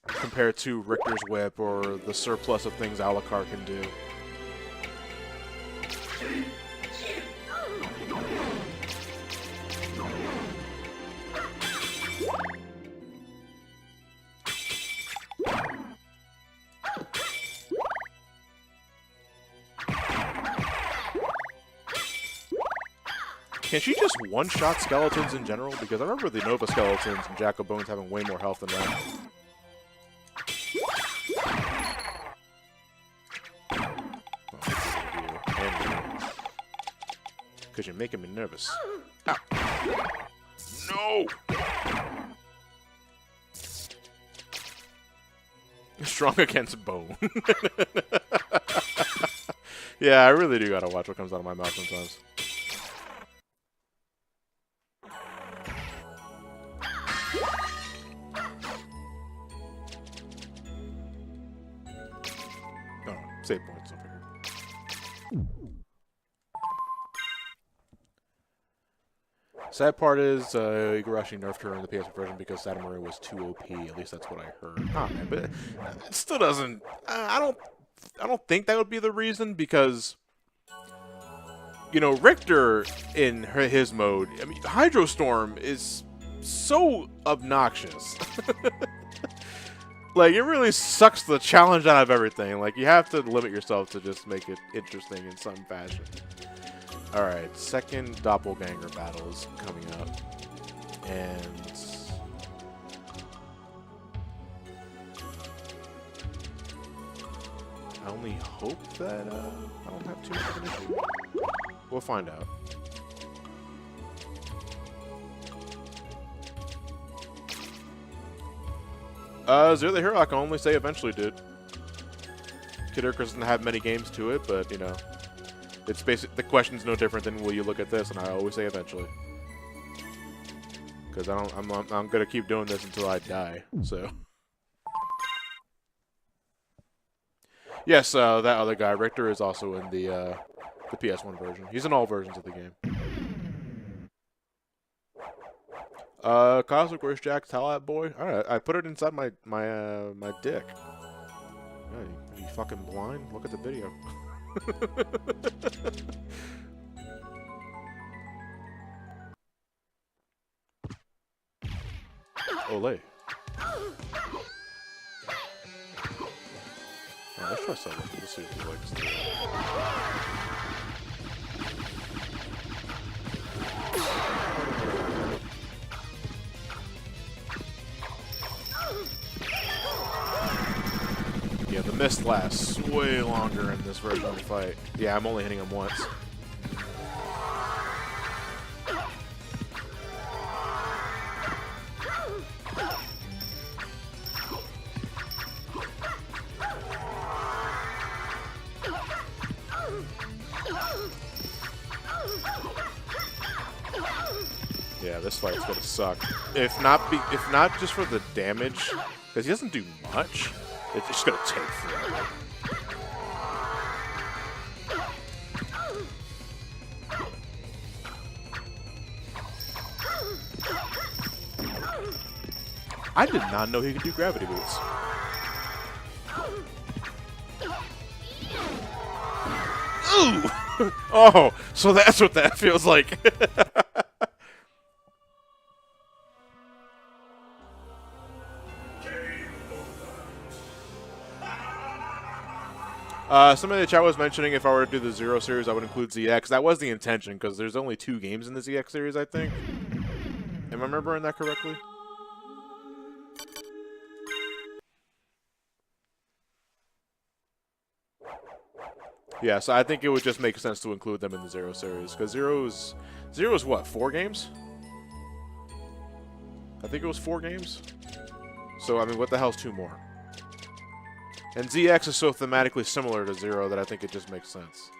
compared to Richter's Whip or the surplus of things Alucard can do. Can she just one-shot skeletons in general? Because I remember the Nova Skeletons and Jack-o'-bones having way more health than that. Because you're making me nervous. Ow. No! Strong against bone. Yeah, I really do gotta watch what comes out of my mouth sometimes. Oh, save points over here. Sad part is Igarashi nerfed her in the PSP version because Satamaru was too OP. At least that's what I heard. Oh man, but it still doesn't. I don't think that would be the reason because you know Richter in his mode. I mean, Hydrostorm is so obnoxious. Like, it really sucks the challenge out of everything. Like, you have to limit yourself to just make it interesting in some fashion. Alright, second doppelganger battle is coming up. And I only hope that I don't have too much of an issue. We'll find out. Zero the Hero, I can only say eventually, dude. Kid Icarus doesn't have many games to it, but, you know, it's basic. The question's no different than will you look at this, and I always say eventually. Because I'm gonna keep doing this until I die, so. Yes, that other guy, Richter, is also in the PS1 version. He's in all versions of the game. Cosmic, where's Jack's Talat boy? Alright, I put it inside my dick. Yeah, you fucking blind? Look at the video. Ole. Right, let's try something. Let's see if he likes it. Yeah, the mist lasts way longer in this version of the fight. Yeah, I'm only hitting him once. Yeah, this fight's gonna suck. If not just for the damage, because he doesn't do much. It's just gonna take forever. I did not know he could do gravity boots. Ooh! Oh, so that's what that feels like. Somebody in the chat was mentioning if I were to do the Zero series, I would include ZX. That was the intention, because there's only 2 games in the ZX series, I think. Am I remembering that correctly? Yeah, so I think it would just make sense to include them in the Zero series, because Zero's what, 4 games? I think it was 4 games. So, I mean, what the hell's 2 more? And ZX is so thematically similar to Zero that I think it just makes sense.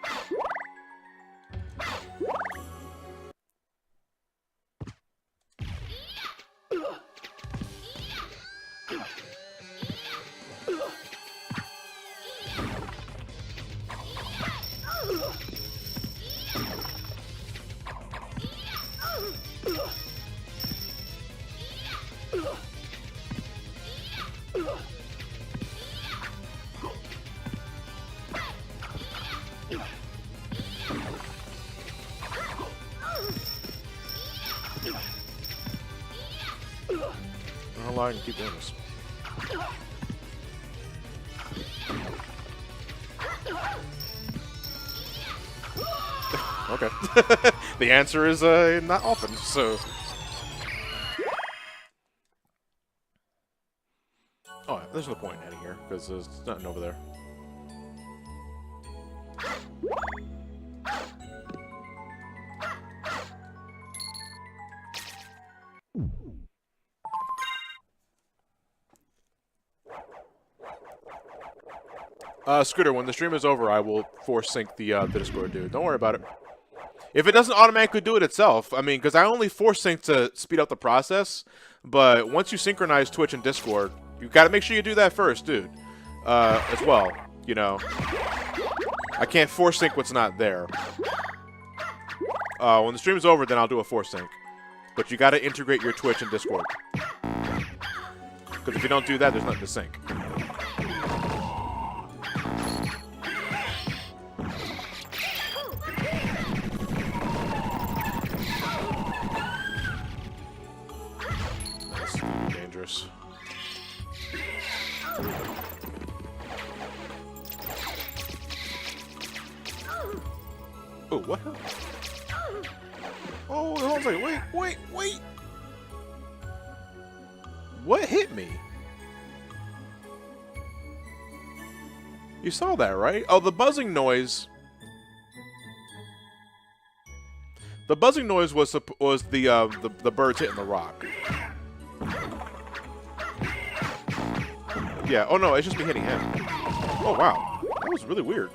How long I can keep doing this? Okay. The answer is not often, so. Oh, there's no point in heading here because there's nothing over there. Scooter, when the stream is over, I will force sync the Discord, dude. Don't worry about it. If it doesn't automatically do it itself, I mean, because I only force sync to speed up the process, but once you synchronize Twitch and Discord, you got to make sure you do that first, dude. As well, you know. I can't force sync what's not there. When the stream is over, then I'll do a force sync. But you got to integrate your Twitch and Discord. Because if you don't do that, there's nothing to sync. That's dangerous. Oh, what? Oh, hold on a second. Wait. What hit me? You saw that, right? Oh, the buzzing noise. The buzzing noise was the birds hitting the rock. Yeah. Oh no, it's just me hitting him. Oh wow, that was really weird.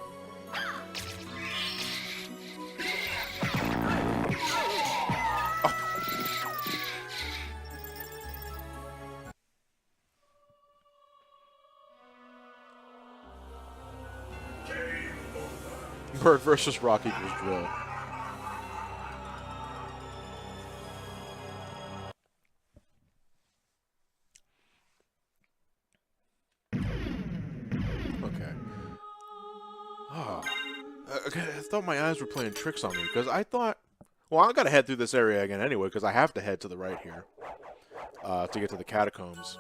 Bird versus rock equals drill. Okay. Oh. Okay, I thought my eyes were playing tricks on me because I thought, well, I gotta head through this area again anyway because I have to head to the right here to get to the catacombs.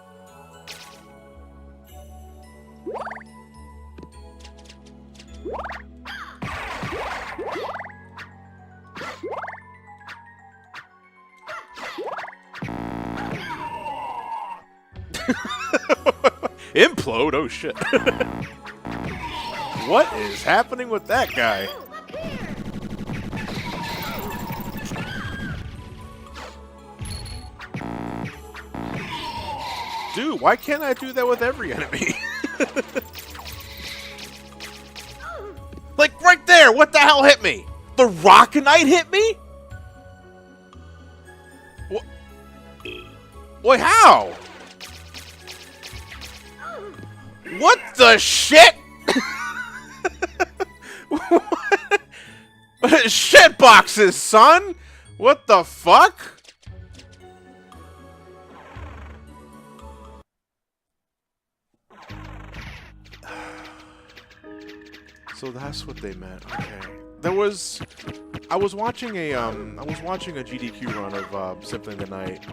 Implode? Oh shit. What is happening with that guy? Dude, why can't I do that with every enemy? Like right there, what the hell hit me? The Rockanite hit me? What? Wait, how? What the shit? Shit boxes, son! What the fuck? So that's what they meant. Okay. There was I was watching a GDQ run of Symphony of the Night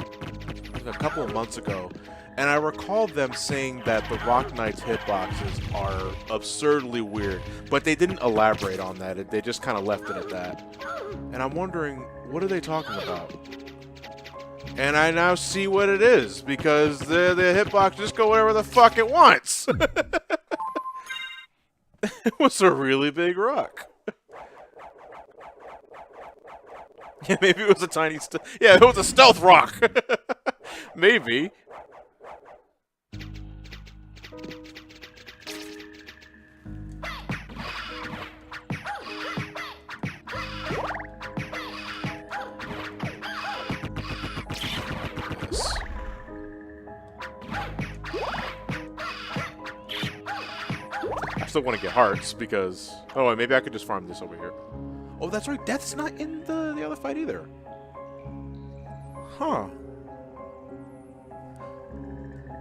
a couple of months ago. And I recall them saying that the Rock Knight's hitboxes are absurdly weird, but they didn't elaborate on that. They just kind of left it at that. And I'm wondering, what are they talking about? And I now see what it is, because the hitbox just go whatever the fuck it wants. It was a really big rock. Yeah, maybe it was a tiny... yeah, it was a stealth rock. Maybe. I still want to get hearts because... oh, maybe I could just farm this over here. Oh, that's right. Death's not in the other fight either. Huh.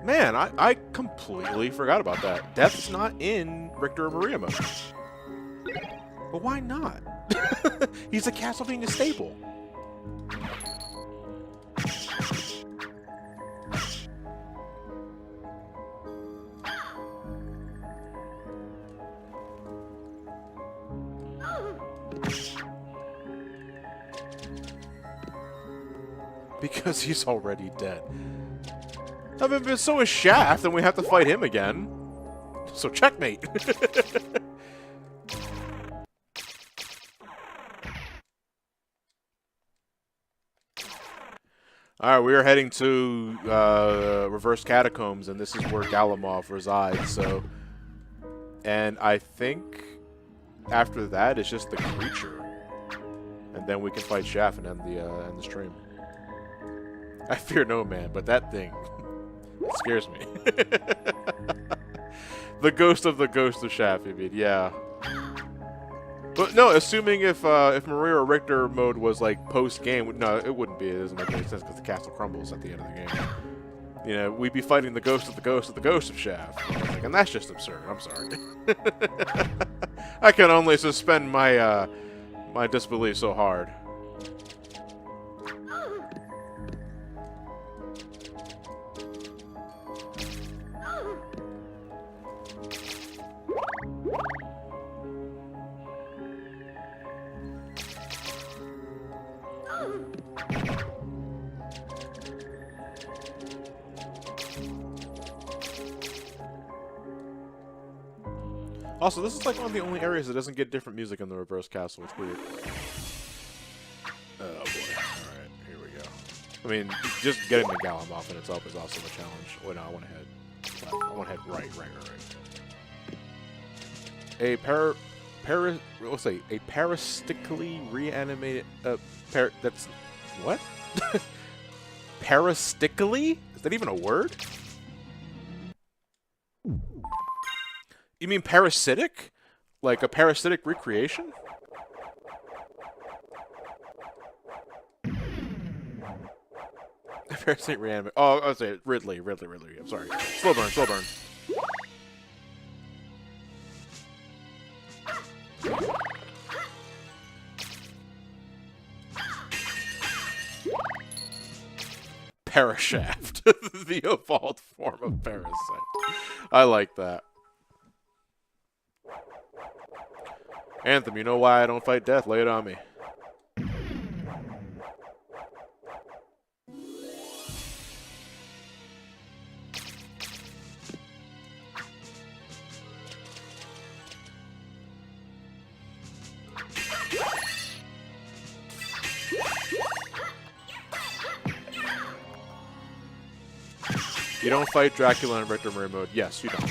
Man, I completely forgot about that. Death's not in Richter or Maria mode. But why not? He's a Castlevania staple. Because he's already dead. I mean, but so is Shaft, and we have to fight him again. So checkmate. Alright, we are heading to Reverse Catacombs, and this is where Galamov resides, so... and I think after that, it's just the creature. And then we can fight Shaft and end the stream. I fear no man, but that thing scares me. The ghost of Shaft, I mean, yeah. No, assuming if Maria or Richter mode was like post game, no, it wouldn't be. It doesn't make any sense because the castle crumbles at the end of the game. You know, we'd be fighting the ghost of the ghost of the ghost of Shaft, and that's just absurd. I'm sorry. I can only suspend my my disbelief so hard. Also, this is like one of the only areas that doesn't get different music in the reverse castle. It's weird. Oh boy. Alright, here we go. I mean, just getting the Galamoth in itself is also a challenge. Wait, no, I want to head left. I want to head right. Let's say, a parastically reanimated, that's, what? Parastically? Is that even a word? You mean parasitic? Like a parasitic recreation? Parasitic reanimate. Oh, I was saying Ridley. I'm sorry. Slow burn. Parashaft. The evolved form of parasite. I like that. Anthem, you know why I don't fight death? Lay it on me. You don't fight Dracula in Richter Mirror mode. Yes, you don't.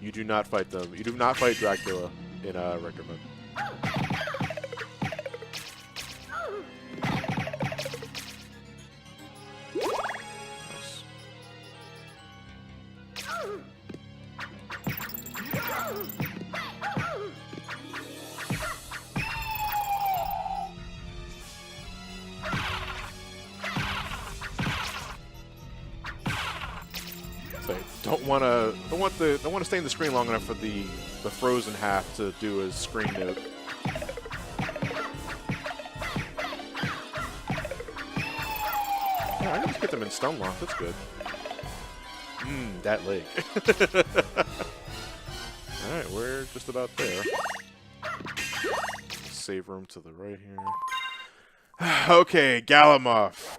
You do not fight them. You do not fight Dracula in Richter mode. Nice. Don't want to stay in the screen long enough for the frozen half to do his screen note. Yeah, I can just get them in stun lock. That's good. That leg. All right, we're just about there. Save room to the right here. Okay, Galamoth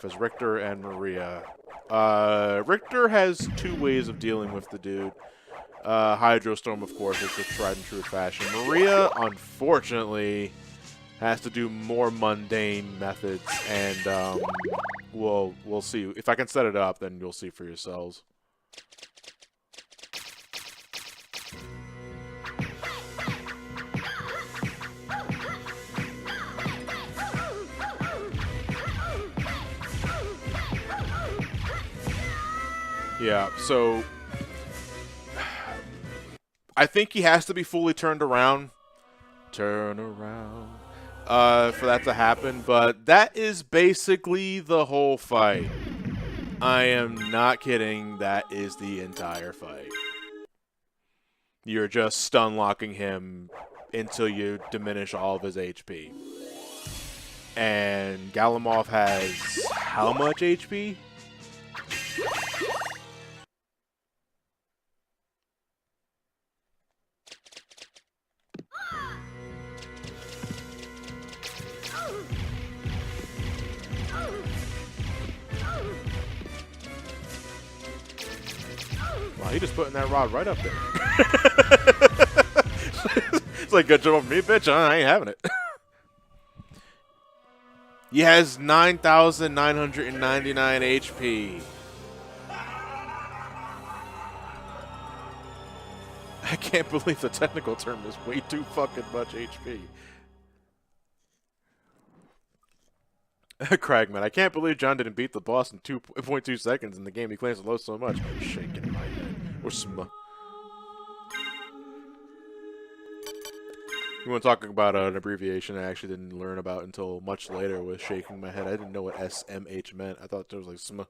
is Richter and Maria. Richter has two ways of dealing with the dude. Hydrostorm, of course, is the tried and true fashion. Maria, unfortunately, has to do more mundane methods, and we'll see. If I can set it up, then you'll see for yourselves. Yeah, so I think he has to be fully turned around. For that to happen, but that is basically the whole fight. I am not kidding, that is the entire fight. You're just stun locking him until you diminish all of his HP. And Galamoth has how much HP? Wow, he just putting that rod right up there. It's like, good job on me, bitch. I ain't having it. He has 9,999 HP. I can't believe the technical term is way too fucking much HP. Cragman, I can't believe John didn't beat the boss in 2.2 seconds in the game he claims to love so much. Shaking my head. Or You want to talk about an abbreviation I actually didn't learn about until much later with shaking my head. I didn't know what SMH meant. I thought there was like sm.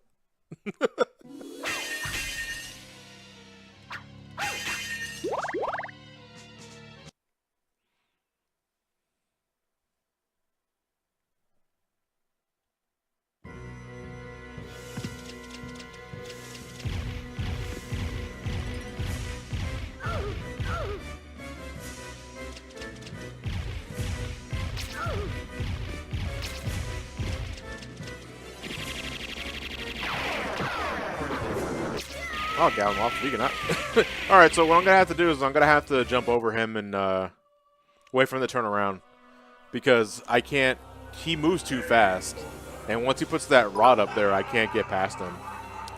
I'll gal him off. You cannot. Alright, so what I'm going to have to do is I'm going to have to jump over him and wait for him to turn around. Because I can't... He moves too fast. And once he puts that rod up there, I can't get past him.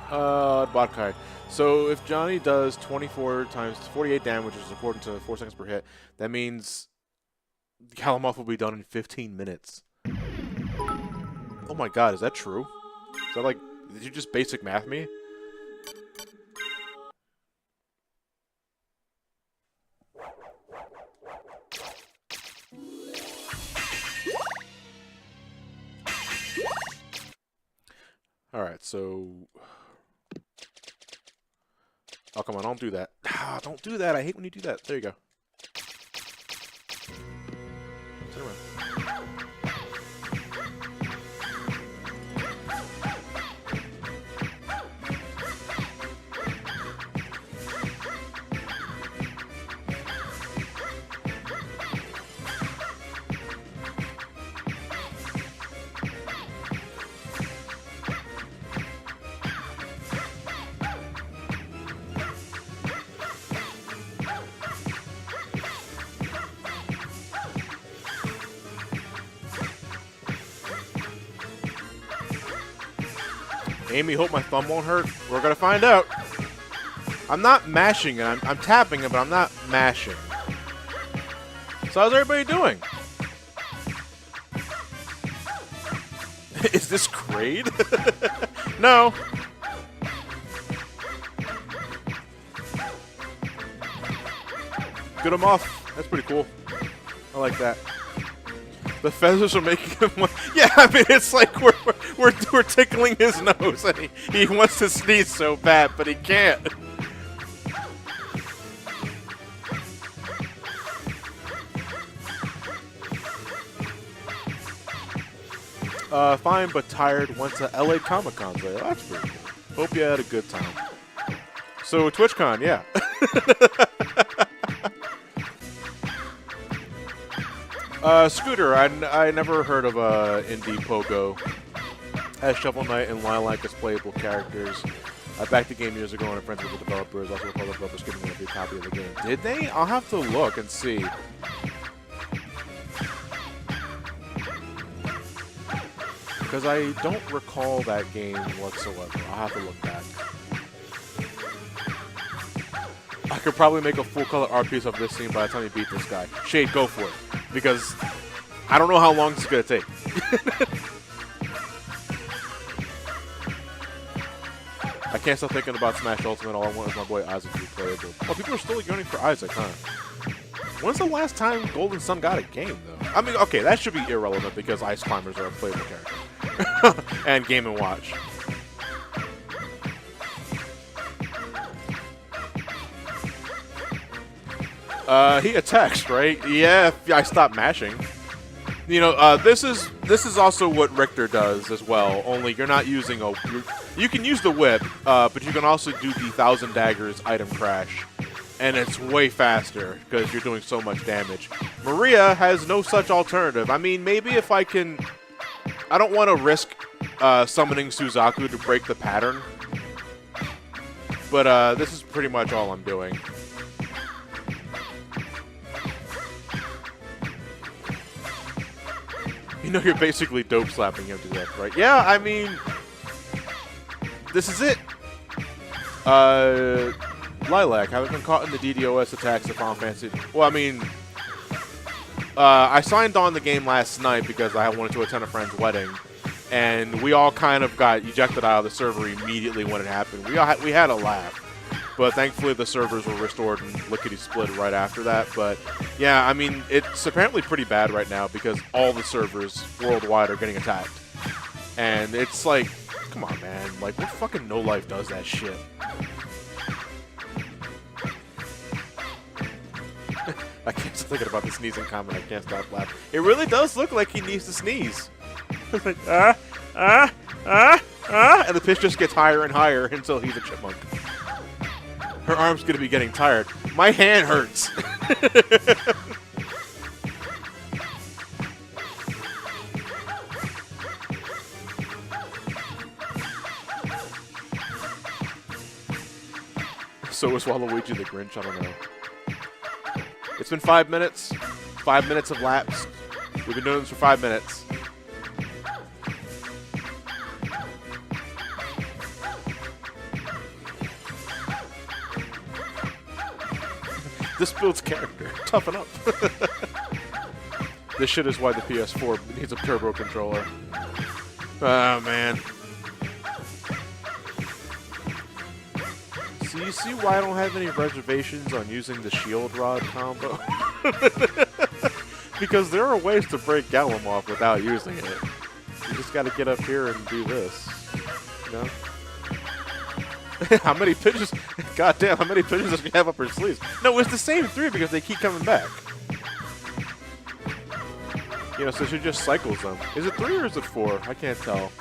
Botkai. So if Johnny does 24 times 48 damage, which is according to 4 seconds per hit, that means Kalimov will be done in 15 minutes. Oh my god, is that true? Is that like... Did you just basic math me? Alright, so... Oh, come on, don't do that. Ah, don't do that. I hate when you do that. There you go. Turn around. Amy, hope my thumb won't hurt. We're gonna find out. I'm not mashing it. I'm tapping it, but I'm not mashing. So how's everybody doing? Is this grade? No. Get him off. That's pretty cool. I like that. The feathers are making him... Yeah, I mean, it's like we're tickling his nose, and he wants to sneeze so bad, but he can't. Fine but tired. Went to LA Comic-Con today. Oh, that's pretty cool. Hope you had a good time. So, TwitchCon, yeah. Scooter, I never heard of Indie Pogo. As Shovel Knight and Lilac as playable characters. I backed the game years ago and I'm friends with the developers. Also, the developers giving me a free copy of the game. Did they? I'll have to look and see. Because I don't recall that game whatsoever. I'll have to look back. I could probably make a full-color art piece of this scene by the time you beat this guy. Shade, go for it. Because I don't know how long this is going to take. I can't stop thinking about Smash Ultimate. All I want is my boy Isaac to be playable. Oh, people are still yearning for Isaac, huh? When's the last time Golden Sun got a game, though? I mean, okay, that should be irrelevant because Ice Climbers are a playable character. And Game & Watch. He attacks, right? Yeah, I stopped mashing. You know, this is also what Richter does as well. Only you're not using a. You can use the whip, but you can also do the 1,000 Daggers item crash, and it's way faster because you're doing so much damage. Maria has no such alternative. I mean, maybe if I can. I don't want to risk summoning Suzaku to break the pattern, but this is pretty much all I'm doing. You know you're basically dope slapping him to death, right? Yeah, I mean, this is it. Lilac, haven't been caught in the DDoS attacks of Final Fantasy. Well, I mean, I signed on the game last night because I wanted to attend a friend's wedding, and we all kind of got ejected out of the server immediately when it happened. We had a laugh. But thankfully the servers were restored and lickety-split right after that. But yeah, I mean, it's apparently pretty bad right now because all the servers worldwide are getting attacked. And it's like, come on, man. Like, what fucking no-life does that shit? I can't stop thinking about the sneezing comment. I can't stop laughing. It really does look like he needs to sneeze. It's like, and the pitch just gets higher and higher until he's a chipmunk. Her arm's gonna be getting tired. My hand hurts. So is Waluigi the Grinch? I don't know. It's been 5 minutes. 5 minutes have lapsed. We've been doing this for 5 minutes. This builds character. Toughen up. This shit is why the PS4 needs a turbo controller. Oh, man. So you see why I don't have any reservations on using the shield rod combo? Because there are ways to break Galamov without using it. You just gotta get up here and do this. You know? How many pitches? Goddamn, how many pitches does she have up her sleeves? No, it's the same 3 because they keep coming back. You know, so she just cycles them. Is it 3 or is it 4? I can't tell.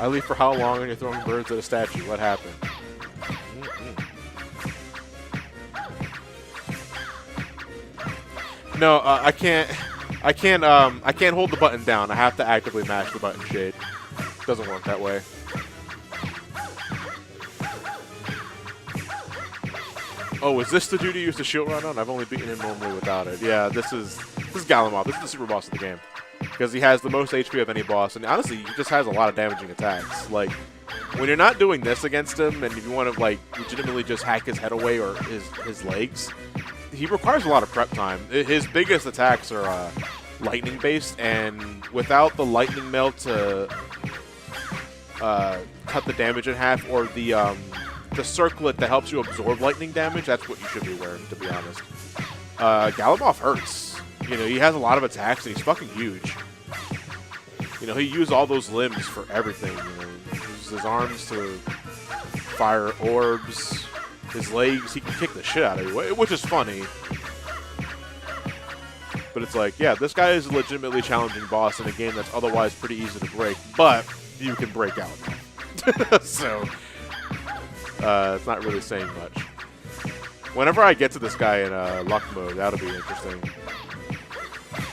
I leave for how long and you're throwing birds at a statue? What happened? No, I can't hold the button down. I have to actively mash the button shade. Doesn't work that way. Oh, is this the dude you use the shield rod on? I've only beaten him normally without it. Yeah, this is Galamov. This is the super boss of the game. Because he has the most HP of any boss, and honestly, he just has a lot of damaging attacks. Like, when you're not doing this against him, and if you want to, like, legitimately just hack his head away or his legs, he requires a lot of prep time. His biggest attacks are lightning-based, and without the lightning melt to cut the damage in half, or the circlet that helps you absorb lightning damage, that's what you should be wearing, to be honest. Galamov hurts. You know, he has a lot of attacks, and he's fucking huge. You know, he used all those limbs for everything. You know, he uses his arms to fire orbs. His legs, he can kick the shit out of you, which is funny. But it's like, yeah, this guy is a legitimately challenging boss in a game that's otherwise pretty easy to break, but you can break out. So, it's not really saying much. Whenever I get to this guy in luck mode, that'll be interesting.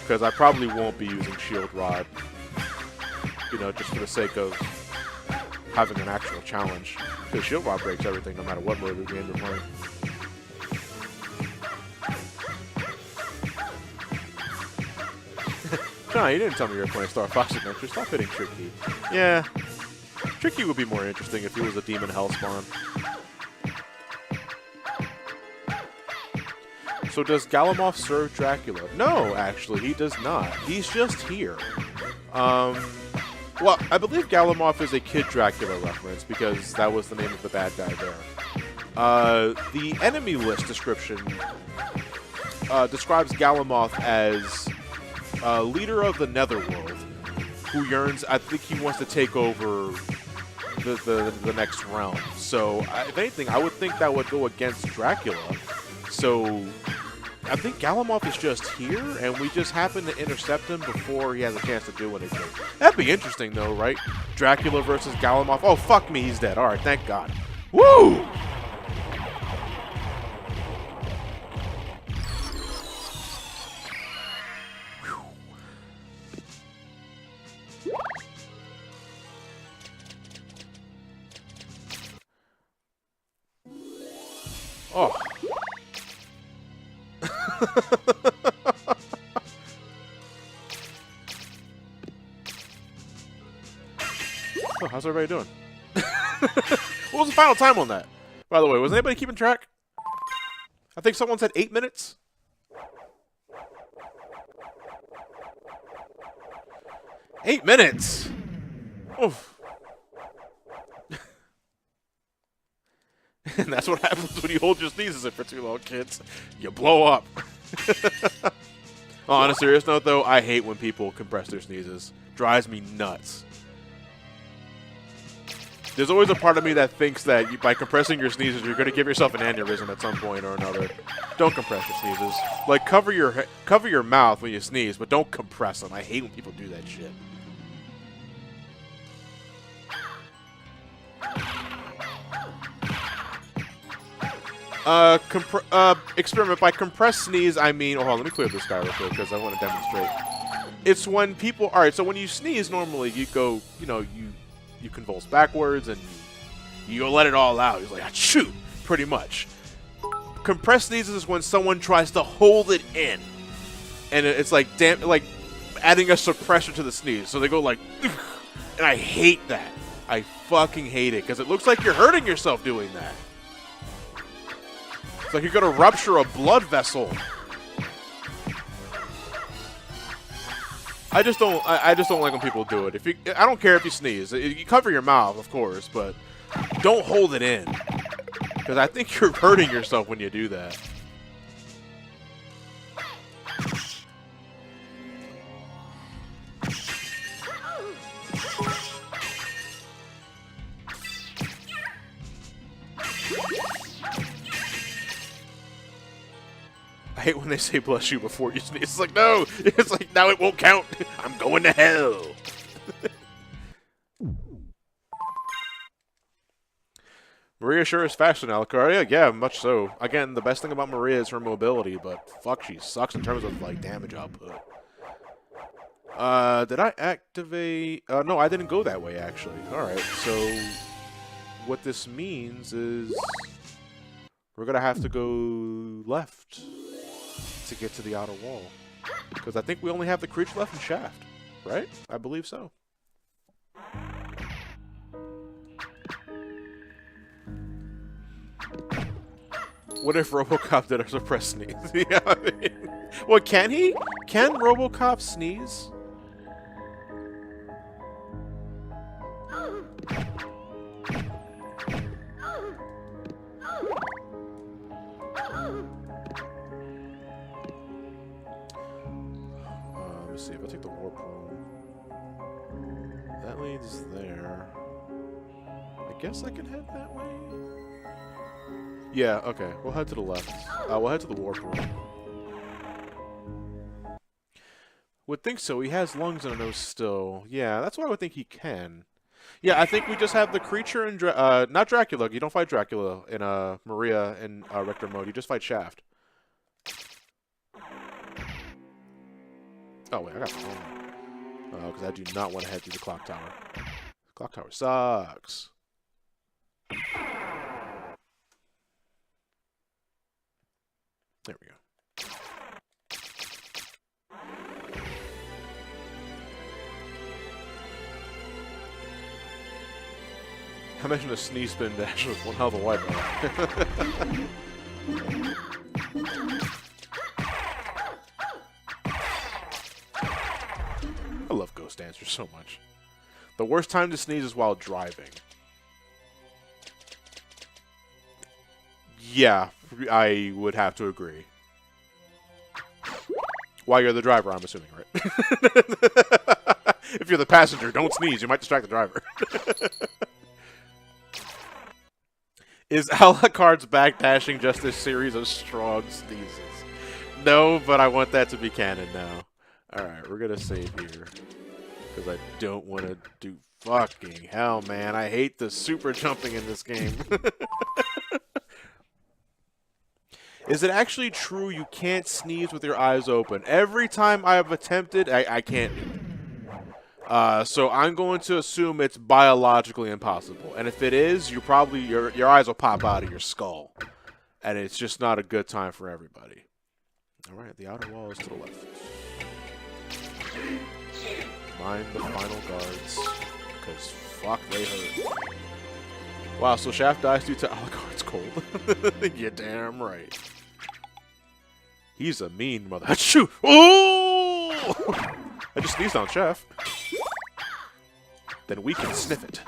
Because I probably won't be using shield rod. You know, just for the sake of having an actual challenge. Because shield rod breaks everything no matter what mode of the game you're playing. John, you didn't tell me you were playing Star Fox Adventure. Stop hitting Tricky. Yeah. Tricky would be more interesting if he was a demon hell spawn. So does Galamov serve Dracula? No, actually, he does not. He's just here. Well, I believe Galamov is a Kid Dracula reference because that was the name of the bad guy there. The enemy list description describes Galamov as leader of the Netherworld, who yearns. I think he wants to take over the next realm. So, if anything, I would think that would go against Dracula. So, I think Galamov is just here, and we just happen to intercept him before he has a chance to do anything. That'd be interesting, though, right? Dracula versus Galamov. Oh, fuck me, he's dead. All right, thank God. Woo! Oh. Oh, how's everybody doing? What was the final time on that? By the way, was anybody keeping track? I think someone said 8 minutes. 8 minutes! Oof. And that's what happens when you hold your sneezes in for too long, kids. You blow up. Oh, on a serious note, though, I hate when people compress their sneezes. Drives me nuts. There's always a part of me that thinks that by compressing your sneezes, you're going to give yourself an aneurysm at some point or another. Don't compress your sneezes. Like, cover your mouth when you sneeze, but don't compress them. I hate when people do that shit. Experiment. By compressed sneeze, I mean... Oh, hold on, let me clear this guy real quick because I want to demonstrate. It's when people... Alright, so when you sneeze, normally you go, you know, you convulse backwards and you let it all out. It's like, achoo, pretty much. Compressed sneezes is when someone tries to hold it in. And it's like, like adding a suppressor to the sneeze. So they go like, ugh, and I hate that. I fucking hate it because it looks like you're hurting yourself doing that. It's like you're gonna rupture a blood vessel. I just don't like when people do it. I don't care if you sneeze. You cover your mouth, of course, but don't hold it in. Because I think you're hurting yourself when you do that. I hate when they say bless you before you sneeze. It's like, no! It's like, now it won't count! I'm going to hell! Maria sure is faster now, Lucaria. Yeah, much so. Again, the best thing about Maria is her mobility, but fuck, she sucks in terms of, like, damage output. Did I activate... no, I didn't go that way, actually. Alright, so... What this means is... We're gonna have to go left to get to the outer wall. Because I think we only have the creature left in Shaft, right? I believe so. What if RoboCop did a suppressed sneeze? Yeah, I mean, well, can he? Can RoboCop sneeze? Let me see. If I take the warp room, that leads there. I guess I can head that way. Yeah, okay. We'll head to the left. We'll head to the warp room. Would think so. He has lungs and a nose still. Yeah, that's why I would think he can. Yeah, I think we just have the creature and... not Dracula. You don't fight Dracula in Maria in Rector mode. You just fight Shaft. Oh, wait. I got one. Because I do not want to head through the clock tower. The clock tower sucks. There we go. I mentioned a sneeze spin dash with one hell of a wipeout. I love Ghost Dancer so much. The worst time to sneeze is while driving. Yeah, I would have to agree. While you're the driver, I'm assuming, right? If you're the passenger, don't sneeze. You might distract the driver. Is Alucard's backdashing just a series of strong sneezes? No, but I want that to be canon now. Alright, we're gonna save here. Because I don't want to do... Fucking hell, man. I hate the super jumping in this game. Is it actually true you can't sneeze with your eyes open? Every time I have attempted, I can't do it. So I'm going to assume it's biologically impossible. And if it is, you probably your eyes will pop out of your skull. And it's just not a good time for everybody. Alright, the outer wall is to the left. Mind the final guards. Because fuck, they hurt. Wow, so Shaft dies due to Alucard's cold. You're damn right. He's a mean mother. Achoo! Oh! I just sneezed on Chef. Then we can sniff it.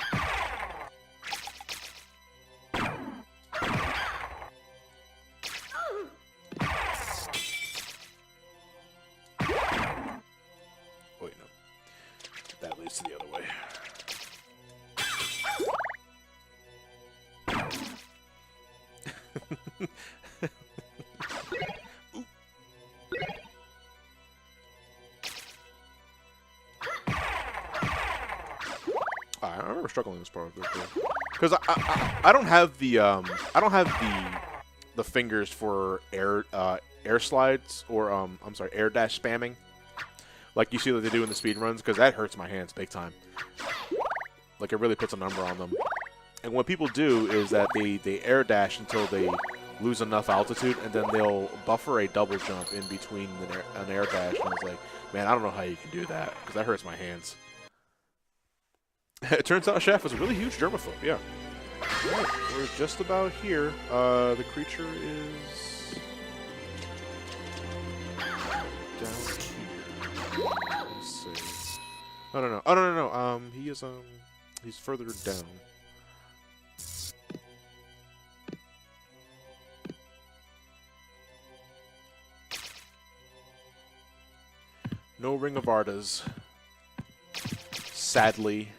this to the other way. I remember struggling this part because I don't have the the fingers for air slides or I'm sorry, air dash spamming like you see that they do in the speed runs, because that hurts my hands big time. Like, it really puts a number on them. And what people do is that they air dash until they lose enough altitude, and then they'll buffer a double jump in between an air dash. And it's like, man, I don't know how you can do that, because that hurts my hands. It turns out Chef is a really huge germaphobe, yeah. Right, we're just about here. The creature is down here. Let's see. Oh, no. Oh, no. He is, he's further down. No Ring of Ardas. Sadly.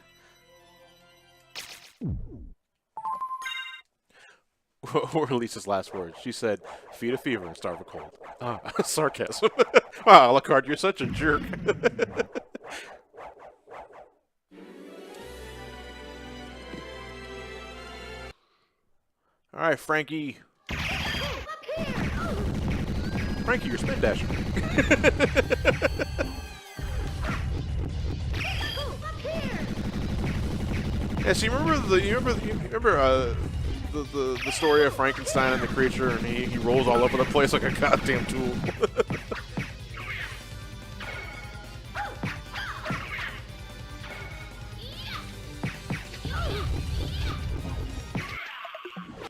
Or Lisa's last words. She said, feed a fever and starve a cold. Ah, sarcasm. Wow, Alucard, you're such a jerk. Alright, Frankie. Frankie, you're spin dashing. Yeah, so you remember the story of Frankenstein and the creature, and he rolls all over the place like a goddamn tool.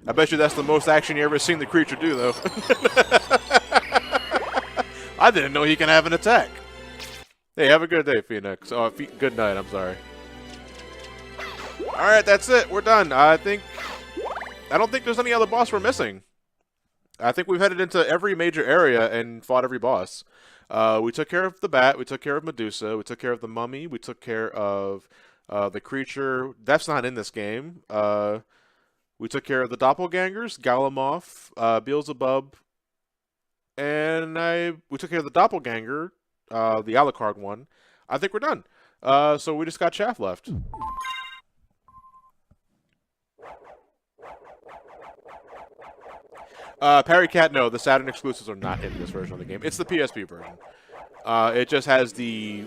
I bet you that's the most action you ever seen the creature do, though. I didn't know he can have an attack. Hey, have a good day, Phoenix. Oh, good night, I'm sorry. Alright, that's it. We're done. I don't think there's any other boss we're missing. I think we've headed into every major area and fought every boss. We took care of the bat. We took care of Medusa. We took care of the mummy. We took care of the creature. That's not in this game. We took care of the doppelgangers, Galamoth, Beelzebub, and we took care of the doppelganger, the Alucard one. I think we're done. So we just got Chaff left. Parry Cat, no, the Saturn exclusives are not in this version of the game. It's the PSP version. It just has the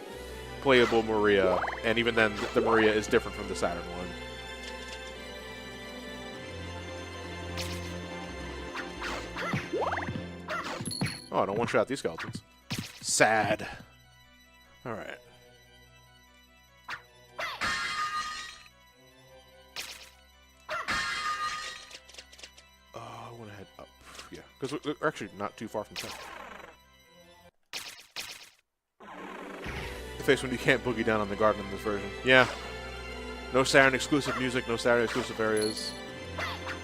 playable Maria, and even then, the Maria is different from the Saturn one. Oh, I don't one-shot these skeletons. Sad. Alright. I want to head up. Yeah, because we're actually not too far from center. The face when you can't boogie down on the garden in this version. Yeah. No Saturn exclusive music, no Saturn exclusive areas.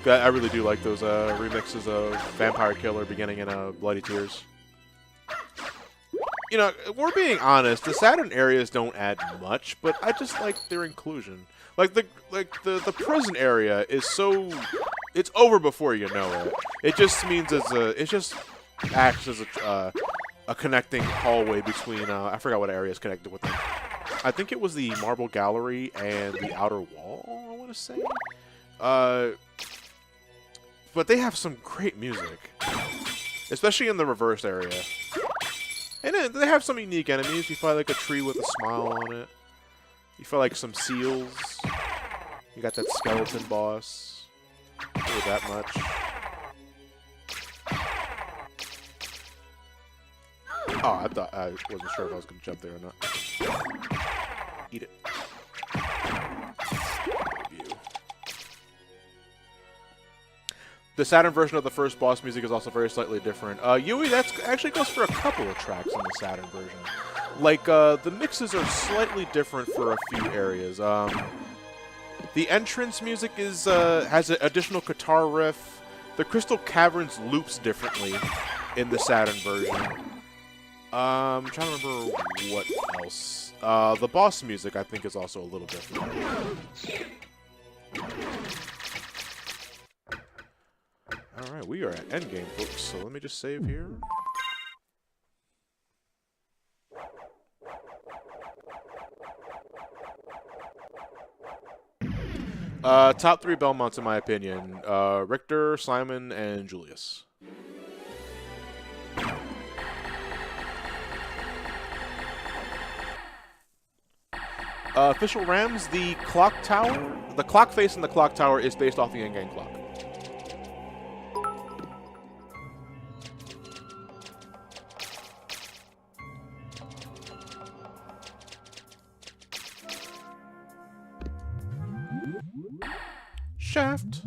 I really do like those remixes of Vampire Killer beginning in Bloody Tears. You know, we're being honest, the Saturn areas don't add much, but I just like their inclusion. Like the prison area is so, it's over before you know it. It just means it just acts as a connecting hallway between I forgot what area is connected with them. I think it was the Marble Gallery and the Outer Wall, I want to say. But they have some great music, especially in the reverse area. And then they have some unique enemies. You fight like a tree with a smile on it. You fight like some seals. You got that skeleton boss. Not that much. Oh, I wasn't sure if I was going to jump there or not. Eat it. The Saturn version of the first boss music is also very slightly different. Yui, that actually goes for a couple of tracks in the Saturn version. Like, the mixes are slightly different for a few areas. The entrance music is has an additional guitar riff. The Crystal Caverns loops differently in the Saturn version. I'm trying to remember what else. The boss music, I think, is also a little different. Alright, we are at endgame, folks, so let me just save here. Top 3 Belmonts, in my opinion. Richter, Simon, and Julius. Official Rams, the clock tower, the clock face in the clock tower is based off the in-game clock. Shaft.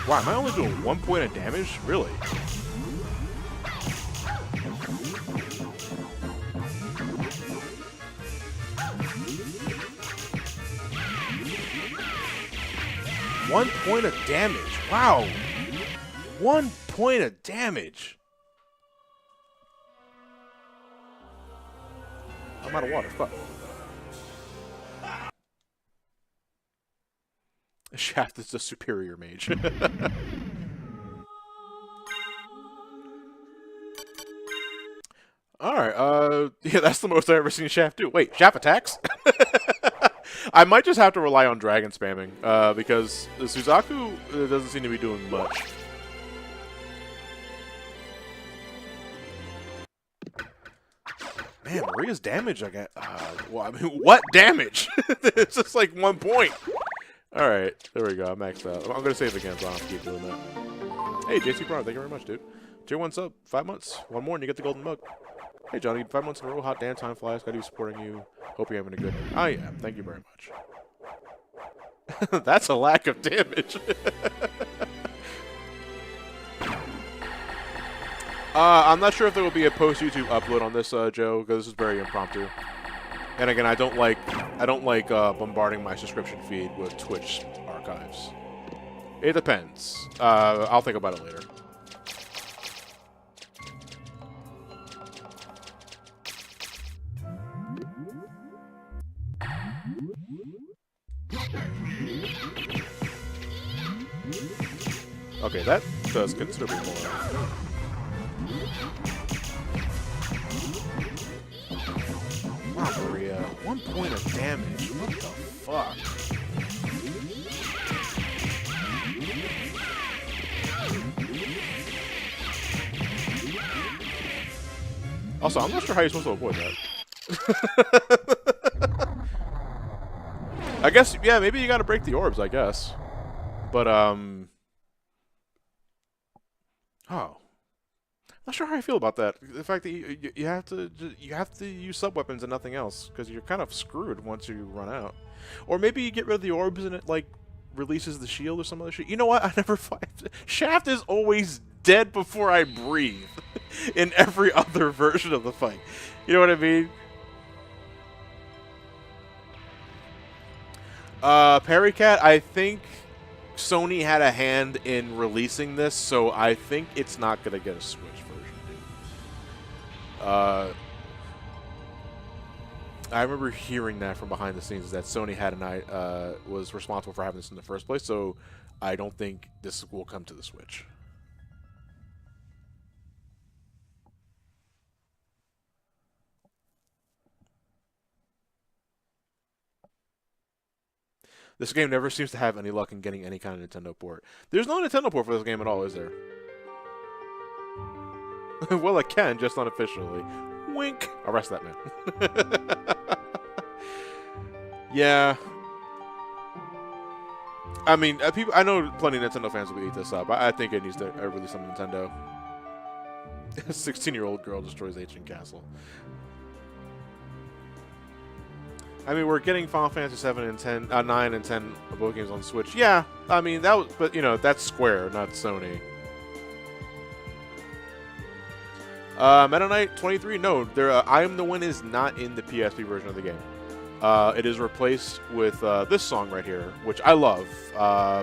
Wow, am I only doing 1 point of damage? Really? One point of damage. Wow. 1 point of damage. I'm out of water. Fuck. Shaft is the superior mage. Alright, yeah, that's the most I've ever seen Shaft do. Wait, Shaft attacks? I might just have to rely on dragon spamming, because the Suzaku doesn't seem to be doing much. Man, Maria's damage, I got, well, I mean, what damage? It's just like 1 point. Alright, there we go, I'm maxed out. I'm gonna save again, so I don't have to keep doing that. Hey, JC Brown, thank you very much, dude. Tier 1 sub, 5 months. 1 more and you get the golden mug. Hey, Johnny, 5 months in a row, hot damn, time flies. Gotta be supporting you. Hope you're having a good... I am, thank you very much. That's a lack of damage. I'm not sure if there will be a post-YouTube upload on this, Joe, because this is very impromptu. And again, I don't like bombarding my subscription feed with Twitch archives. It depends. I'll think about it later. Okay, that does considerably more. Wow, Maria. 1 point of damage. What the fuck? Also, I'm not sure how you're supposed to avoid that. I guess, yeah, maybe you gotta break the orbs, I guess. But, oh. Not sure how I feel about that. The fact that you have to use sub-weapons and nothing else, because you're kind of screwed once you run out. Or maybe you get rid of the orbs and it, like, releases the shield or some other shit. You know what? I never fight. Shaft is always dead before I breathe in every other version of the fight. You know what I mean? Parrycat, I think Sony had a hand in releasing this, so I think it's not going to get a Switch version. I remember hearing that from behind the scenes, that Sony had was responsible for having this in the first place, so I don't think this will come to the Switch. This game never seems to have any luck in getting any kind of Nintendo port. There's no Nintendo port for this game at all, is there? Well, it can, just unofficially. Wink! Arrest that man. Yeah. I mean, I know plenty of Nintendo fans will eat this up. I think it needs to release on Nintendo. A 16-year-old girl destroys ancient castle. I mean, we're getting Final Fantasy 7 and 10, 9 and 10 both games on Switch. Yeah, I mean that was, but you know that's Square, not Sony. Meta Knight 23. No, there. I Am the Wind is not in the PSP version of the game. It is replaced with this song right here, which I love.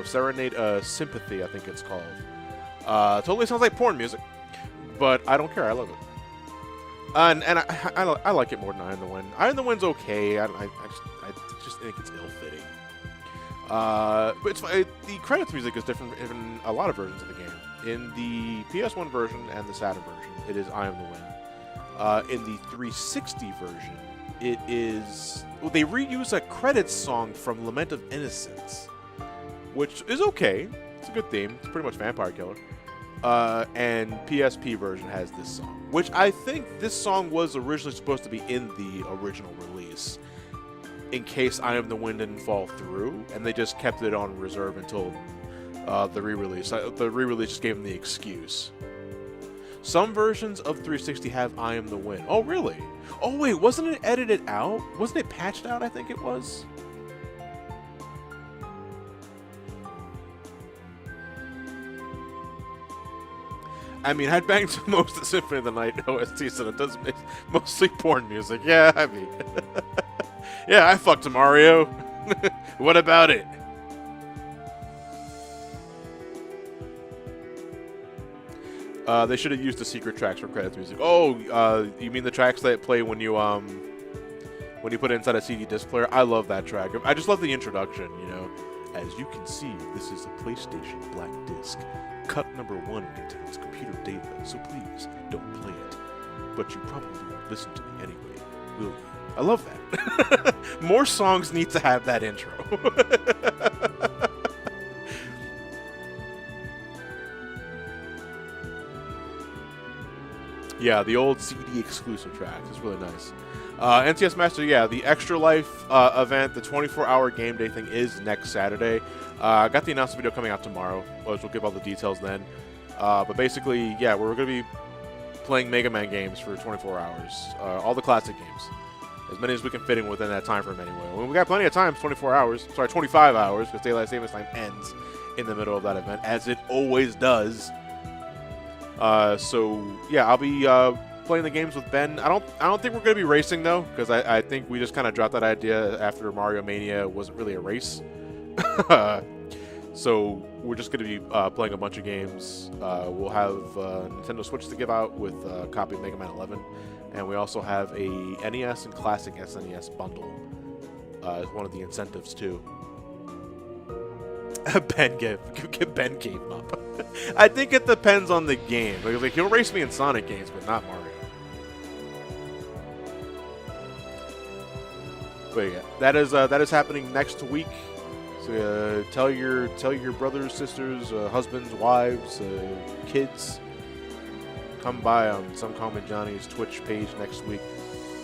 Serenade Sympathy, I think it's called. Totally sounds like porn music, but I don't care. I love it. And I like it more than I Am the Wind. I Am the Wind's okay. I just think it's ill-fitting. But the credits music is different in a lot of versions of the game. In the PS1 version and the Saturn version, it is I Am the Wind. In the 360 version, it is... Well, they reuse a credits song from Lament of Innocence, which is okay. It's a good theme. It's pretty much Vampire Killer. And PSP version has this song, which I think this song was originally supposed to be in the original release, in case I Am the Wind didn't fall through, and they just kept it on reserve until the re-release. The re-release just gave them the excuse. Some versions of 360 have I Am the Wind. Oh, really? Oh, wait, wasn't it edited out? Wasn't it patched out, I think it was? I mean, I banged most of the Symphony of the Night OST, so it does make mostly porn music. Yeah, I mean... yeah, I fucked a Mario. What about it? They should have used the secret tracks for credits music. Oh, you mean the tracks that play when you put it inside a CD disc player? I love that track. I just love the introduction, you know. As you can see, this is a PlayStation Black Disc. Cut number 1 contains computer data, so please don't play it. But you probably won't listen to me anyway, will you? I love that. More songs need to have that intro. Yeah, the old CD exclusive tracks. It's really nice. NTS Master, yeah, the Extra Life event, the 24-hour game day thing is next Saturday. I got the announcement video coming out tomorrow, which we'll give all the details then. But basically, yeah, we're going to be playing Mega Man games for 24 hours. All the classic games. As many as we can fit in within that time frame anyway. Well, we got plenty of time, 24 hours. Sorry, 25 hours, because Daylight Savings Time ends in the middle of that event, as it always does. So yeah, I'll be playing the games with Ben. I don't think we're gonna be racing though, because I think we just kind of dropped that idea after Mario Mania wasn't really a race. So we're just gonna be playing a bunch of games. We'll have Nintendo Switch to give out with a copy of Mega Man 11, and we also have a NES and Classic SNES bundle as one of the incentives too. Ben gave up. I think it depends on the game. Like he'll race me in Sonic games, but not Mario. But yeah, that is happening next week. So tell your brothers, sisters, husbands, wives, kids. Come by on Some Call Me Johnny's Twitch page next week.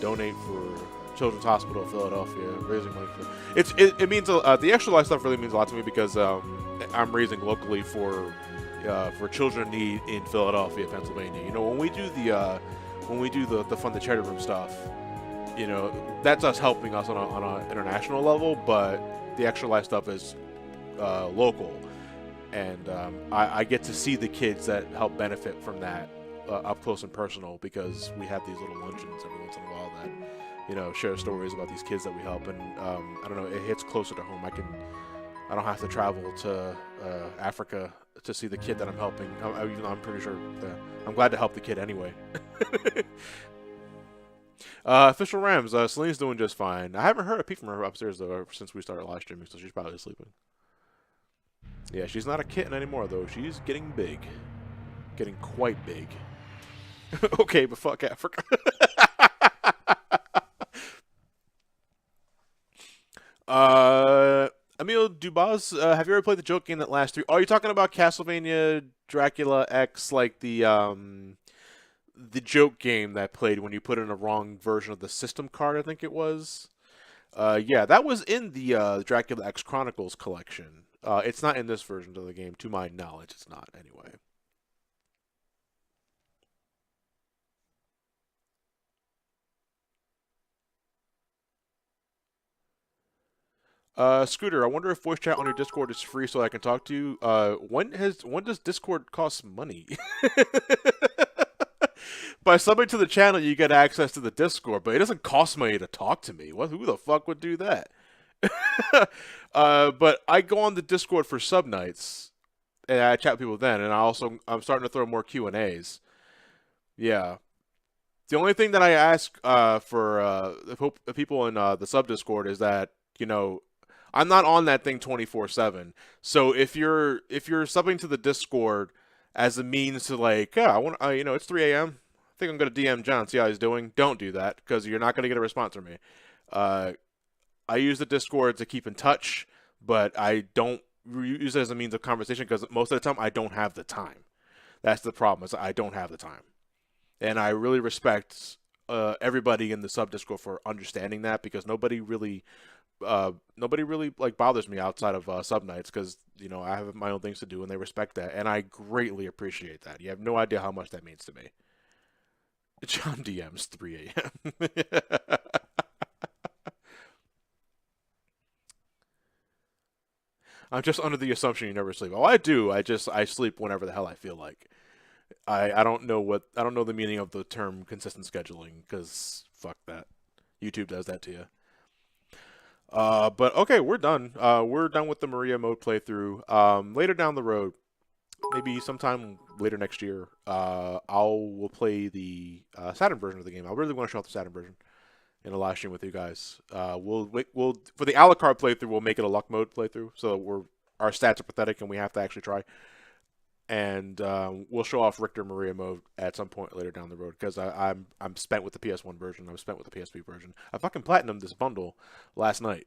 Donate for Children's Hospital of Philadelphia, raising money for it means the Extra Life stuff really means a lot to me because I'm raising locally for children in need in Philadelphia, Pennsylvania. You know, when we do the Fund the Charity Room stuff, you know, that's us helping us on an international level, but the Extra Life stuff is local, and I get to see the kids that help benefit from that up close and personal because we have these little luncheons every once in a while that, you know, share stories about these kids that we help, and I don't know, it hits closer to home. I don't have to travel to Africa to see the kid that I'm helping. I'm pretty sure I'm glad to help the kid anyway. Official Rams, Celine's doing just fine. I haven't heard a peep from her upstairs though since we started live streaming, so she's probably sleeping. Yeah, she's not a kitten anymore though. She's getting big, getting quite big. Okay, but fuck Africa. Emil Dubaz, have you ever played the joke game that lasts 3? Oh, you're talking about Castlevania Dracula X, like the joke game that played when you put in a wrong version of the system card, I think it was. Yeah, that was in the Dracula X Chronicles collection. It's not in this version of the game, to my knowledge. It's not, anyway. Scooter, I wonder if voice chat on your Discord is free so I can talk to you. When does Discord cost money? By subbing to the channel, you get access to the Discord, but it doesn't cost money to talk to me. What? Who the fuck would do that? But I go on the Discord for sub nights, and I chat with people then, and I'm starting to throw more Q&As. Yeah. The only thing that I ask for the people in the sub Discord is that, you know, I'm not on that thing 24/7. So if you're subbing to the Discord as a means to like, yeah, I want it's 3 a.m. I think I'm gonna DM John, see how he's doing. Don't do that because you're not gonna get a response from me. Uh, I use the Discord to keep in touch, but I don't use it as a means of conversation because most of the time I don't have the time. That's the problem, is I don't have the time. And I really respect everybody in the sub Discord for understanding that, because nobody really like bothers me outside of sub nights, because I have my own things to do and they respect that, and I greatly appreciate that. You have no idea how much that means to me. John DMs 3 a.m. I'm just under the assumption you never sleep. Oh, I do. I sleep whenever the hell I feel like. I don't know the meaning of the term consistent scheduling, because fuck that. YouTube does that to you. But okay, we're done. We're done with the Maria mode playthrough. Later down the road, maybe sometime later next year, we'll play the Saturn version of the game. I really want to show off the Saturn version in a live stream with you guys. We'll for the a la carte playthrough, we'll make it a luck mode playthrough, so our stats are pathetic and we have to actually try. And we'll show off Richter Maria mode at some point later down the road, because I'm spent with the PS1 version. I'm spent with the PSP version. I fucking platinumed this bundle last night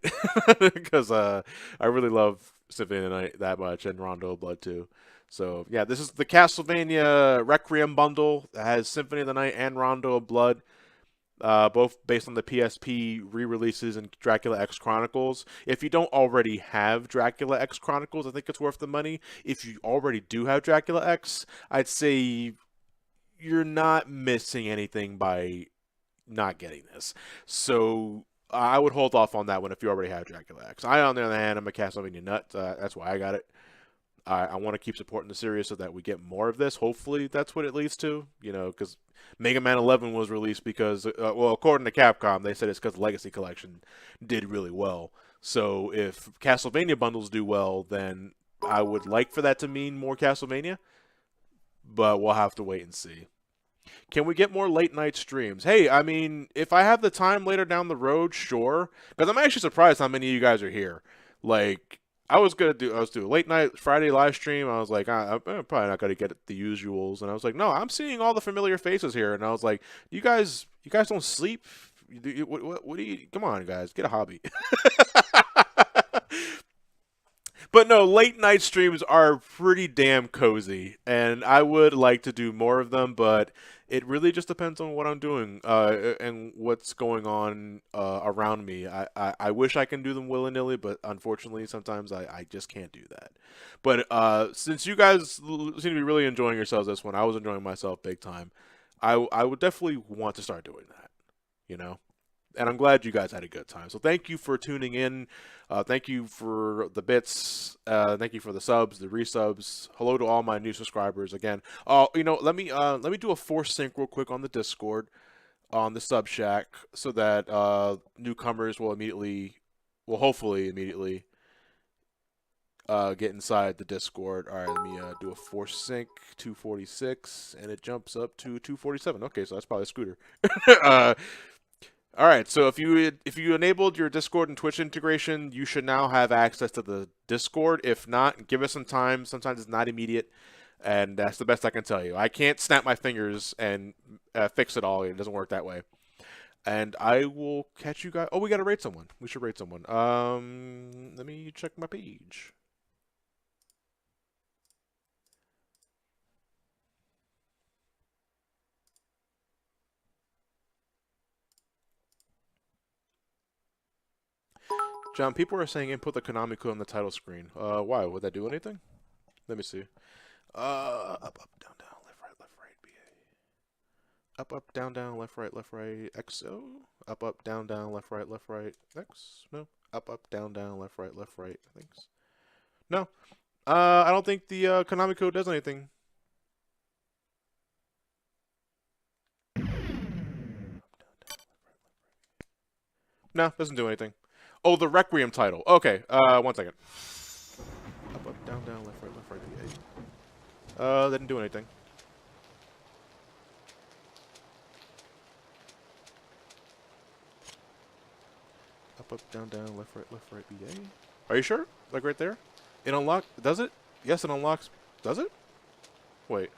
because I really love Symphony of the Night that much, and Rondo of Blood too. So yeah, this is the Castlevania Requiem bundle that has Symphony of the Night and Rondo of Blood. Both based on the PSP re-releases and Dracula X Chronicles. If you don't already have Dracula X Chronicles, I think it's worth the money. If you already do have Dracula X, I'd say you're not missing anything by not getting this. So I would hold off on that one if you already have Dracula X. On the other hand, I'm a Castlevania nut. That's why I got it. I want to keep supporting the series so that we get more of this. Hopefully, that's what it leads to. Because Mega Man 11 was released because, well, according to Capcom, they said it's because the Legacy Collection did really well. So if Castlevania bundles do well, then I would like for that to mean more Castlevania. But we'll have to wait and see. Can we get more late night streams? Hey, I mean, if I have the time later down the road, sure. Because I'm actually surprised how many of you guys are here. Like, I was doing a late night Friday live stream. I was like, I'm probably not gonna get the usuals, and I was like, no, I'm seeing all the familiar faces here, and I was like, you guys don't sleep. What do you? Come on, guys, get a hobby. But no, late night streams are pretty damn cozy, and I would like to do more of them, but it really just depends on what I'm doing and what's going on around me. I wish I can do them willy-nilly, but unfortunately, sometimes I just can't do that. But since you guys seem to be really enjoying yourselves this one, I was enjoying myself big time. I would definitely want to start doing that, you know? And I'm glad you guys had a good time. So thank you for tuning in. Thank you for the bits. Thank you for the subs, the resubs. Hello to all my new subscribers again. Let me do a force sync real quick on the Discord, on the Sub Shack, so that newcomers will hopefully immediately get inside the Discord. All right, let me do a force sync 246, and it jumps up to 247. Okay, so that's probably a Scooter. All right, so if you enabled your Discord and Twitch integration, you should now have access to the Discord. If not, give us some time. Sometimes it's not immediate, and that's the best I can tell you. I can't snap my fingers and fix it all. It doesn't work that way. And I will catch you guys. Oh, we got to rate someone. We should rate someone. Let me check my page. John, people are saying input the Konami code on the title screen. Why? Would that do anything? Let me see. Up, down, left, right, BA. Up, down, left, right, XO. Up, down, left, right, X. No. Up, up, down, down, left, right, left, right. Thanks. No. I don't think the Konami code does anything. No, doesn't do anything. Oh, the Requiem title. Okay, 1 second. Up, up, down, down, left, right, BA. Didn't do anything. Up, up, down, down, left, right, BA. Are you sure? Like right there? It unlocks. Does it? Yes, it unlocks. Does it? Wait.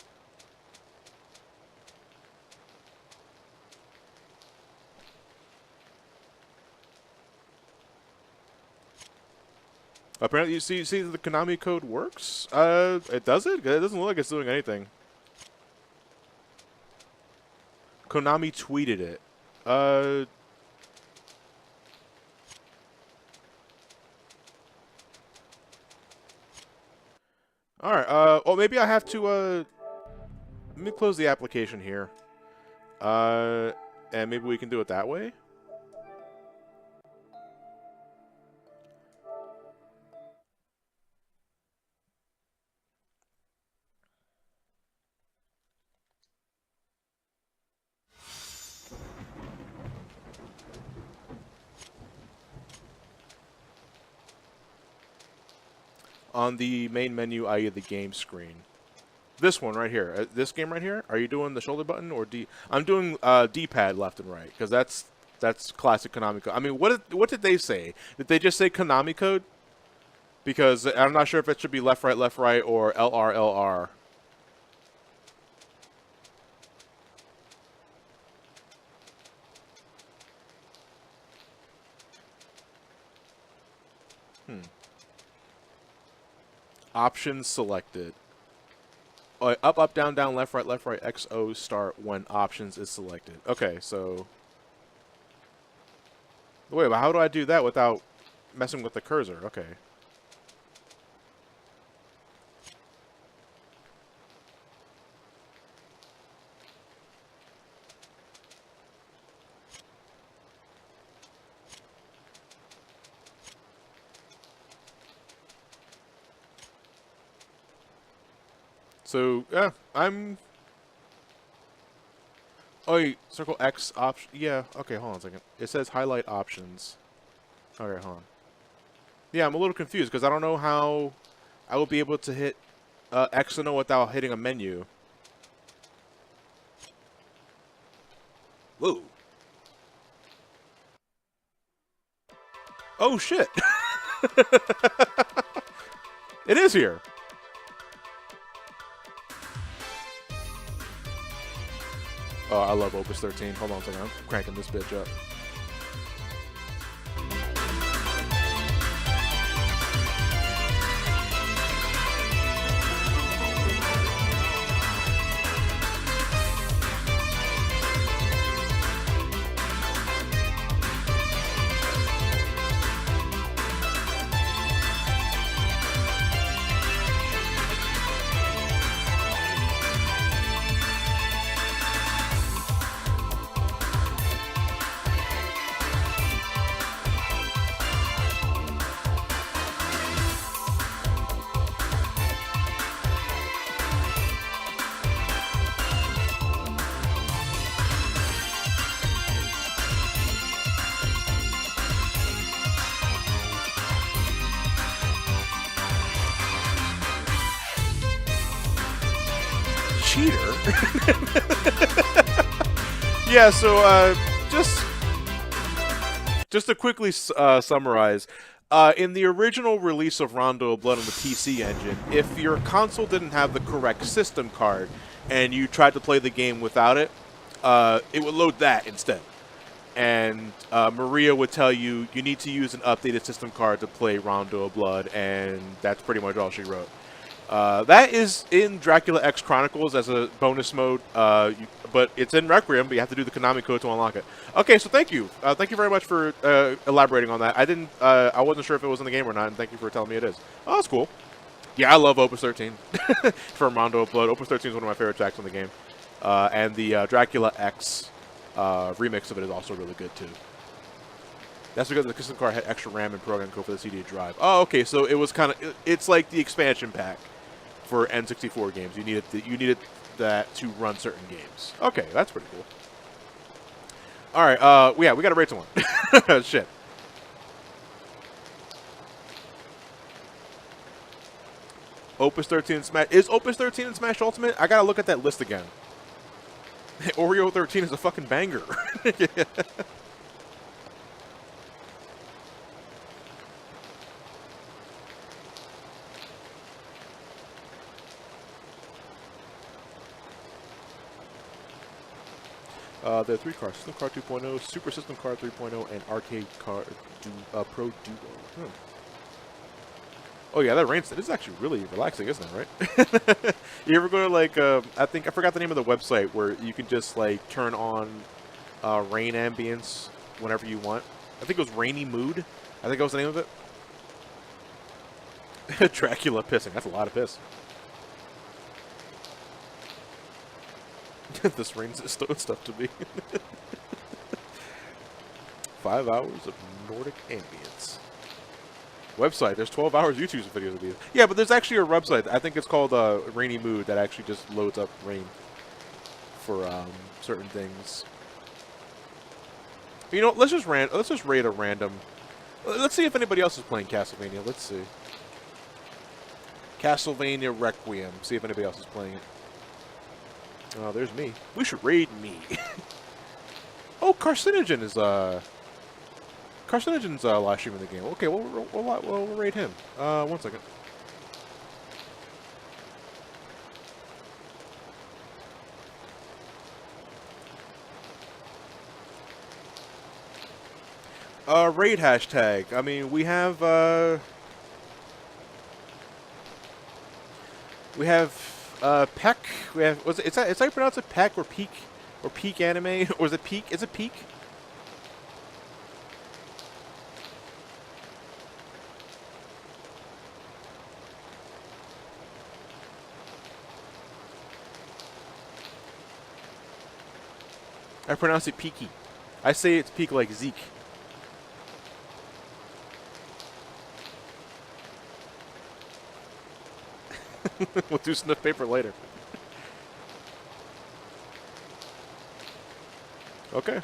Apparently, you see the Konami code works. It does it. It doesn't look like it's doing anything. Konami tweeted it. All right. Well, maybe I have to. Let me close the application here. And maybe we can do it that way. On the main menu, i.e. the game screen. This one right here. This game right here. Are you doing the shoulder button or D? I'm doing D-pad left and right because that's classic Konami code. I mean, what did they say? Did they just say Konami code? Because I'm not sure if it should be left, right, or LR, LR. Options selected. Up, up, down, down, left, right, XO start when options is selected. Okay, so... Wait, but how do I do that without messing with the cursor? Okay. So, yeah, I'm... Oh, wait, circle X option... Yeah, okay, hold on a second. It says highlight options. Okay, hold on. Yeah, I'm a little confused, because I don't know how I will be able to hit X and O without hitting a menu. Whoa. Oh, shit! It is here! Oh, I love Opus 13. Hold on a second. I'm cranking this bitch up. Cheater? Yeah, so just to quickly summarize, in the original release of Rondo of Blood on the PC Engine, if your console didn't have the correct system card and you tried to play the game without it, it would load that instead. And Maria would tell you you need to use an updated system card to play Rondo of Blood, and that's pretty much all she wrote. That is in Dracula X Chronicles as a bonus mode, but it's in Requiem, but you have to do the Konami code to unlock it. Okay, so thank you. Thank you very much for elaborating on that. I wasn't sure if it was in the game or not, and thank you for telling me it is. Oh, that's cool. Yeah, I love Opus 13 from Rondo of Blood. Opus 13 is one of my favorite tracks in the game. And the Dracula X remix of it is also really good, too. That's because the system card had extra RAM and program code for the CD drive. Oh, okay, so it was kind of it's like the expansion pack for N64 games. You needed that to run certain games. Okay, that's pretty cool. All right, yeah, we got to rate someone. Shit. Opus 13 in Smash. Is Opus 13 in Smash Ultimate? I gotta look at that list again. Oreo 13 is a fucking banger. There are 3 cards: System Card 2.0, Super System Card 3.0, and Arcade Card Pro Duo. Oh yeah, that rain stand is actually really relaxing, isn't it? Right? You ever go to like I forgot the name of the website where you can just like turn on rain ambience whenever you want. I think it was Rainy Mood. I think that was the name of it. Dracula pissing. That's a lot of piss. This rain's doing stuff to me. 5 hours of Nordic ambience. Website. There's 12 hours YouTube videos of these. Yeah, but there's actually a website. I think it's called Rainy Mood that actually just loads up rain for certain things. You know, let's just rate a random. Let's see if anybody else is playing Castlevania. Let's see. Castlevania Requiem. See if anybody else is playing it. Oh, there's me. We should raid me. Oh, Carcinogen is Carcinogen's live streaming the game. Okay, we'll raid him. 1 second. Raid hashtag. I mean, we have Peck. We have is that how you pronounce it? Peck or Peak or Peak Anime or is it Peak? Is it Peak? I pronounce it Peaky. I say it's Peak like Zeke. We'll do sniff paper later. Okay.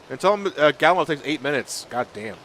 And tell him Gallo takes 8 minutes. God damn.